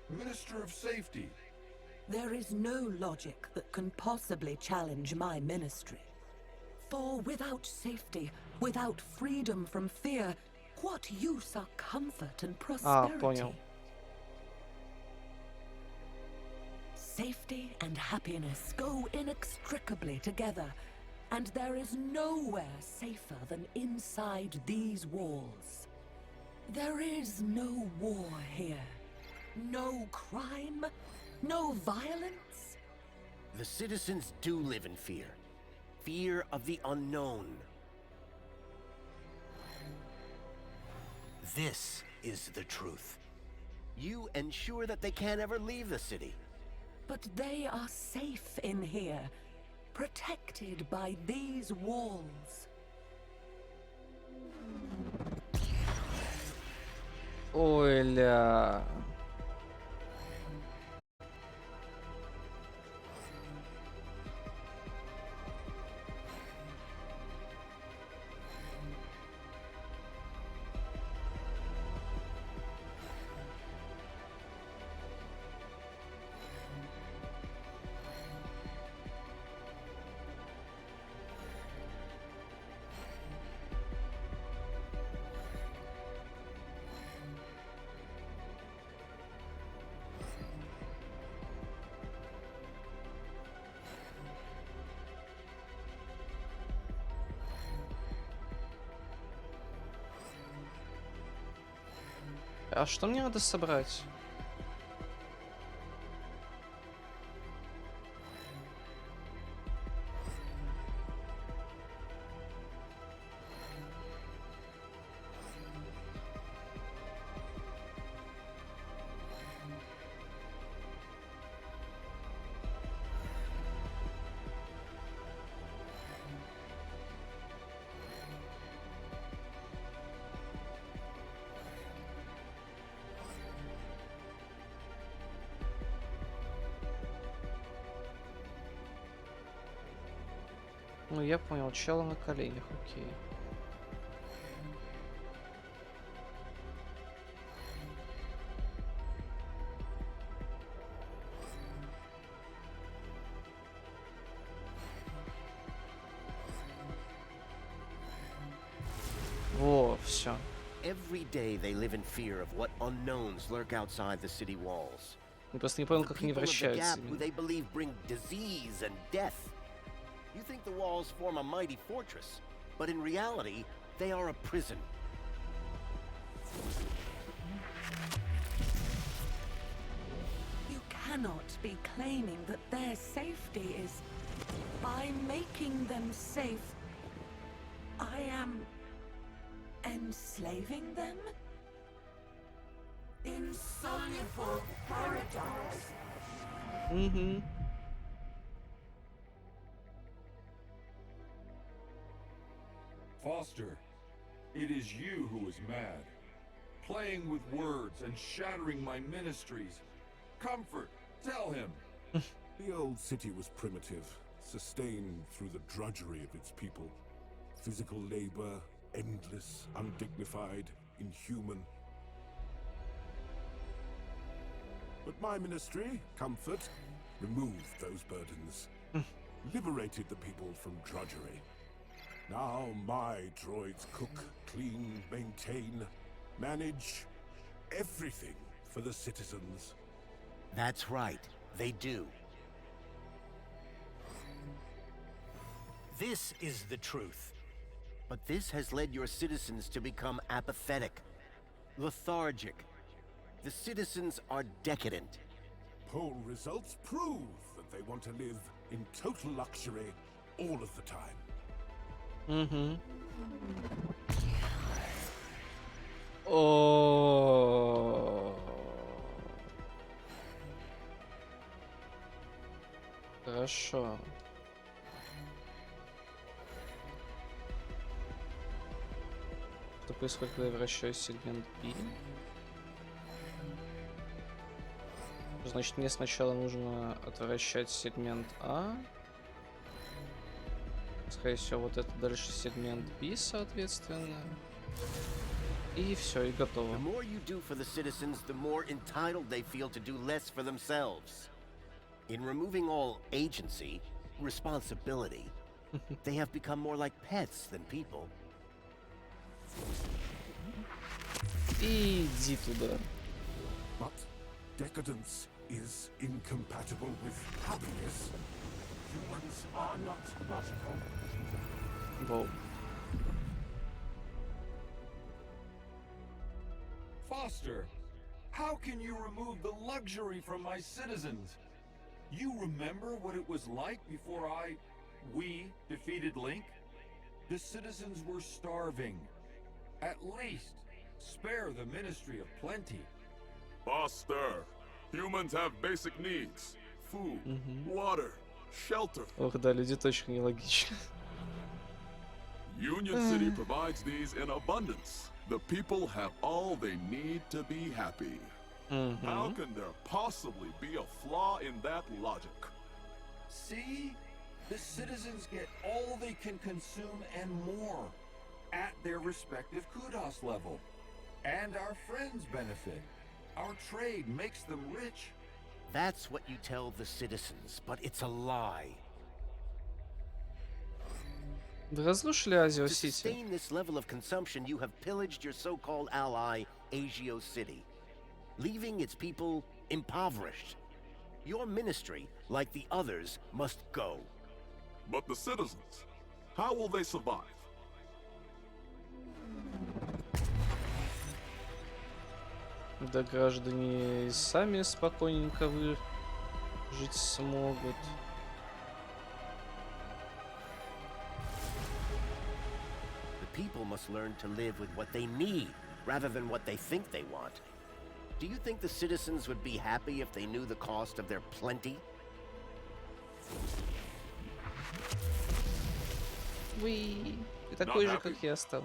Minister of Safety. There is no logic that can possibly challenge my ministry. For without safety, without freedom from fear, what use are comfort and prosperity? Понял. Safety and happiness go inextricably together, and there is nowhere safer than inside these walls. There is no war here, no crime, no violence. The citizens do live in fear. Fear of the unknown. This is the truth. You ensure that they can't ever leave the city. But they are safe in here, protected by these walls. Ой-ля. А что мне надо собрать? Ну, я понял, чела на коленях, окей. Во, все. Every day they live in fear of what unknowns lurk outside the city walls. Я просто не понял, The как они people of the вращаются. gap who they believe bring disease and death. You think the walls form a mighty fortress, but in reality, they are a prison. You cannot be claiming that their safety is by making them safe. I am enslaving them? Insoluble paradox. Mm-hmm. Foster, it is you who is mad. Playing with words and shattering my ministries. Comfort, tell him. The old city was primitive, sustained through the drudgery of its people. Physical labor, endless, undignified, inhuman. But my ministry, Comfort, removed those burdens, liberated the people from drudgery. Now my droids cook, clean, maintain, manage everything for the citizens. That's right, they do. This is the truth. But this has led your citizens to become apathetic, lethargic. The citizens are decadent. Poll results prove that they want to live in total luxury all of the time. Mm-hmm. Oh. Хорошо. Что происходит, когда я вращаю сегмент B? Значит, мне сначала нужно отвращать сегмент А. Скорее всего, вот это дальше сегмент B, соответственно. И все, и готово. The more you do for the citizens, the more entitled they feel to do less for themselves. In removing all agency, responsibility, they have become more like pets than people. Иди туда. But decadence is incompatible with happiness. Humans are not logical. Воу. Foster, how can you remove the luxury from my citizens? You remember what it was like before we defeated Link? The citizens were starving. At least, spare the Ministry of Plenty. Foster, humans have basic needs. Food, water, shelter. Ох, да, люди точно нелогичны. Union City provides these in abundance. The people have all they need to be happy. How can there possibly be a flaw in that logic? See? The citizens get all they can consume and more at their respective kudos level. And our friends benefit. Our trade makes them rich. That's what you tell the citizens, but it's a lie. Вы разрушили Азио To Сити. sustain this level of consumption, you have pillaged your so-called ally, Agio City, leaving its people impoverished. Your ministry, like the others, must go. But the citizens, how will they survive? Да граждане и сами спокойненько жить смогут. The people must learn to live with what they need, rather than what they think they want. Do you think the citizens would be happy if they knew the cost of their plenty? Уи. Ты такой же, как я стал.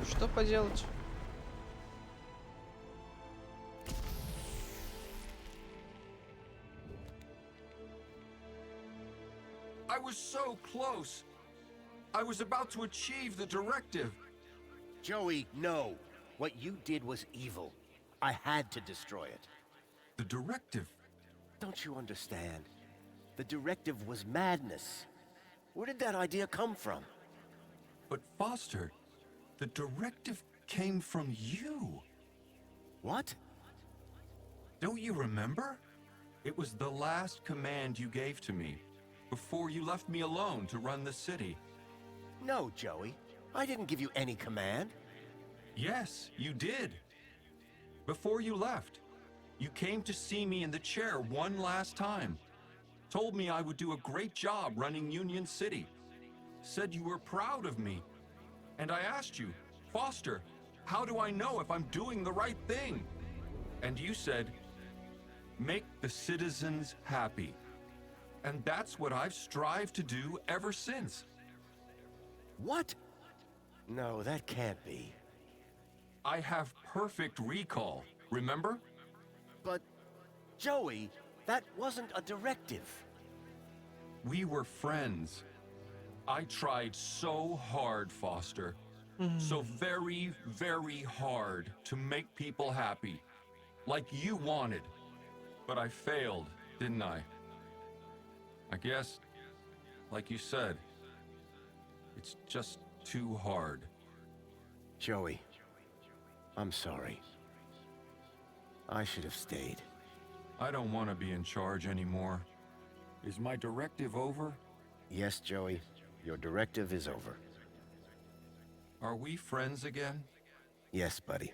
Что поделать? I was so close. I was about to achieve the directive. Joey, no. What you did was evil. I had to destroy it. The directive? Don't you understand? The directive was madness. Where did that idea come from? But Foster, the directive came from you. What? Don't you remember? It was the last command you gave to me before you left me alone to run the city. No, Joey. I didn't give you any command. Yes, you did. Before you left, you came to see me in the chair one last time. Told me I would do a great job running Union City. Said you were proud of me. And I asked you, Foster, how do I know if I'm doing the right thing? And you said, make the citizens happy. And that's what I've strived to do ever since. What? No, that can't be. I have perfect recall, remember? But, Joey, that wasn't a directive. We were friends. I tried so hard, Foster. So very, very hard to make people happy. Like you wanted. But I failed, didn't I? I guess, like you said, it's just too hard. Joey, I'm sorry. I should have stayed. I don't want to be in charge anymore. Is my directive over? Yes, Joey. Your directive is over. Are we friends again? Yes, buddy.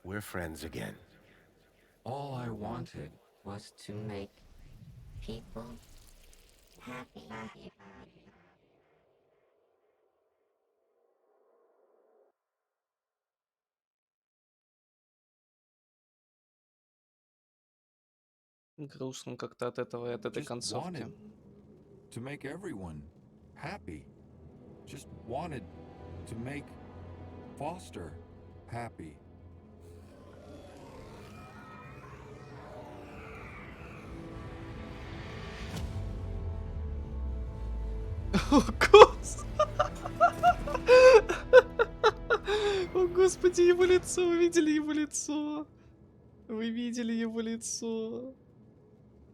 We're friends again. All I wanted Was to make people happy. Грустно как-то от этого и от этой Just концовки. wanted to make everyone happy. Just wanted to make Foster happy. О, О, господи, его лицо, вы видели его лицо? Вы видели его лицо?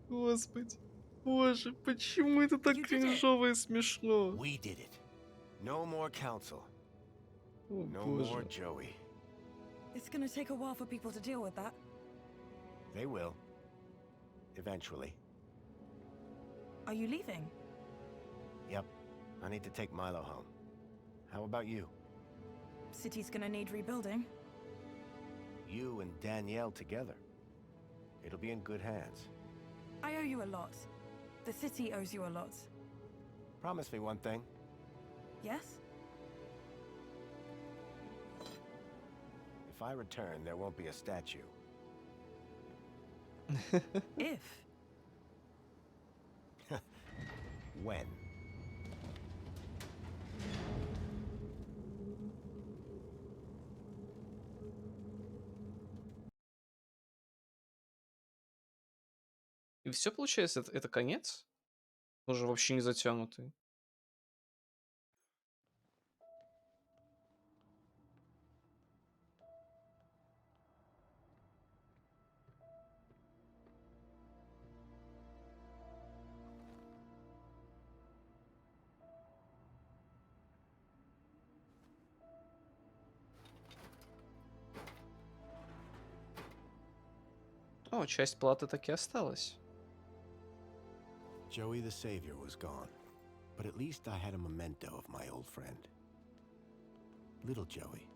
Господи. Боже, почему это так кринжово и смешно? We did it. No more council. О, No more боже. Joey. It's gonna take a while for people to deal with that. They will. Eventually. Are you leaving? Yep. I need to take Milo home. How about you? City's gonna need rebuilding. You and Danielle together. It'll be in good hands. I owe you a lot. The city owes you a lot. Promise me one thing. Yes? If I return, there won't be a statue. If. When? И все получается, это конец? Уже вообще не затянутый. О, часть платы таки осталась. Joey the Savior was gone, but at least I had a memento of my old friend. Little Joey.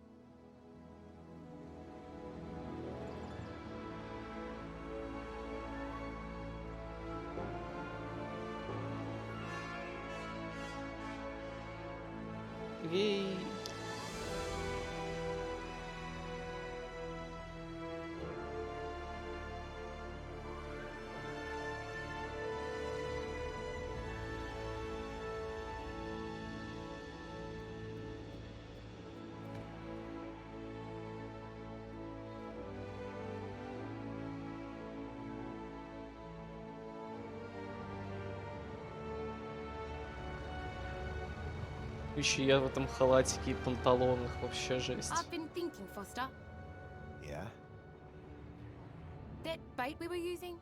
Ей. Еще я в этом халатике и панталонах, вообще жесть. I've been thinking, Foster. Yeah? That bait we were using?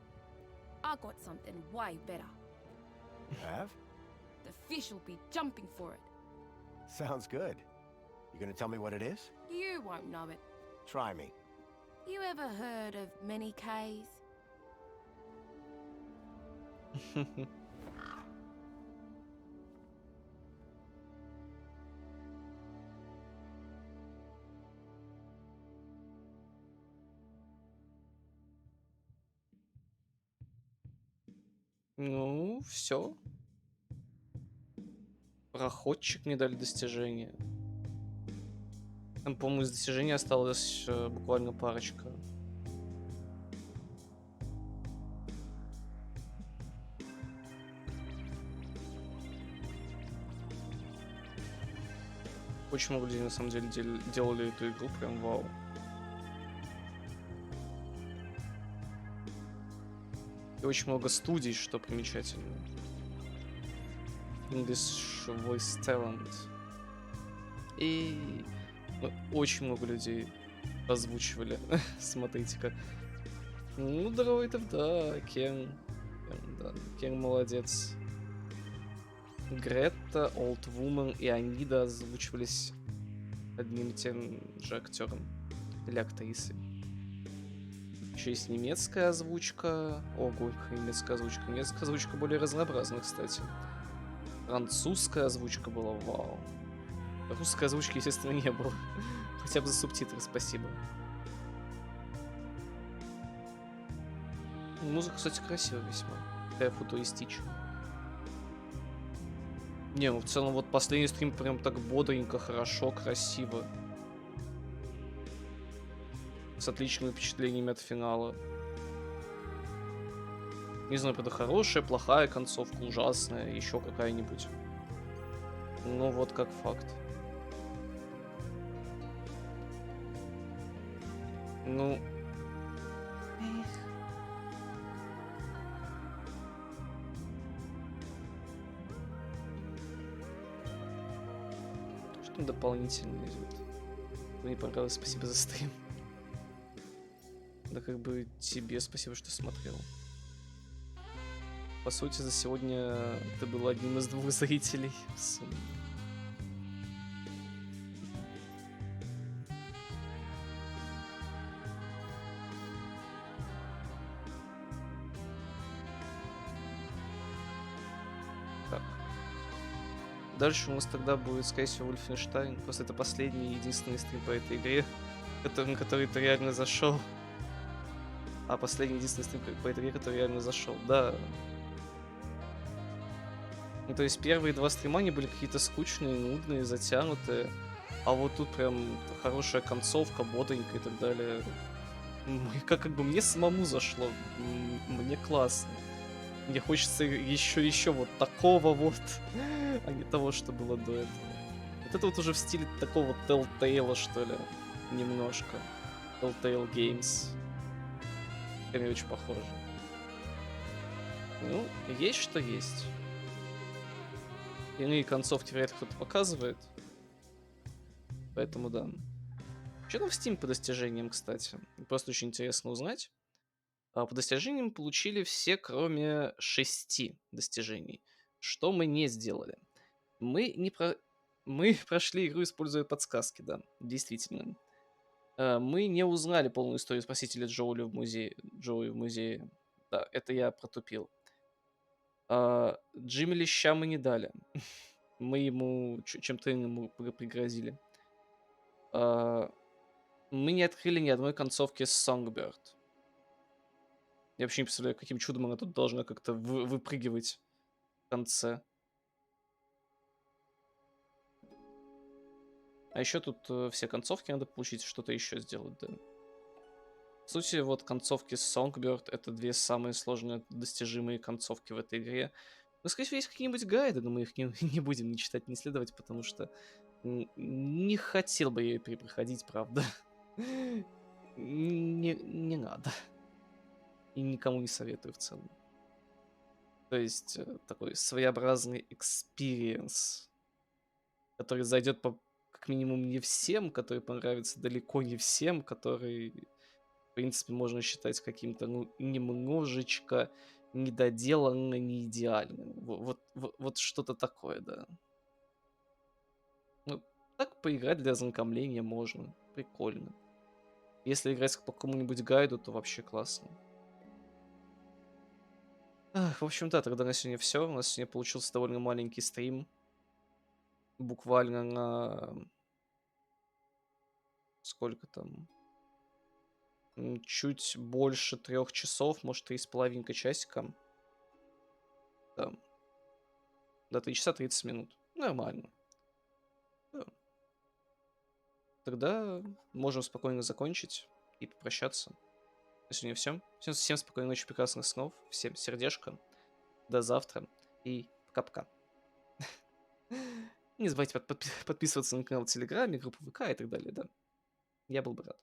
I got something way better. Have? The fish will be jumping for it. Sounds good. You gonna tell me what it is? You won't know it. Try me. You ever heard of many K's? Ну, все. Проходчик не дали достижения. Там, по-моему, из достижений осталось буквально парочка. Очень много людей на самом деле делали эту игру, прям вау. И очень много студий, что примечательно. English Voice Talent. И очень много людей озвучивали. Смотрите-ка. Ну, дроидов, да. Кен, да. Кен молодец. Гретта, Old Woman и Анида озвучивались одним и тем же актером. Или актрисой. Еще есть немецкая озвучка. Ого, немецкая озвучка. Немецкая озвучка более разнообразна, кстати. Французская озвучка была вау. Русской озвучки, естественно, не было. Хотя бы за субтитры, спасибо. Музыка, кстати, красивая весьма. Такая футуристичная. Не, ну в целом вот последний стрим прям так бодренько, хорошо, красиво. С отличными впечатлениями от финала. Не знаю, правда, хорошая, плохая концовка, ужасная, еще какая-нибудь. Ну вот как факт. Ну... Что дополнительное идет? Мне понравилось, спасибо за стрим. Да как бы тебе спасибо, что смотрел. По сути, за сегодня ты был одним из 2 зрителей. Так. Дальше у нас тогда будет, скорее всего, Wolfenstein. Просто это последний и единственный стрим по этой игре, на который ты реально зашел. А последний единственный стрим по этой игре, который реально зашел. Да. Ну, то есть первые 2 стрима, они были какие-то скучные, нудные, затянутые. А вот тут прям хорошая концовка, бодренькая и так далее. Как бы мне самому зашло. Мне классно. Мне хочется еще вот такого вот, а не того, что было до этого. Вот это вот уже в стиле такого Telltale, что ли, немножко. Telltale Games. Мне очень похоже. Ну, есть что есть. Иные концовки вряд ли кто-то показывает. Поэтому да. Что там в Steam по достижениям, кстати? Просто очень интересно узнать. По достижениям получили все, кроме 6 достижений. Что мы не сделали? Мы прошли игру, используя подсказки, да, действительно. Мы не узнали полную историю спасителя Джоуи в музее. Да, это я протупил. Джимми леща мы не дали. Мы ему чем-то ему пригрозили. Мы не открыли ни одной концовки с Songbird. Я вообще не представляю, каким чудом она тут должна как-то выпрыгивать в конце. А еще тут все концовки надо получить, что-то еще сделать, да. В сути, вот концовки с Songbird — это 2 самые сложные достижимые концовки в этой игре. Ну, скорее всего, есть какие-нибудь гайды, но мы их не будем ни читать, ни исследовать, потому что не хотел бы я ее перепроходить, правда. Не надо. И никому не советую в целом. То есть такой своеобразный экспириенс, который зайдет как минимум не всем, который понравится далеко не всем, который, в принципе, можно считать каким-то, ну, немножечко недоделанным, не идеальным. Вот что-то такое, да. Ну, так поиграть для ознакомления можно. Прикольно. Если играть по какому-нибудь гайду, то вообще классно. В общем, да, тогда на сегодня все. У нас сегодня получился довольно маленький стрим. Буквально на... Сколько там? Чуть больше 3 часов, может, 3,5 часика. Да. Да, 3 часа 30 минут. Нормально. Да. Тогда можем спокойно закончить и попрощаться. На сегодня все. Всем спокойной ночи, прекрасных снов. Всем сердечко. До завтра. И пока-пока. Не забывайте подписываться на канал в Телеграме, группу ВК и так далее, да. Я был бы рад.